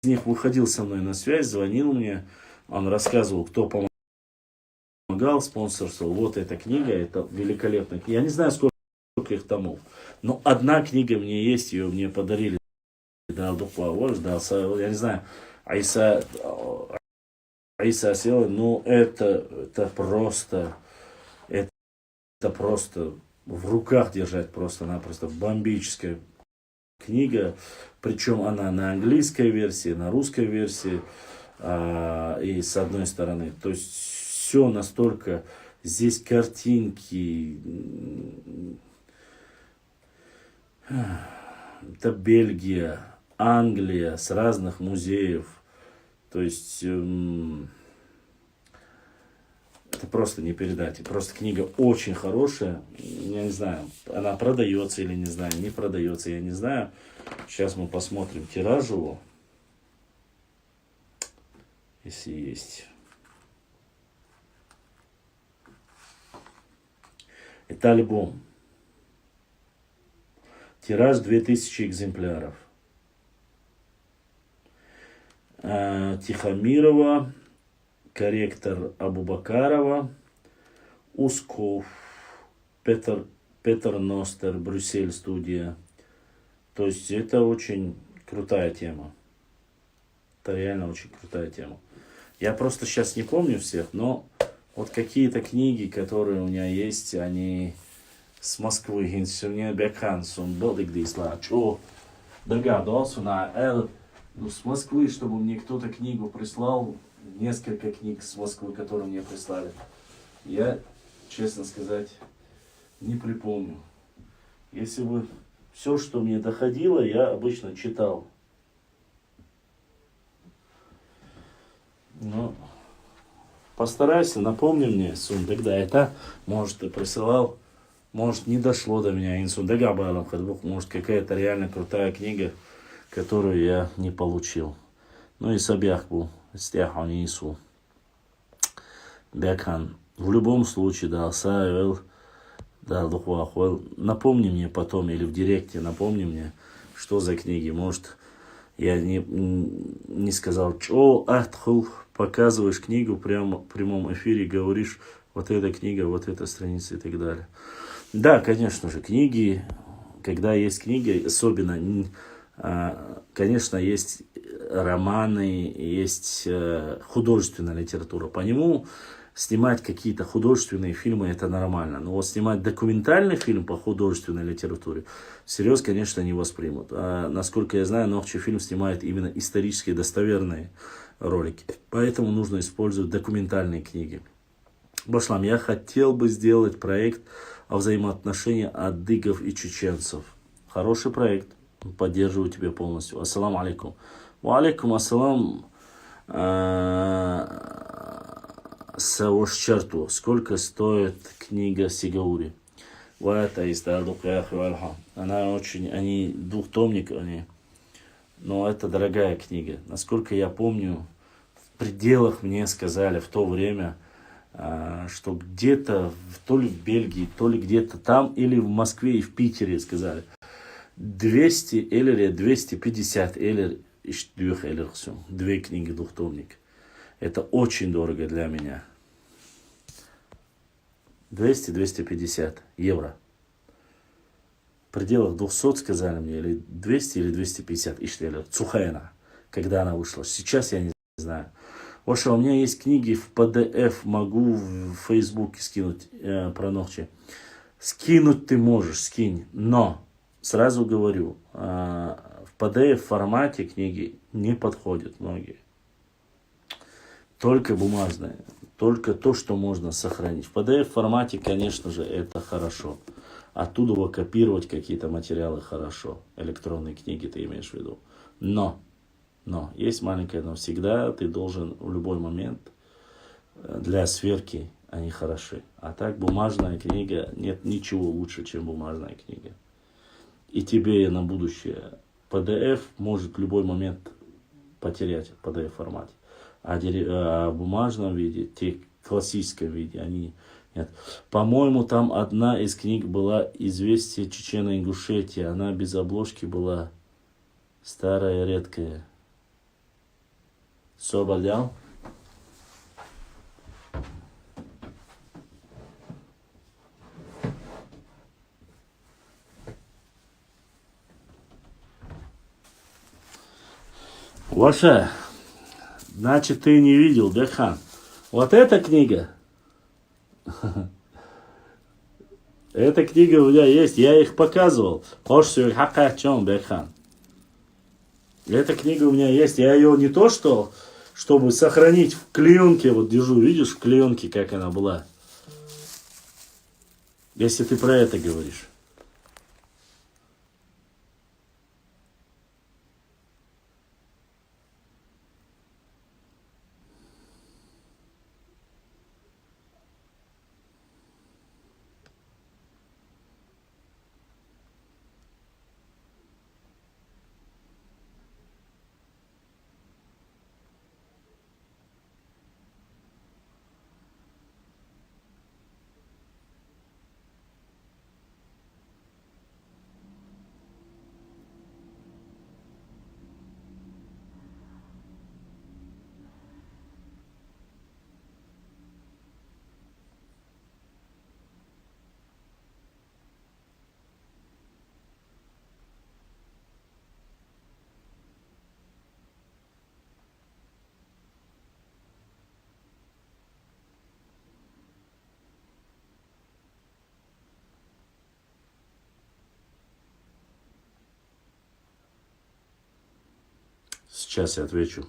них выходил со мной на связь, звонил мне, он рассказывал, кто помогал, спонсорствовал. Вот эта книга, это великолепная. Я не знаю, сколько их томов, но одна книга мне есть, ее мне подарили. Да, я не знаю, Айса села, но это просто в руках держать просто-напросто бомбическая книга, причем она на английской версии, на русской версии, и с одной стороны, то есть все настолько, здесь картинки, это Бельгия, Англия, с разных музеев, то есть Это просто не передать. Просто книга очень хорошая. Я не знаю, она продается или не знаю, не продается, я не знаю. Сейчас мы посмотрим тираж его. Если есть. Это альбом. Тираж 2000 экземпляров. Тихомирова, корректор Абубакарова, Усков, Петр Ностер, Брюссель студия. То есть это очень крутая тема. Это реально очень крутая тема. Я просто сейчас не помню всех, но вот какие-то книги, которые у меня есть, они с Москвы. Сегодня Бекхансон, Бодыгдисла, Чо, догадался на Эл. Ну, с Москвы, чтобы мне кто-то книгу прислал, несколько книг с Москвы, которые мне прислали. Я, честно сказать, не припомню. Если бы все, что мне доходило, я обычно читал. Но постарайся, напомни мне, Сундегда, это, может, ты присылал, может, не дошло до меня, Инсундега Байлам Хадбук, может, какая-то реально крутая книга, которую я не получил. Ну и Сабях был, Стяханису, Бекхан. В любом случае, да, Саевел, да, Духуахуэл, напомни мне потом, или в директе напомни мне, что за книги. Может, я не сказал, что Ахтхул, показываешь книгу прямо в прямом эфире, говоришь, вот эта книга, вот эта страница и так далее. Да, конечно же, книги, когда есть книги, особенно, конечно, есть романы, есть художественная литература. По нему снимать какие-то художественные фильмы это нормально. Но вот снимать документальный фильм по художественной литературе всерьез, конечно, не воспримут. Насколько я знаю, Нохчи фильм снимает именно исторические достоверные ролики. Поэтому нужно использовать документальные книги. Башлам, я хотел бы сделать проект о взаимоотношении адыгов и чеченцев. Хороший проект. Поддерживаю тебя полностью. Ассаламу алейкум. Ва алейкум ассалам. Савошчарту. Сколько стоит книга Сигаури? Это издадук яхвальха. Она очень, они двухтомник, они. Но это дорогая книга. Насколько я помню, в пределах мне сказали в то время, что где-то, то ли в Бельгии, то ли где-то там, или в Москве и в Питере сказали, 200 эллер, 250 эллер, две книги двухтомник. Это очень дорого для меня. 200-250 евро. В пределах 200 сказали мне, или 200, или 250 иштелер. Цухайна, когда она вышла. Сейчас я не знаю. Вообще, у меня есть книги в PDF, могу в Фейсбуке скинуть про Нохчи. Скинуть ты можешь, скинь. Но, сразу говорю, в PDF формате книги не подходят многие. Только бумажные. Только то, что можно сохранить. В PDF формате, конечно же, это хорошо. Оттуда копировать какие-то материалы хорошо. Электронные книги ты имеешь в виду. Но, есть маленькое но. Всегда ты должен в любой момент для сверки они хороши. А так бумажная книга, нет ничего лучше, чем бумажная книга. И тебе на будущее PDF может в любой момент потерять в PDF формате. А в бумажном виде, те классическом виде, они нет. По-моему, там одна из книг была «Известие Чечено-Ингушетии». Она без обложки была старая, редкая. Соболял. Ваша, значит, ты не видел, Бекхан. Вот эта книга. Эта книга у меня есть, я их показывал. Бекхан. Эта книга у меня есть, я ее не то что, чтобы сохранить в клеенке, вот держу, видишь, в клеенке, как она была. Если ты про это говоришь. Сейчас я отвечу.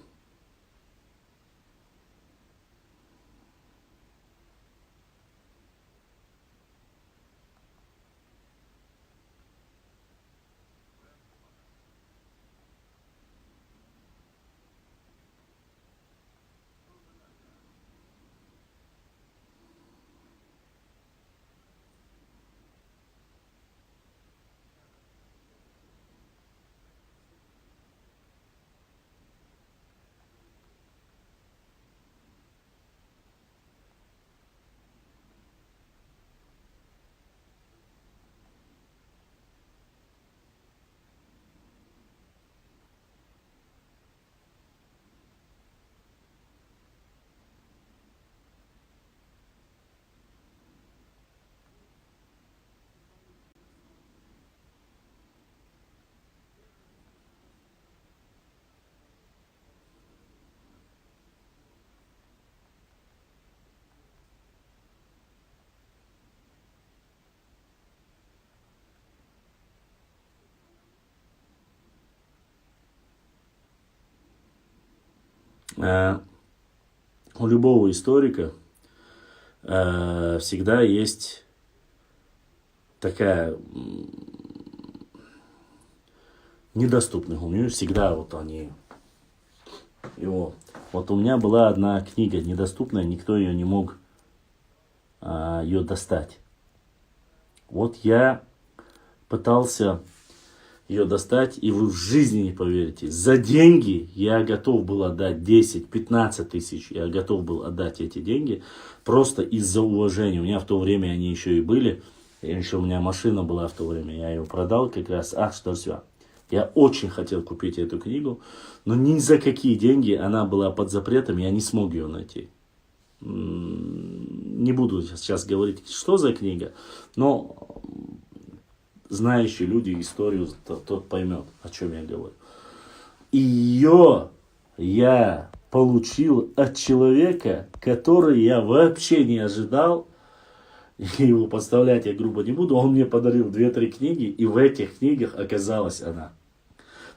У любого историка всегда есть такая недоступная. У него всегда вот они его. Вот у меня была одна книга недоступная, никто ее не мог ее достать. Вот я пытался ее достать, и вы в жизни не поверите. За деньги я готов был отдать 10-15 тысяч. Я готов был отдать эти деньги просто из-за уважения. У меня в то время они еще и были. Еще у меня машина была в то время. Я ее продал как раз. Что все. Я очень хотел купить эту книгу, но ни за какие деньги она была под запретом. Я не смог ее найти. Не буду сейчас говорить, что за книга, но знающие люди историю, тот поймет, о чем я говорю. И ее я получил от человека, который я вообще не ожидал. Его подставлять я грубо не буду. Он мне подарил 2-3 книги, и в этих книгах оказалась она.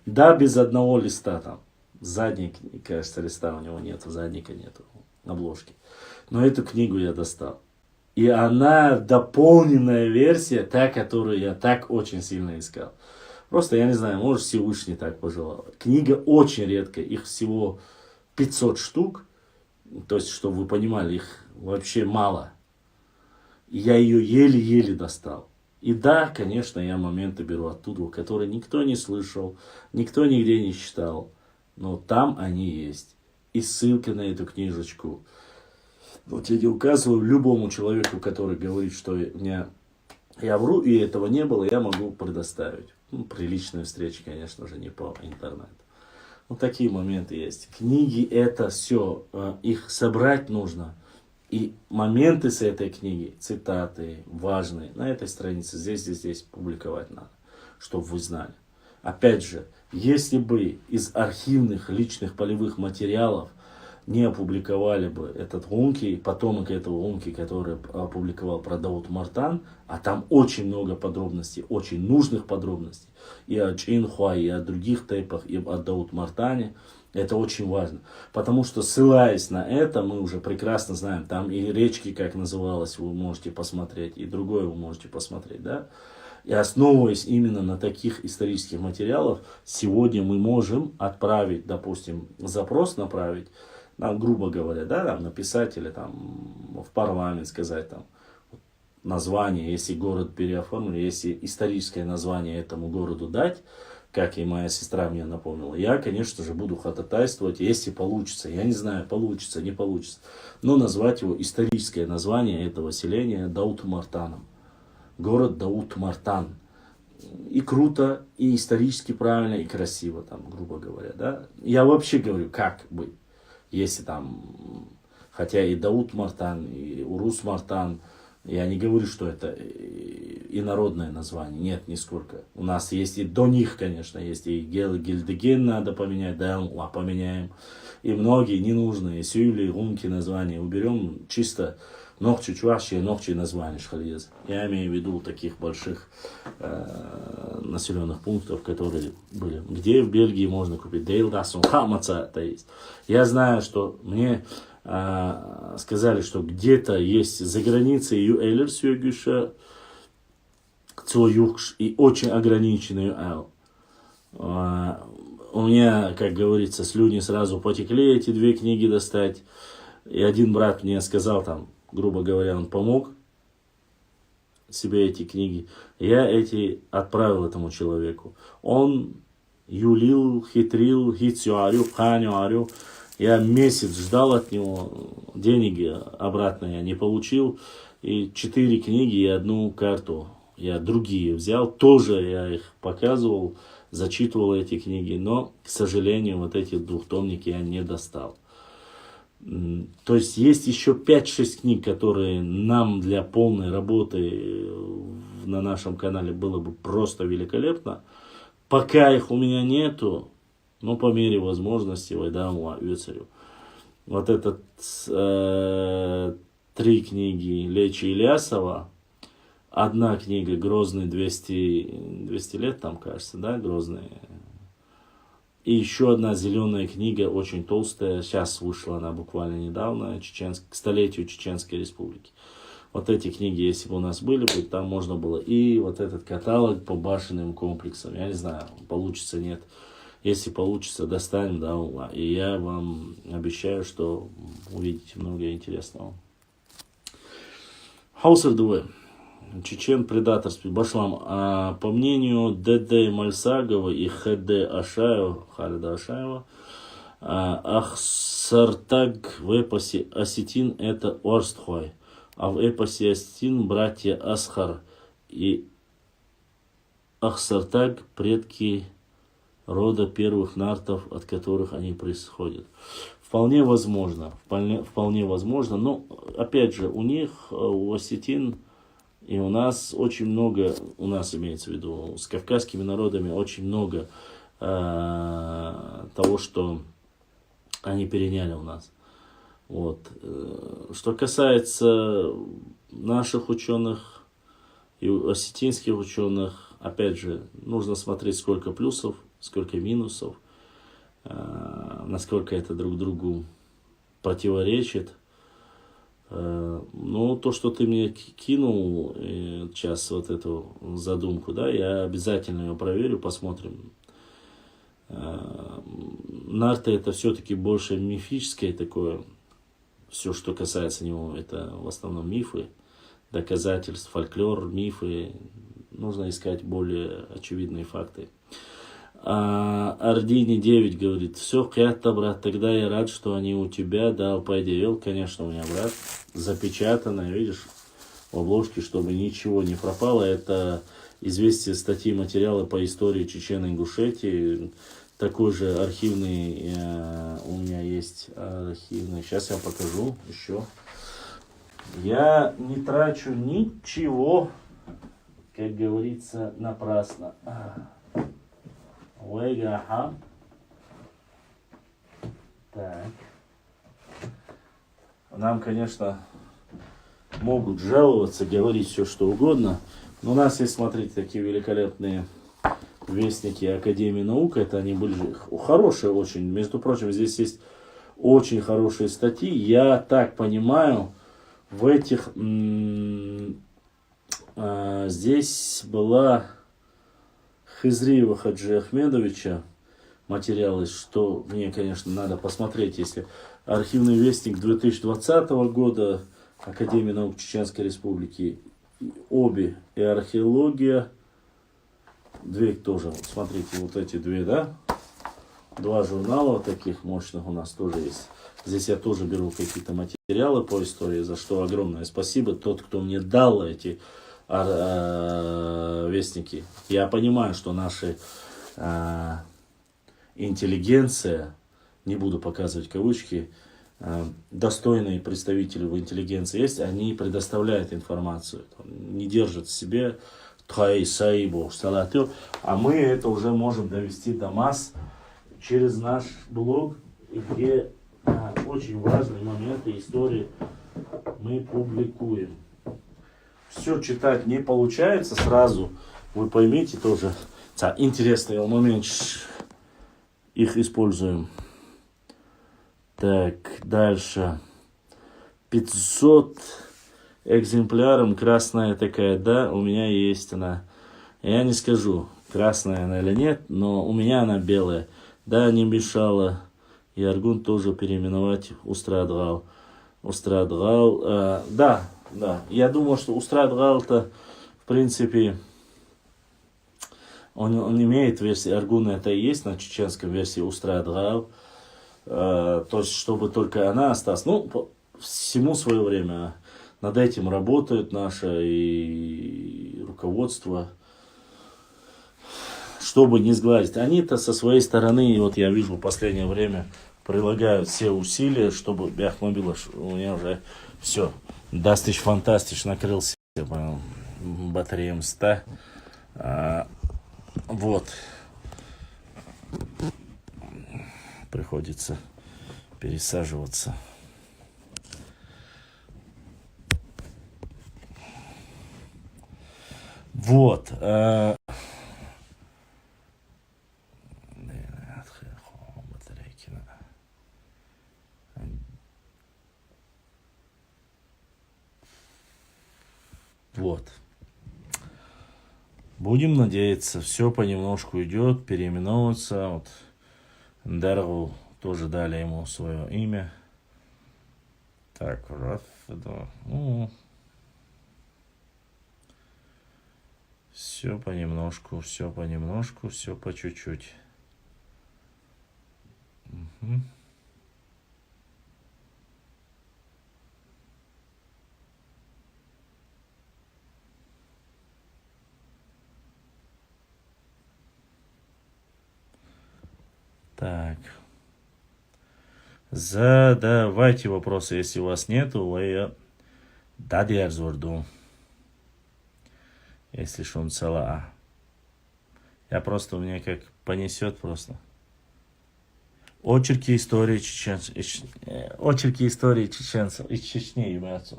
Да, без одного листа там. Задней, кажется, листа у него нет, задника нету, обложки. Но эту книгу я достал. И она дополненная версия, та, которую я так очень сильно искал. Просто, я не знаю, может, Всевышний так пожелал. Книга очень редкая, их всего 500 штук. То есть, чтобы вы понимали, их вообще мало. И я ее еле-еле достал. И да, конечно, я моменты беру оттуда, которые никто не слышал, никто нигде не читал. Но там они есть. И ссылка на эту книжечку. Вот я указываю любому человеку, который говорит, что я вру, и этого не было, я могу предоставить. Приличные встречи, конечно же, не по интернету. Вот такие моменты есть. Книги это все, их собрать нужно. И моменты с этой книги, цитаты важные, на этой странице, здесь публиковать надо, чтобы вы знали. Опять же, если бы из архивных личных полевых материалов не опубликовали бы этот Гунки, потомок этого Гунки, который опубликовал про Дауд Мартан, а там очень много подробностей, очень нужных подробностей, и о Чинхуа, и о других тейпах, и о Дауд Мартане, это очень важно. Потому что, ссылаясь на это, мы уже прекрасно знаем, там и речки, как называлось, вы можете посмотреть, и другое вы можете посмотреть, да. И основываясь именно на таких исторических материалах, сегодня мы можем отправить, допустим, запрос направить, грубо говоря, да, там, написать или там в парламент сказать там название, если город переоформили, если историческое название этому городу дать, как и моя сестра мне напомнила, я, конечно же, буду ходатайствовать, если получится. Я не знаю, получится, не получится. Но назвать его историческое название этого селения Дауд Мартаном. Город Дауд Мартан. И круто, и исторически правильно, и красиво, там, грубо говоря, да. Я вообще говорю, как быть. Если там, хотя и Дауд Мартан, и Урус Мартан, я не говорю, что это инородное название. Нет, нисколько. У нас есть и до них, конечно, есть и Гильдеген надо поменять, да, поменяем. И многие ненужные Сюли, Гунки названия уберем чисто Ногчи чуваши, ногчи названия Халез. Я имею в виду таких больших населенных пунктов, которые были. Где в Бельгии можно купить? Дейлдасун, Хамаца это есть. Я знаю, что мне сказали, что где-то есть за границей Юэлер Сюгюша, Цоюкш и очень ограниченный Эл. У меня, как говорится, слюни сразу потекли эти две книги достать. И один брат мне сказал там, грубо говоря, он помог себе эти книги. Я эти отправил этому человеку. Он юлил, хитрил, хитсюарю, ханюарю. Я месяц ждал от него, деньги обратно я не получил. И 4 книги и 1 карту я другие взял. Тоже я их показывал, зачитывал эти книги. Но, к сожалению, вот эти двухтомники я не достал. То есть есть еще 5-6 книг, которые нам для полной работы на нашем канале было бы просто великолепно. Пока их у меня нету, но по мере возможности Вайдаму Юцарю. Вот этот 3 книги Лечи Ильясова, 1 книга Грозный 200 лет, там кажется, да, Грозный. И еще 1 зеленая книга, очень толстая, сейчас вышла она буквально недавно, к столетию Чеченской Республики. Вот эти книги, если бы у нас были, там можно было. И вот этот каталог по башенным комплексам. Я не знаю, получится, нет. Если получится, достанем, да. И я вам обещаю, что увидите много интересного. Хаусердуэ. Чечен предательстве. Башлам. По мнению ДД Мальсагова и ХД Ашаева, Халида Ашаева, Ахсартаг в эпосе Осетин это Орстхой. А в эпосе Осетин братья Асхар и Ахсартаг предки рода первых нартов, от которых они происходят. Вполне возможно. Вполне возможно. Но опять же, у них, у осетин, и у нас очень много, у нас имеется в виду, с кавказскими народами очень много того, что они переняли у нас. Вот. Что касается наших ученых и осетинских ученых, опять же, нужно смотреть, сколько плюсов, сколько минусов, насколько это друг другу противоречит. Ну, то, что ты мне кинул сейчас, вот эту задумку, да, я обязательно ее проверю, посмотрим. Нарты это все-таки больше мифическое такое, все, что касается него, это в основном мифы, доказательства, фольклор, мифы, нужно искать более очевидные факты. Ардини 9 говорит, все, Кятта, брат, тогда я рад, что они у тебя, да, Алпайдевел, конечно, у меня, брат, запечатано, видишь, в обложке, чтобы ничего не пропало, это известие статьи, материалы по истории Чечено-Ингушетии, такой же архивный, у меня есть архивный, сейчас я покажу еще, я не трачу ничего, как говорится, напрасно. Уэгаха. Так. Нам, конечно, могут жаловаться, говорить все, что угодно. Но у нас есть, смотрите, такие великолепные вестники Академии наук. Это они были хорошие очень. Между прочим, здесь есть очень хорошие статьи. Я так понимаю, в этих... здесь была... Хизриева Хаджи Ахмедовича материалы, что мне, конечно, надо посмотреть, если архивный вестник 2020 года Академии наук Чеченской Республики, обе, и археология, 2 тоже, вот смотрите, вот эти 2, да, 2 журнала таких мощных у нас тоже есть. Здесь я тоже беру какие-то материалы по истории, за что огромное спасибо. Тот, кто мне дал эти вестники. Я понимаю, что наша интеллигенция, не буду показывать кавычки, достойные представители в интеллигенции есть, они предоставляют информацию, не держат в себе, а мы это уже можем довести до масс через наш блог, где очень важные моменты истории мы публикуем. Все читать не получается сразу. Вы поймите тоже. Интересный момент. Их используем. Так, дальше. 500 экземпляров. Красная такая, да, у меня есть она. Я не скажу, красная она или нет, но у меня она белая. Да, не мешало. И Аргун тоже переименовать Устрадгал. Устрадгал, да. Я думаю, что Устрадгал-то, в принципе, он имеет версии Аргуна, это и есть на чеченском версии Устрадгал. То есть, чтобы только она осталась. Ну, всему свое время. Над этим работает наше и руководство, чтобы не сгладить. Они-то со своей стороны, и вот я вижу в последнее время, прилагают все усилия, чтобы Бяхмобила, у меня уже все. Дастич фантастич накрылся батареем 100. Вот. Приходится пересаживаться. Вот. Вот. Будем надеяться, все понемножку идет, переименовывается. Вот Даргу тоже дали ему свое имя. Так, раз, два. Все понемножку, все понемножку, все по чуть-чуть. Угу. Так. Задавайте вопросы, если у вас нету. Я дадиар зорду. Если шон цела. Я просто, у меня как понесет просто. Очерки истории чеченцев. Очерки истории чеченцев. Из Чечни являются.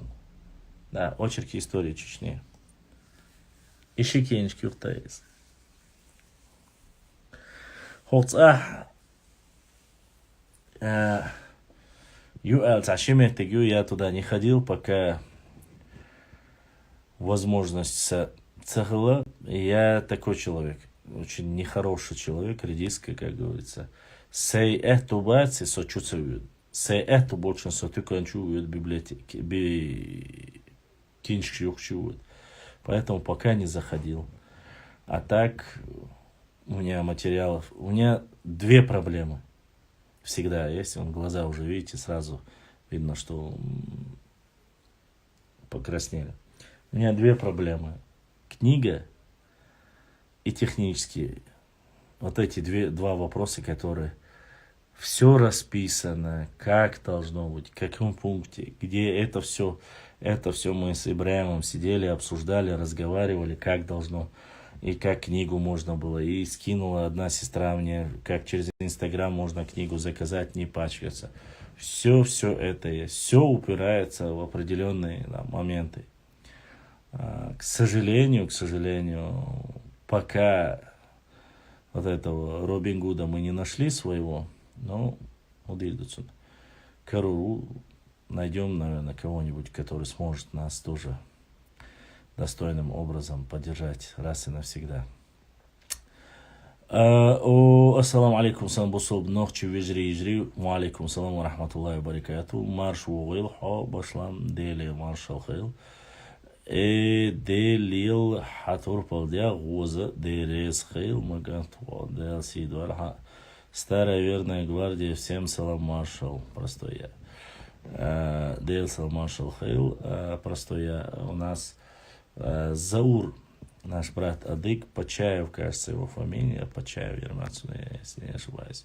Да, очерки истории Чечни. И шикенечки уhtayız. Холца. Я туда не ходил, пока возможность цахла. Я такой человек, очень нехороший человек, редиска, как говорится. Сей эту бацы сочувствуют. Сей эту больше сотыканчуют библиотеки, кинчик юхчуют. Поэтому пока не заходил. А так у меня материалов, у меня две проблемы. Всегда есть, глаза уже, видите, сразу видно, что покраснели. У меня две проблемы. Книга и технические. Вот эти два вопроса, которые все расписано, как должно быть, в каком пункте, где это все мы с Ибраимом сидели, обсуждали, разговаривали, как должно. И как книгу можно было. И скинула одна сестра мне, как через Инстаграм можно книгу заказать, не пачкаться. Все это есть. Все упирается в определенные моменты. К сожалению, пока вот этого Робин Гуда мы не нашли своего, но удивится. Каруру найдем, наверное, кого-нибудь, который сможет нас тоже достойным образом поддержать раз и навсегда. Ассаламу алейкум, салам бусул, нохчи вижри, ва алейкум салам ва рахматуллахи ва баракату, марш угил, хо башлам дели маршал хил, делил хатур палдя, гуза, дерез хил, магант, дел сидварха. Старая верная гвардия, всем салам маршал, простой я. Дел салам маршал хил, простой я. У нас Заур, наш брат Адык, Почаев, кажется, его фамилия, Почаев Ермацу, если не ошибаюсь.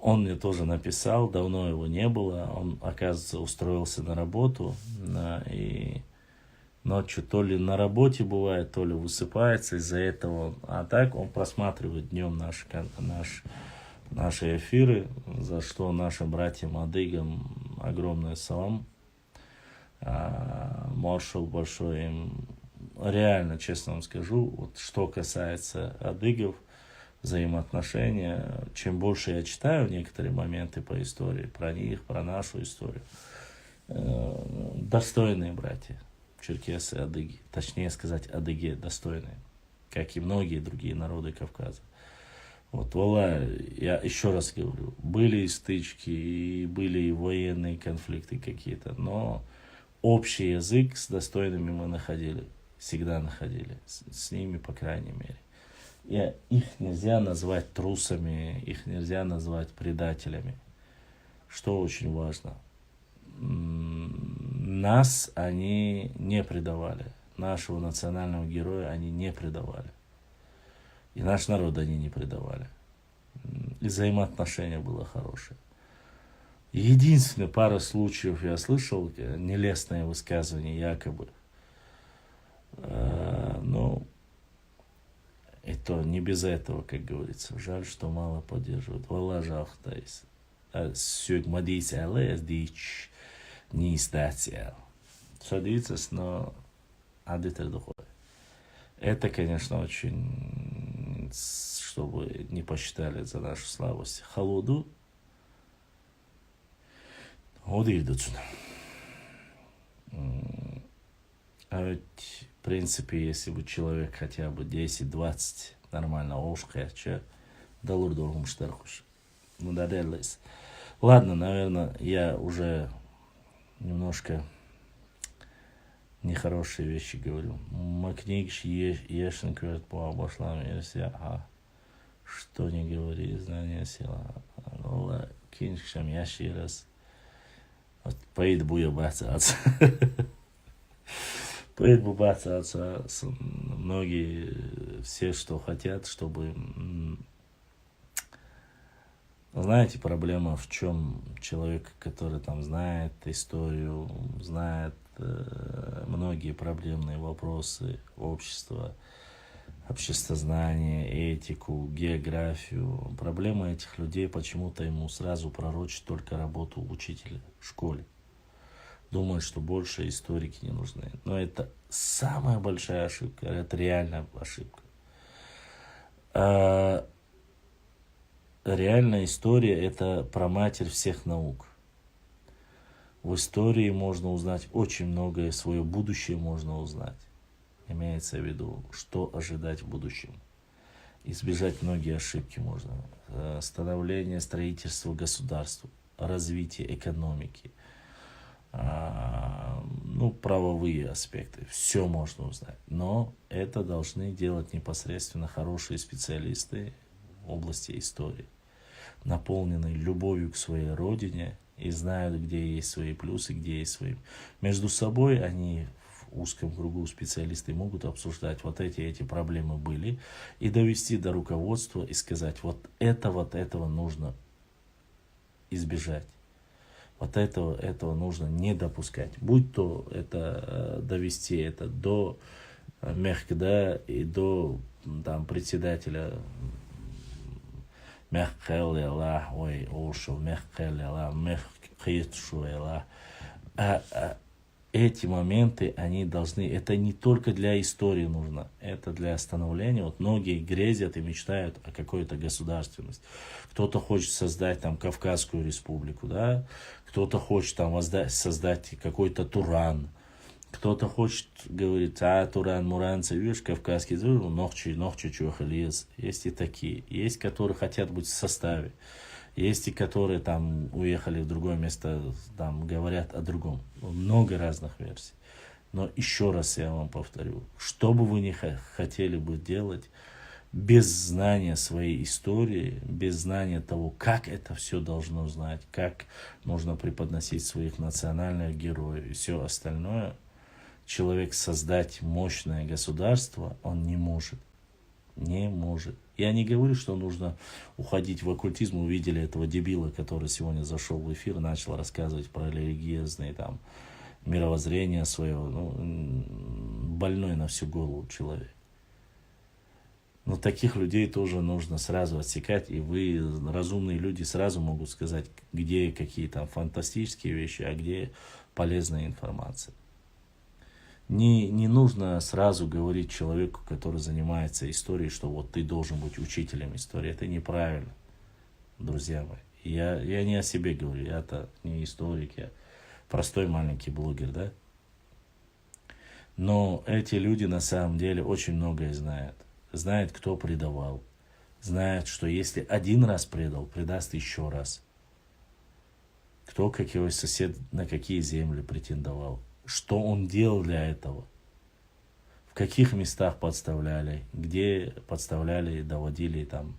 Он мне тоже написал, давно его не было, он, оказывается, устроился на работу, и ночью то ли на работе бывает, то ли высыпается из-за этого, а так он просматривает днем наши эфиры, за что нашим братьям Адыгам огромное салам. маршал большой им. Реально, честно вам скажу, вот что касается адыгов, взаимоотношения, чем больше я читаю некоторые моменты по истории, про них, про нашу историю, достойные братья, черкесы, адыги, точнее сказать, адыги достойные, как и многие другие народы Кавказа. Вот, валла, я еще раз говорю, были и стычки, и были и военные конфликты какие-то, но общий язык с достойными мы находили, всегда находили, с ними, по крайней мере. Их нельзя назвать трусами, их нельзя назвать предателями, что очень важно. Нас они не предавали, нашего национального героя они не предавали. И наш народ они не предавали. И взаимоотношения было хорошее. Единственное, пару случаев я слышал, нелестное высказывание якобы. Ну, и то не без этого, как говорится. Жаль, что мало поддерживают. Валла жахтайс. Сёк мадис алэ дич не статья. Садитесь, но адитер духой. Это, конечно, очень, чтобы не посчитали за нашу слабость. Холоду. Удивительно. А ведь, в принципе, если бы человек хотя бы 10-20 нормально ушкача, доллар должен штархуш. Ну, да, ладно, наверное, я уже немножко нехорошие вещи говорю. Макнигш Ешенко по обошлам а что не говори, знание сила. Алла киншам яши раз. Вот поед буя бацаться. Поед бу бацаться. Многие все, что хотят, чтобы... Знаете, проблема в чем? Человек, который там знает историю, знает многие проблемные вопросы общества, обществознание, этику, географию. Проблема этих людей почему-то ему сразу пророчит только работу учителя в школе. Думает, что больше историки не нужны. Но это самая большая ошибка, это реальная ошибка. Реальная история – это праматерь всех наук. В истории можно узнать очень многое, свое будущее можно узнать. Имеется в виду, что ожидать в будущем. Избежать многие ошибки можно. Становление, строительство государства, развитие экономики, правовые аспекты. Все можно узнать. Но это должны делать непосредственно хорошие специалисты в области истории, наполненные любовью к своей родине и знают, где есть свои плюсы, где есть свои. Между собой они в узком кругу специалисты могут обсуждать вот эти проблемы были и довести до руководства и сказать, вот этого нужно избежать. Вот этого нужно не допускать. Будь то это довести это до Мехкда и до председателя эти моменты, они должны, это не только для истории нужно, это для становления. Вот многие грезят и мечтают о какой-то государственности. Кто-то хочет создать Кавказскую республику, да? Кто-то хочет создать какой-то Туран. Кто-то хочет, говорит, Туран, Муранцы, видишь, кавказский, ногчи, чухализ. Есть и такие. Есть, которые хотят быть в составе. Есть и которые уехали в другое место, говорят о другом. Много разных версий. Но еще раз я вам повторю, что бы вы ни хотели бы делать, без знания своей истории, без знания того, как это все должно знать, как нужно преподносить своих национальных героев и все остальное, человек создать мощное государство, он не может. Не может. Я не говорю, что нужно уходить в оккультизм. Увидели этого дебила, который сегодня зашел в эфир, начал рассказывать про религиозные мировоззрение свое. Больной на всю голову человек. Но таких людей тоже нужно сразу отсекать, и вы, разумные люди, сразу могут сказать, где какие там фантастические вещи, а где полезная информация. Не нужно сразу говорить человеку, который занимается историей, что вот ты должен быть учителем истории. Это неправильно, друзья мои. Я не о себе говорю, я-то не историк, я простой маленький блогер, да? Но эти люди на самом деле очень многое знают. Знают, кто предавал. Знают, что если один раз предал, предаст еще раз. Кто, как его сосед, на какие земли претендовал. Что он делал для этого. В каких местах подставляли. Где подставляли, доводили там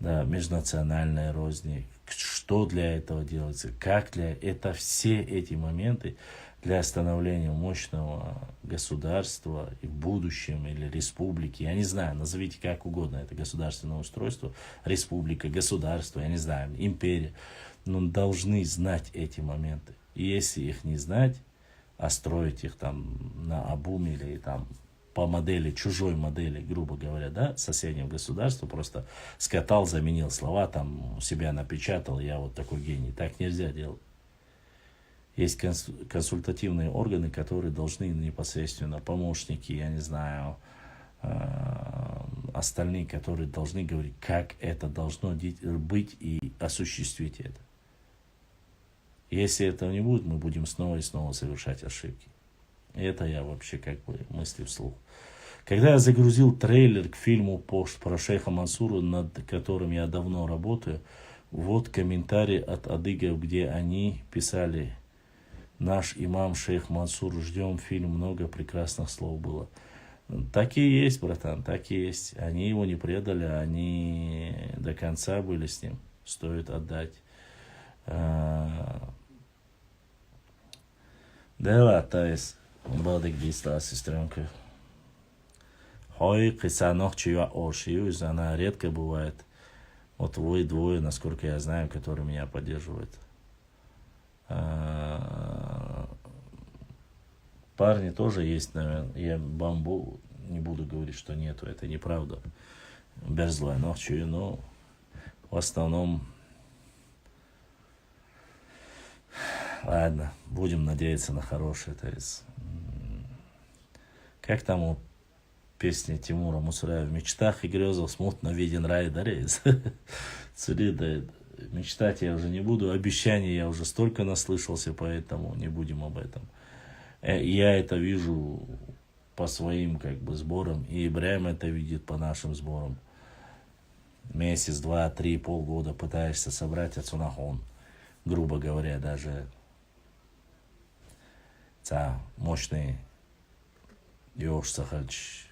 до межнациональной розни. Что для этого делается. Как для... Это все эти моменты для становления мощного государства и в будущем, или республики, я не знаю, назовите как угодно, это государственное устройство, республика, государство, я не знаю, империя, но должны знать эти моменты. И если их не знать, а строить их там на обум или там по модели, чужой модели, грубо говоря, да, соседнего государства, просто скатал, заменил слова, там у себя напечатал, я вот такой гений. Так нельзя делать. Есть консультативные органы, которые должны непосредственно, помощники, я не знаю, остальные, которые должны говорить, как это должно быть и осуществить это. Если этого не будет, мы будем снова и снова совершать ошибки. Это я вообще как бы мысли вслух. Когда я загрузил трейлер к фильму про шейха Мансура, над которым я давно работаю, вот комментарий от адыгов, где они писали: наш имам шейх Мансур, ждем фильм, много прекрасных слов было. Так и есть, братан, так и есть. Они его не предали, они до конца были с ним. Стоит отдать. Да, Таис, бадык бистла, сестренка. Хой, кисанох, чья ошиюсь, она редко бывает. Вот вы двое, насколько я знаю, которые меня поддерживают. Парни тоже есть, наверное. Я бамбу не буду говорить, что нету. Это неправда. Берзлая ночью, но в основном... Ладно, будем надеяться на хорошее. То есть, как там у песни Тимура Муцураева: в мечтах и грезах смутно виден рай, да, рейс? Мечтать я уже не буду, обещаний я уже столько наслышался, поэтому не будем об этом. Я это вижу по своим как бы сборам, и Ибраим это видит по нашим сборам. Месяц, два, три, полгода пытаешься собрать ацунахон, грубо говоря, даже мощный Йош Сахальч.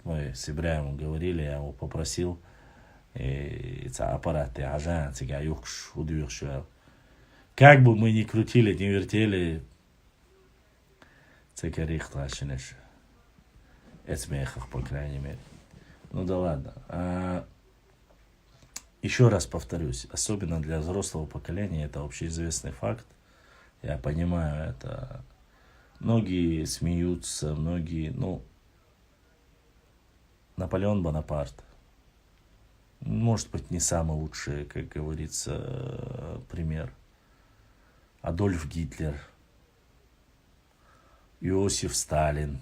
Мы с Ибраимом говорили, я его попросил, аппарат, как бы мы ни крутили, ни вертели, эцмехах, по крайней мере. Ну да ладно. Еще раз повторюсь, особенно для взрослого поколения, это общеизвестный факт. Я понимаю, это многие смеются, многие, Наполеон Бонапарт. Может быть, не самый лучший, как говорится, пример. Адольф Гитлер, Иосиф Сталин,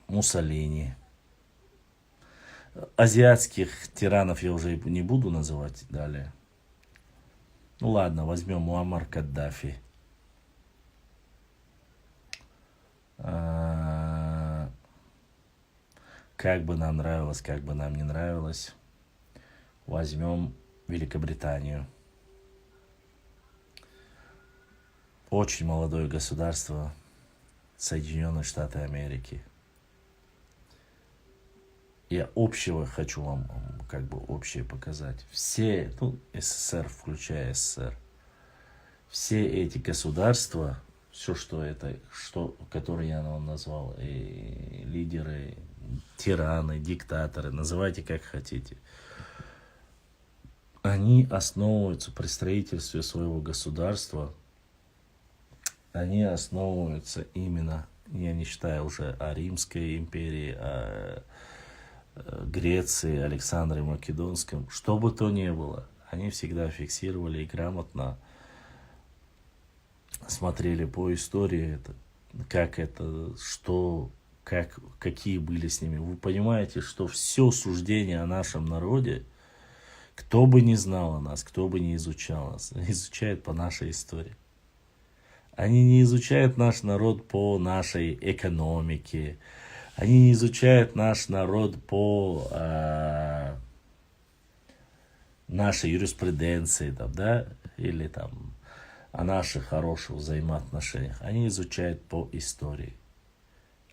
Муссолини. Азиатских тиранов я уже не буду называть далее. Ладно, возьмем Муаммар Каддафи. Как бы нам нравилось, как бы нам не нравилось, возьмем Великобританию. Очень молодое государство, Соединенные Штаты Америки. Я общего хочу вам как бы общее показать. Все, СССР, включая СССР, все эти государства, все, которые я вам назвал, и лидеры, тираны, диктаторы, называйте как хотите, они основываются при строительстве своего государства, они основываются именно Я не считаю уже о Римской империи, о Греции, Александре Македонском. Что бы то ни было, они всегда фиксировали и грамотно смотрели по истории, какие были с ними. Вы понимаете, что все суждение о нашем народе, кто бы не знал о нас, кто бы не изучал нас, изучает по нашей истории. Они не изучают наш народ по нашей экономике, они не изучают наш народ по нашей юриспруденции, или о наших хороших взаимоотношениях. Они изучают по истории.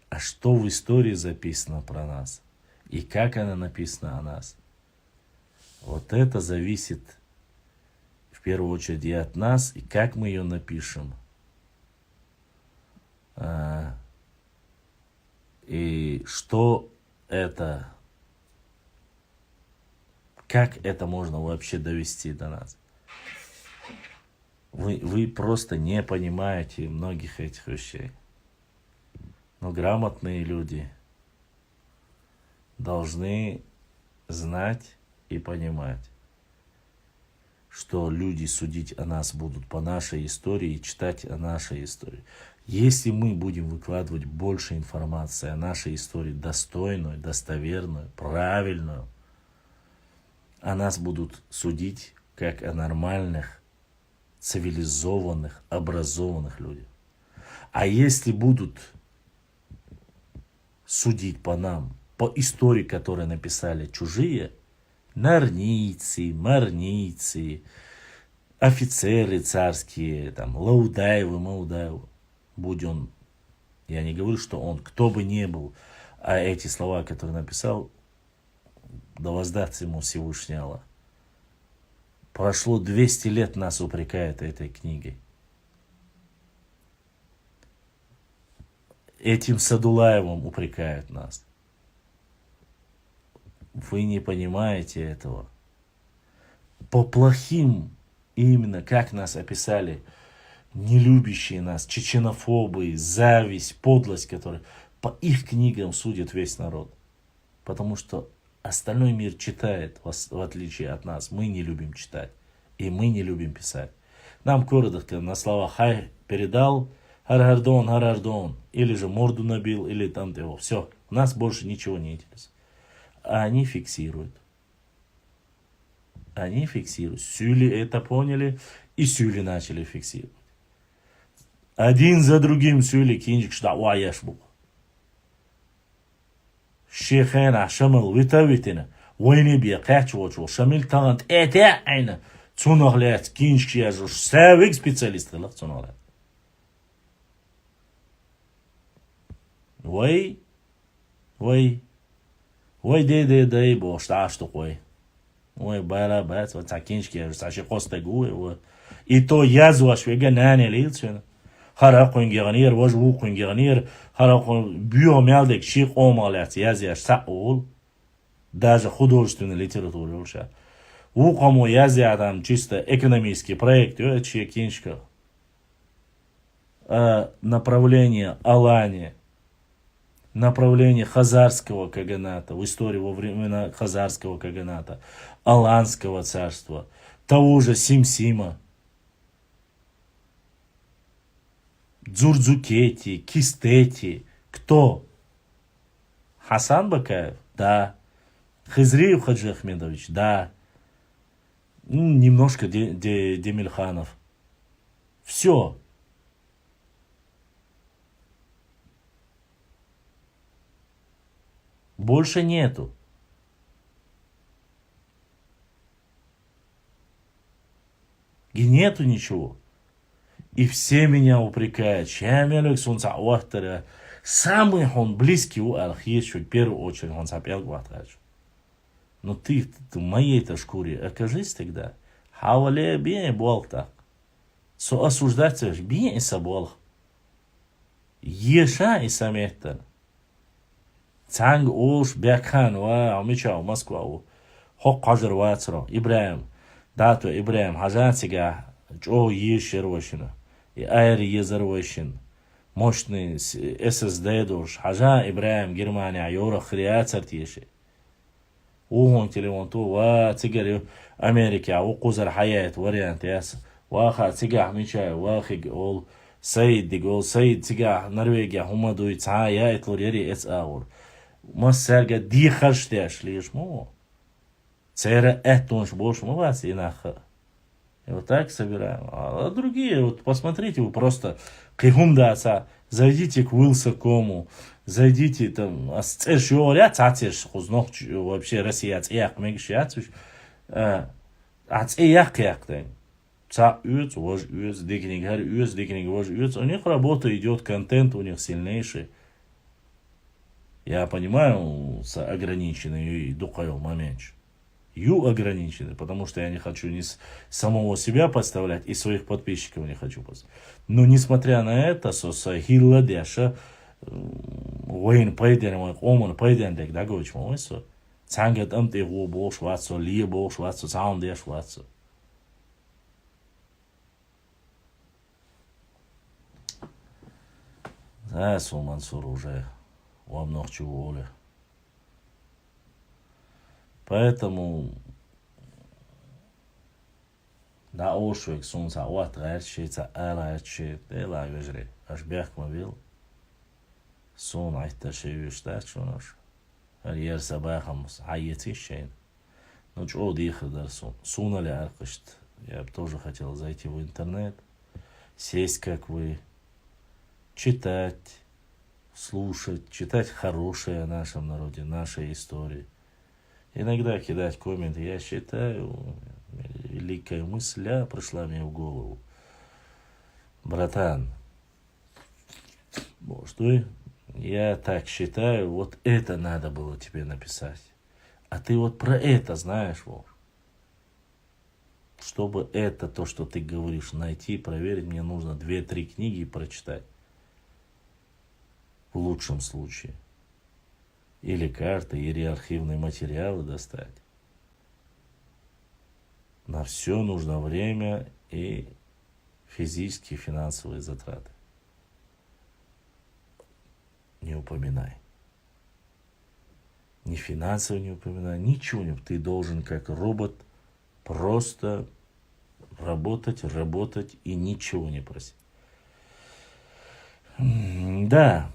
А что в истории записано про нас? И как она написана о нас? Вот это зависит в первую очередь и от нас, и как мы ее напишем. И что это, как это можно вообще довести до нас? Вы просто не понимаете многих этих вещей. Но грамотные люди должны знать и понимать, что люди судить о нас будут по нашей истории и читать о нашей истории. Если мы будем выкладывать больше информации о нашей истории, достойную, достоверную, правильную, о нас будут судить как о нормальных, цивилизованных, образованных людях. А если будут судить по нам, по истории, которую написали чужие, нарнийцы, марнийцы, офицеры царские, Лаудаевы, Маудаевы, будь он, я не говорю, что он, кто бы ни был, а эти слова, которые написал, да воздастся ему Всевышнего. Прошло 200 лет, нас упрекают этой книгой. Этим Садулаевым упрекают нас. Вы не понимаете этого. По плохим, именно как нас описали, нелюбящие нас, чеченофобы, зависть, подлость, которые по их книгам судят весь народ. Потому что остальной мир читает, в отличие от нас. Мы не любим читать. И мы не любим писать. Нам коротко на слова «хай» передал, «харардон», или же морду набил, или его. Все, нас больше ничего не интересует. А они фиксируют. Они фиксируют. Сюли это поняли, и Сюли начали фиксировать. Один за другим Сюли кинчик штауа яшбу. Шейхена шамал витавитина. Войны бия качвочу. Шамил талант это айна. Цунахлят кинчик яжу. Савик специалисты лах цунахлят. Вой де бо шташту кой. Ой бара бац вот кинчик яжу. Саши костагу. И то язваш вега нане лилцена. Хара конгиганир, вожу конгиганир, хара биомелдек шик омалят язяш саул. Даже художественная литература уже. У кому язя чисто экономический проект, это кинчика. Направление Алания, направление Хазарского каганата, в истории во времена Хазарского каганата, Аланского царства, того же Симсима, Дзурдзукети, Кистети. Кто? Хасан Бакаев? Да. Хизриев Хаджи Ахмедович? Да. Немножко Демельханов. Все. Больше нету. И нету ничего. И все меня упрекают. Самый он близкий у Алхиечу, в первую очередь, он сапел гватач. Но ты в моей-то шкуре окажись тогда. Хавале bien болт так. Осуждать bien собол. Еша и самехтер. Цанг ош бекхан ва амича Москва. Хок кажер вацро. Ибраим. Дату Ибраим. Хазатига. О ешер вошина. И айр езер вошин. мощный SSD душ. Хажа Ибраим Германия Юра Хриацар тиши. وهون تليفون تو وتجري أمريكا وقوزر حياة واريانت ياس واخا تجاه ميشا واخي قول سيد يقول سيد تجاه نرويجيا هما دو يتعايا يطلور يري اس اور ما سرقة دي خرجتاش ليش مو цера этонш больше мы вас и нахуй. И вот так собираем. А другие, вот посмотрите, вы просто кихумдаса, зайдите к Wilson.com, зайдите там, а цешёря цатеш, хузнох вообще Россия цеях мегшяц, а цеях яктен. Ца уц, вож уц, дикниг хар уц, дикниг вож уц. У них работа идет, контент у них сильнейший. Я понимаю, с ограниченный и духовой момент. Ю ограничены, потому что я не хочу ни самого себя подставлять, и своих подписчиков не хочу подставлять. Но несмотря на это, соса хилла деша, воин пайден, оман пайден, так да говоришь, мой со, цангет амте го бол швацо, лие бол швацо, цаун де швацо. Да, Мансур уже во много чего воля. Поэтому да ошвек сунца вот речица арачи дела вежре аж бяхмавил сун айташевиштач шунаш алиер сабахамс хайетишен ну чё дихадар сунали аркышт. Я бы тоже хотел зайти в интернет, сесть как вы, читать, слушать, читать хорошее о нашем народе, нашей истории. Иногда кидать комменты. Я считаю, великая мысль пришла мне в голову. Братан, что я так считаю, вот это надо было тебе написать. А ты вот про это знаешь, вот. Чтобы это, то, что ты говоришь, найти, проверить, мне нужно 2-3 книги прочитать. В лучшем случае. Или карты, или архивные материалы достать. На все нужно время и физические, финансовые затраты. Не упоминай. Ни финансово не упоминай, ничего не. Ты должен как робот просто работать и ничего не просить. Да.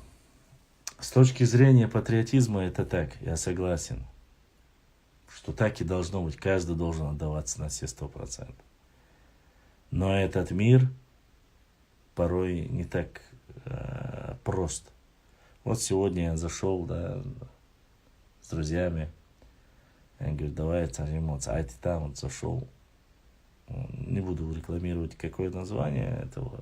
С точки зрения патриотизма это так, я согласен. Что так и должно быть, каждый должен отдаваться на все 100%. Но этот мир порой не так прост. Вот сегодня я зашел, да, с друзьями. Я говорю, давай заниматься. А ты там вот зашел. Не буду рекламировать какое название этого.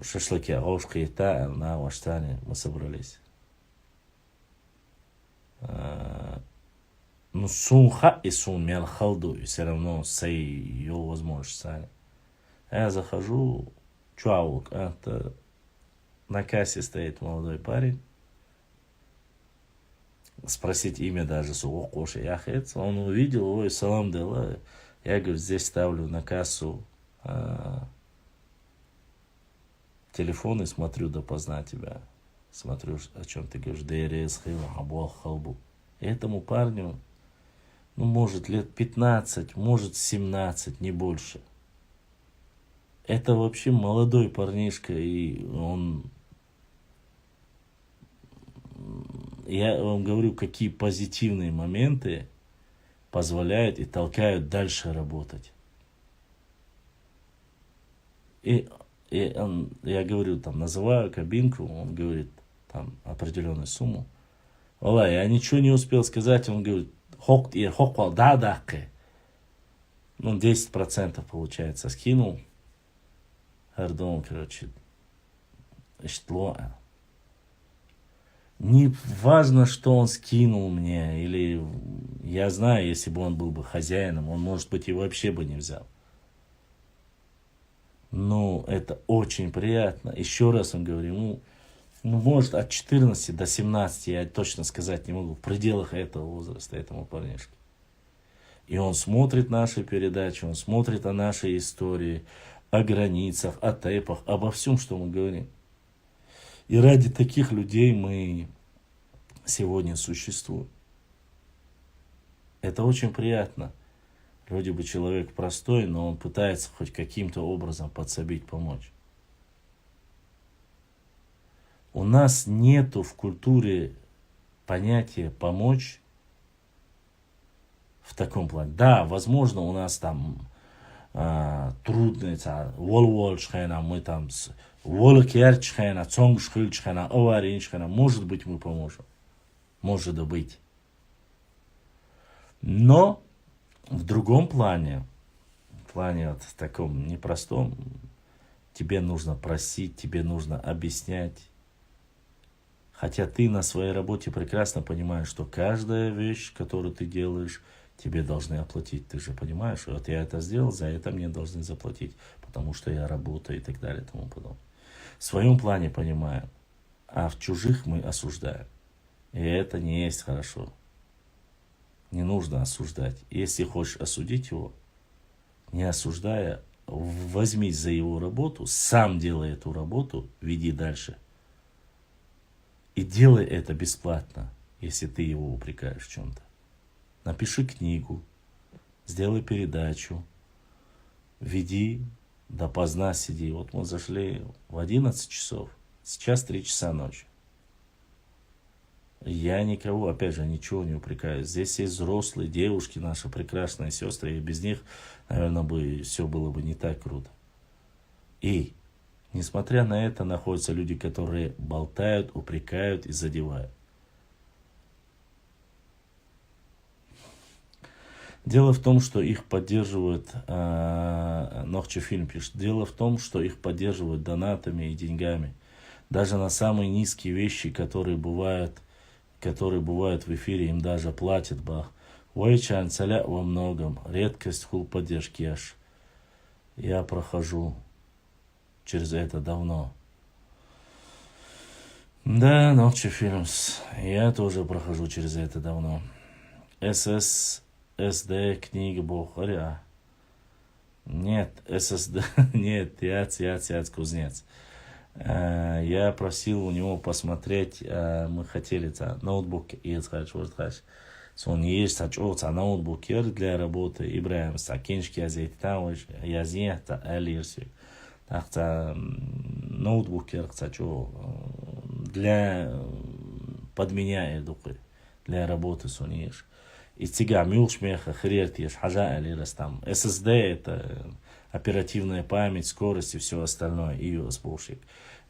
Шашлыки, ошки, та, на Ваштане мы собрались. Ну, сунха и сун мял халду, и все равно сей ее возможность. Я захожу, чувак, это на кассе стоит молодой парень. Спросить имя даже Суокоши Яхец. Он увидел, ой, салам дела. Я, говорю, здесь ставлю на кассу телефон и смотрю допоздна тебя. Смотрю, о чем ты говоришь. ДРС, халбу. Этому парню, ну, может, лет 15, может, 17, не больше. Это вообще молодой парнишка, и он... Я вам говорю, какие позитивные моменты позволяют и толкают дальше работать. И я говорю, там, называю кабинку, он говорит, там, определенную сумму. Ола, я ничего не успел сказать, он говорит, да, ну, 10% получается, скинул. Ардон, короче, что? Не важно, что он скинул мне, или я знаю, если бы он был бы хозяином, он, может быть, и вообще бы не взял. Но это очень приятно. Еще раз он говорит, ну, может, от 14 до 17, я точно сказать не могу, в пределах этого возраста, этому парнишке. И он смотрит наши передачи, он смотрит о нашей истории, о границах, о тейпах, обо всем, что мы говорим. И ради таких людей мы сегодня существуем. Это очень приятно. Вроде бы человек простой, но он пытается хоть каким-то образом подсобить, помочь. У нас нету в культуре понятия «помочь» в таком плане. Да, возможно, у нас там трудные, вол мы там волокер чхена, цонгшхиль чхена, аварин чхена. Может быть, мы поможем. Может быть. Но в другом плане, в плане вот таком непростом, тебе нужно просить, тебе нужно объяснять. Хотя ты на своей работе прекрасно понимаешь, что каждая вещь, которую ты делаешь, тебе должны оплатить. Ты же понимаешь, вот я это сделал, за это мне должны заплатить, потому что я работаю и так далее и тому подобное. В своем плане понимаю, а в чужих мы осуждаем. И это не есть хорошо. Не нужно осуждать. Если хочешь осудить его, не осуждая, возьмись за его работу, сам делай эту работу, веди дальше. И делай это бесплатно, если ты его упрекаешь в чем-то. Напиши книгу, сделай передачу, веди, допоздна сиди. Вот мы зашли в 11 часов, сейчас 3 часа ночи. Я никого, опять же, ничего не упрекаю. Здесь есть взрослые девушки, наши прекрасные сестры, и без них, наверное, бы все было бы не так круто. И, несмотря на это, находятся люди, которые болтают, упрекают и задевают. Дело в том, что их поддерживают, Нохчи фильм пишет, дело в том, что их поддерживают донатами и деньгами. Даже на самые низкие вещи, которые бывают в эфире, им даже платят бах. Ой, чанцаля во многом, редкость хул поддержки аж. Я прохожу через это давно. Да, Нохчи Фильмс, я тоже прохожу через это давно. ССД книга Бухаря. Нет, ССД, нет, яц, кузнец. Я просил у него посмотреть, мы хотели ноутбук и он есть ноутбук для работы Ибраим Сакиншки азейтан язета алирси. Так ноутбук для подменяя для работы сониш. И тига мюшмеха хрертиш хажа алирас там. SSD это оперативная память, скорость и все остальное. И USB.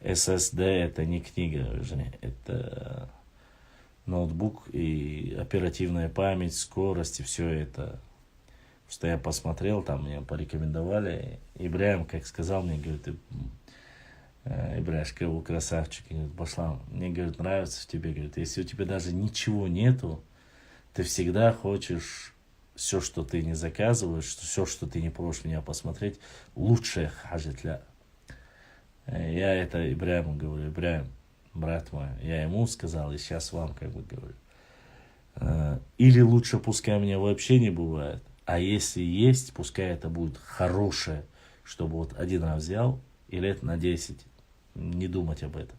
SSD это не книга, это ноутбук и оперативная память, скорость и все это. Что я посмотрел, там мне порекомендовали. Ибраим, как сказал мне, говорит, Ибрашка, вы красавчик, говорит, Башлам, мне, говорит, нравится в тебе, говорит, если у тебя даже ничего нету, ты всегда хочешь все, что ты не заказываешь, все, что ты не просишь меня посмотреть, лучшее хажитля. Я это Ибраиму говорю, Ибраим, брат мой, я ему сказал, и сейчас вам как бы говорю. Или лучше пускай меня вообще не бывает, а если есть, пускай это будет хорошее, чтобы вот один раз взял, и лет на 10 не думать об этом.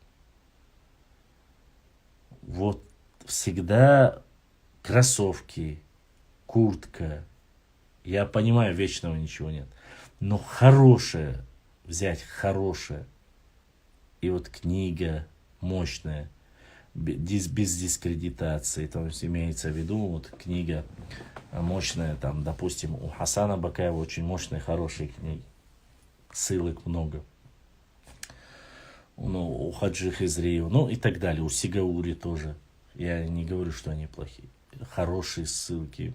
Вот всегда кроссовки, куртка, я понимаю, вечного ничего нет, но хорошее, взять хорошее, и вот книга мощная, без дискредитации, то есть имеется в виду вот книга мощная, там, допустим, у Хасана Бакаева очень мощные, хорошие книги, ссылок много, у Хаджи Хизриева, ну и так далее, у Сигаури тоже, я не говорю, что они плохие, хорошие ссылки,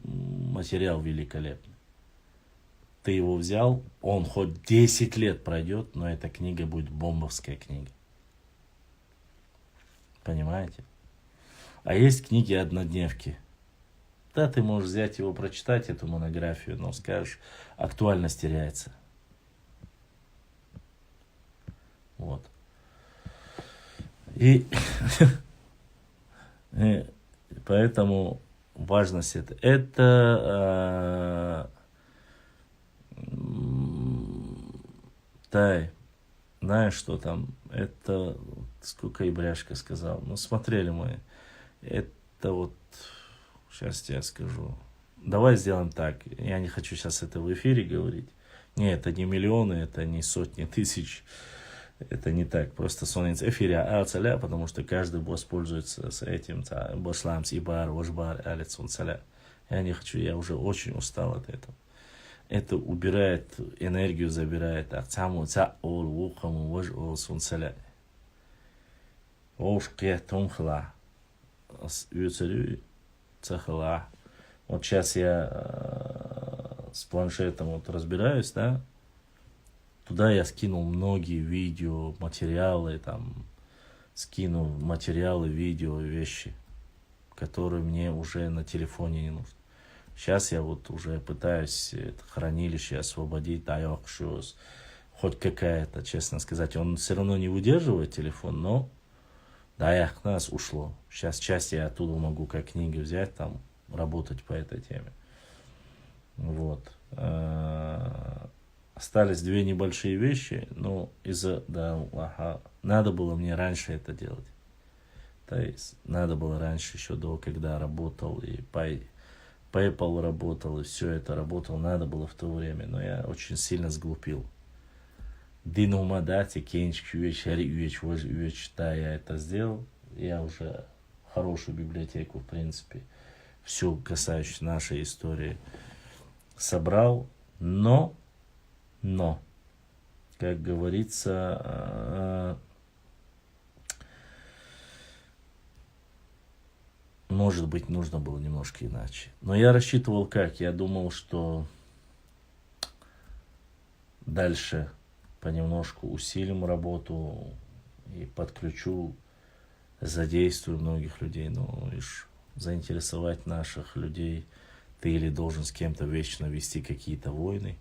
материал великолепный. Ты его взял, он хоть 10 лет пройдет, но эта книга будет бомбовская книга. Понимаете? А есть книги-однодневки. Да, ты можешь взять его, прочитать, эту монографию, но скажешь, актуальность теряется. Вот. И поэтому важность это. Это Тай, знаешь, что там? Это сколько и Бряшка сказал. Ну, смотрели мы. Это вот, сейчас я скажу. Давай сделаем так. Я не хочу сейчас это в эфире говорить. Не, это не миллионы, это не сотни тысяч. Это не так. Просто сонец эфире ацаля, потому что каждый воспользуется с этим. Башламс, ибар, вожбар, алец, цаля. Я не хочу, я уже очень устал от этого. Это убирает энергию, забирает. Акцаму, цаол, вухаму, вожол, сунцаля. Оуш кьятум хла. Юцарю, цахла. Вот сейчас я с планшетом вот разбираюсь, да. Туда я скинул многие видео, материалы, там, скинул материалы, видео, вещи, которые мне уже на телефоне не нужны. Сейчас я вот уже пытаюсь это хранилище освободить, хоть какая-то, честно сказать. Он все равно не выдерживает телефон, но даяк нас ушло. Сейчас часть я оттуда могу как книги взять, там, работать по этой теме. Вот. Остались две небольшие вещи, но из-за надо было мне раньше это делать. То есть надо было раньше, еще до, когда работал, и PayPal работал, и все это работал, надо было в то время, но я очень сильно сглупил. Динумадати, кенчик, да, я это сделал, я уже хорошую библиотеку, в принципе, всю касающуюся нашей истории собрал, но, как говорится, может быть, нужно было немножко иначе. Но я рассчитывал как? Я думал, что дальше понемножку усилим работу и подключу, задействую многих людей. Ну, лишь заинтересовать наших людей. Ты или должен с кем-то вечно вести какие-то войны,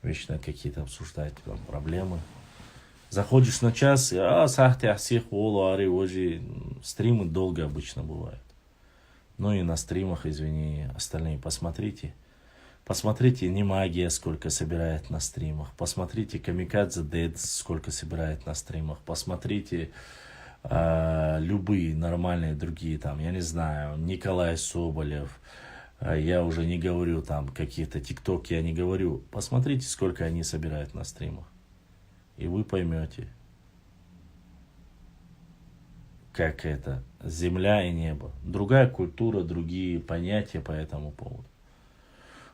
вечно какие-то обсуждать там проблемы. Заходишь на час, стримы долго обычно бывают. Ну и на стримах, извини, остальные посмотрите. Посмотрите не магия, сколько собирает на стримах. Посмотрите Камикадзе Дед, сколько собирает на стримах. Посмотрите любые нормальные другие, там, я не знаю, Николай Соболев. Я уже не говорю там какие-то тиктоки, я не говорю. Посмотрите, сколько они собирают на стримах. И вы поймете, как это, земля и небо. Другая культура, другие понятия по этому поводу.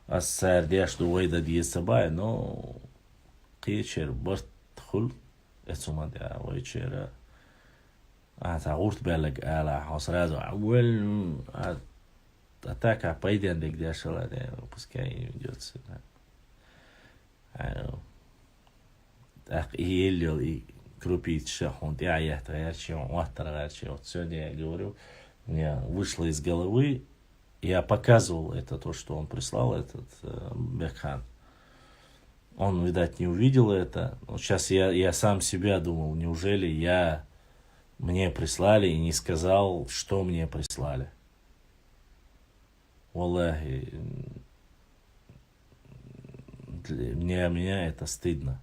Ассардяш дуайда диесабай, но кечер бартхул, эцумадя, вайчера. Атагурт белег ала хасразу ауэл атака пайден дег дяшала, пускай идет сюда. Елил и крупить шахун, я вот сегодня я говорю, у меня вышло из головы, я показывал это, то, что он прислал, этот Бекхан. Он, видать, не увидел это. Вот сейчас я сам себя думал, неужели мне прислали и не сказал, что мне прислали. Валлахи, меня это стыдно.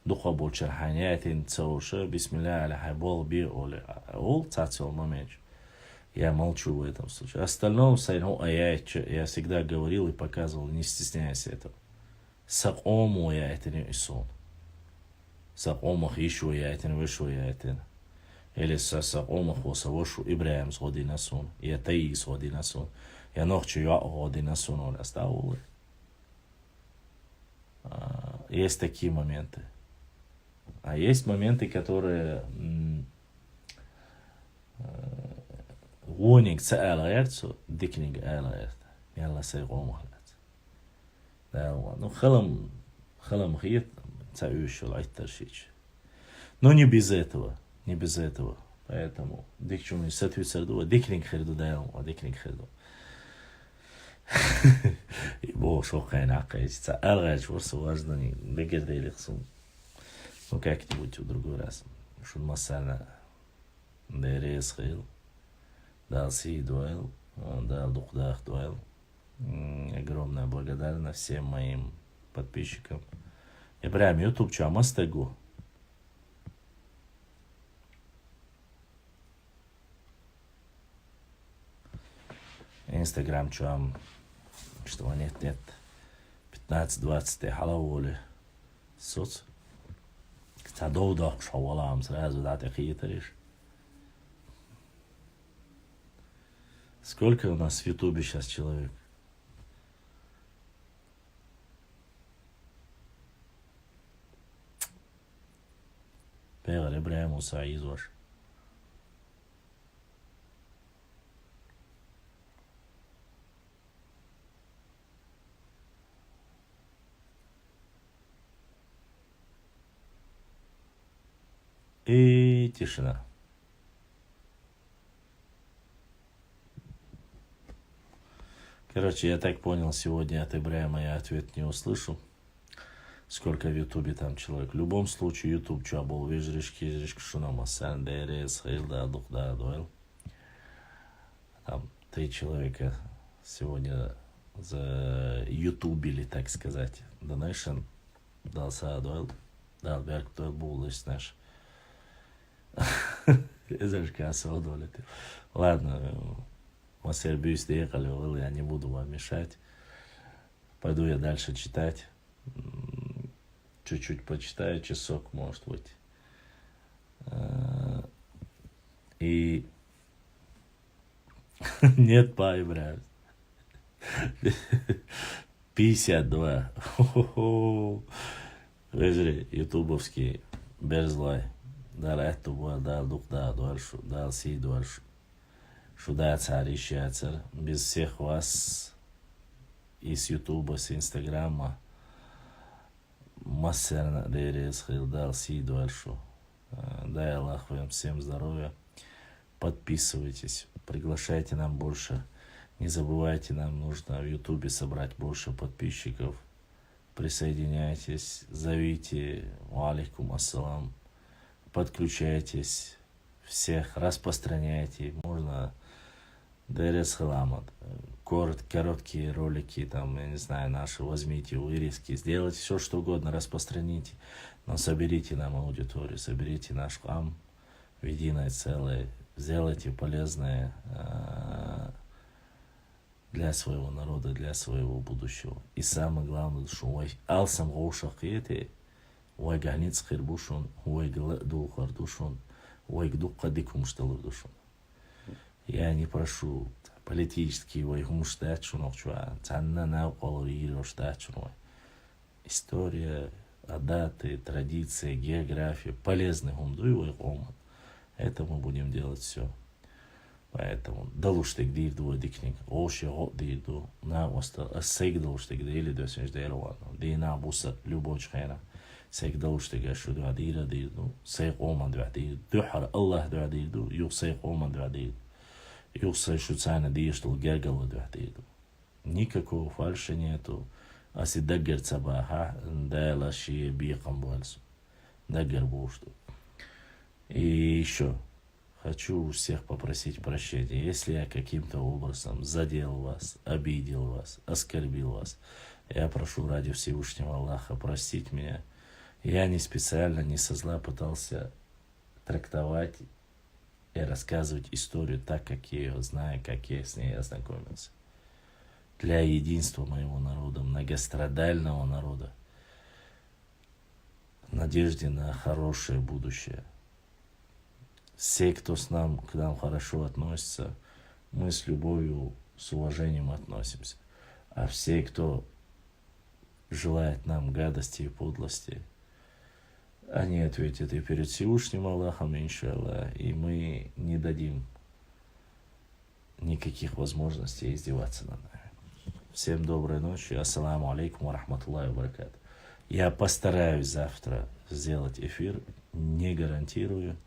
Духа Бочарханятин Цауша, бисмилля аляхайбол би ол цацел момент. Я молчу в этом случае. Остальное, я всегда говорил и показывал, не стесняясь этого. Сакому я это не исон. Сакомах ищу я это не вышу я это. Или сакомах восавошу Ибраим сходи на сон. Я таи сходи на сон. Я ночью я сходи на сон, он оставил. Есть такие моменты. А есть моменты, которые Woning цаалаерцу, дикниг аалаерт. Ялла сайгомахлет. Да, ну халам хит цающул айтаршич. Но не без этого, не без этого. Поэтому дикчуми сатвицерду, дикниг херду даям, дикниг херду. И бо шокайна кайс цаалгач ворсу важдани бегердейлихсун. Ну как-нибудь в другой раз. Шун масана дерес хил. Дал си дуэл, дал духдах дуэл. Огромная благодарность всем моим подписчикам. Я прям YouTube чамастегу. Инстаграм чуам, что нет, 15-20 халаволи. Соц. Кстадоудах шавалам сразу дать хитришь. Сколько у нас в Ютубе сейчас человек? Пегар Ибраим Усаиз ваш. И тишина. Короче, я так понял, сегодня от Ибраима я ответ не услышу. Сколько в Ютубе там человек. В любом случае, Ютуб что был, вижришки, шунамасан, дерес, хилда, духда, дуэл. Там 3 человека сегодня за ютубили, так сказать. Donation, дался дуэл, дал берг дуэл был, знаешь. Знаешь, касса удовлетворил. Ладно, Масер Бюс доехали, я не буду вам мешать. Пойду я дальше читать. Чуть-чуть почитаю, часок, может быть. И нет, пай, брат. 52. Вежри, ютубовский, безлай. Дал эту бой, дал дух, дал си, шуда царь ищаться. Без всех вас из ютуба, с инстаграма. Массер дерес хилдал си, дуаршу. Дай Аллах вам всем здоровья. Подписывайтесь, приглашайте нам больше. Не забывайте, нам нужно в ютубе собрать больше подписчиков. Присоединяйтесь, зовите, алейкум ассалам. Подключайтесь, всех распространяйте. Можно дерес халамат. Короткие ролики, там, я не знаю, наши, возьмите вырезки, сделайте все, что угодно, распространите. Но соберите нам аудиторию, соберите наш хам в единое целое. Сделайте полезное для своего народа, для своего будущего. И самое главное, что ой, алсам гоушах эти, ой, ганиц хирбушун, ой, ду хардушун, ой, гду кадикум шталудушун. Я не прошу политические ой, гумштат шунохчуа, цанна на колориру штат шуной. История, адаты, традиции, география, полезный гумдуй ой, оман. Это мы будем делать все. Поэтому далуштик дирду дикник, оши год дирду, на оста, а сейк далуштик дили до сенж деловано, дина буса любовь хена, сейк далуштик ашу дуадира дирду, сейк оман дуадир, духар Аллах дуадирду, юг сейк оман дуадир, юг сейк шуцана дирштул гергала дуадирду. Никакого фальши нету, аси даггер цабаха, дайла ши биекам буэлсу, даггер бушту. И еще. Хочу у всех попросить прощения, если я каким-то образом задел вас, обидел вас, оскорбил вас. Я прошу ради Всевышнего Аллаха простить меня. Я не специально, не со зла пытался трактовать и рассказывать историю так, как я ее знаю, как я с ней ознакомился. Для единства моего народа, многострадального народа, в надежде на хорошее будущее. Все, кто к нам хорошо относится, мы с любовью, с уважением относимся. А все, кто желает нам гадости и подлости, они ответят и перед Всевышним Аллахом, иншаллах, и мы не дадим никаких возможностей издеваться над нами. Всем доброй ночи. Ассаламу алейкум ва рахматуллахи ва баракату. Я постараюсь завтра сделать эфир, не гарантирую.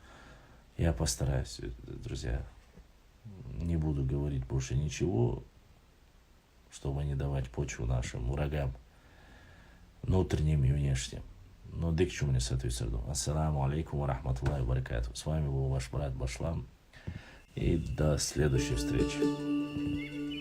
Я постараюсь, друзья. Не буду говорить больше ничего, чтобы не давать почву нашим врагам, внутренним и внешним. Но дык чему не соответствует. Ассаламу алейкум ва рахматуллахи ва баракату. С вами был ваш брат Башлам. И до следующей встречи.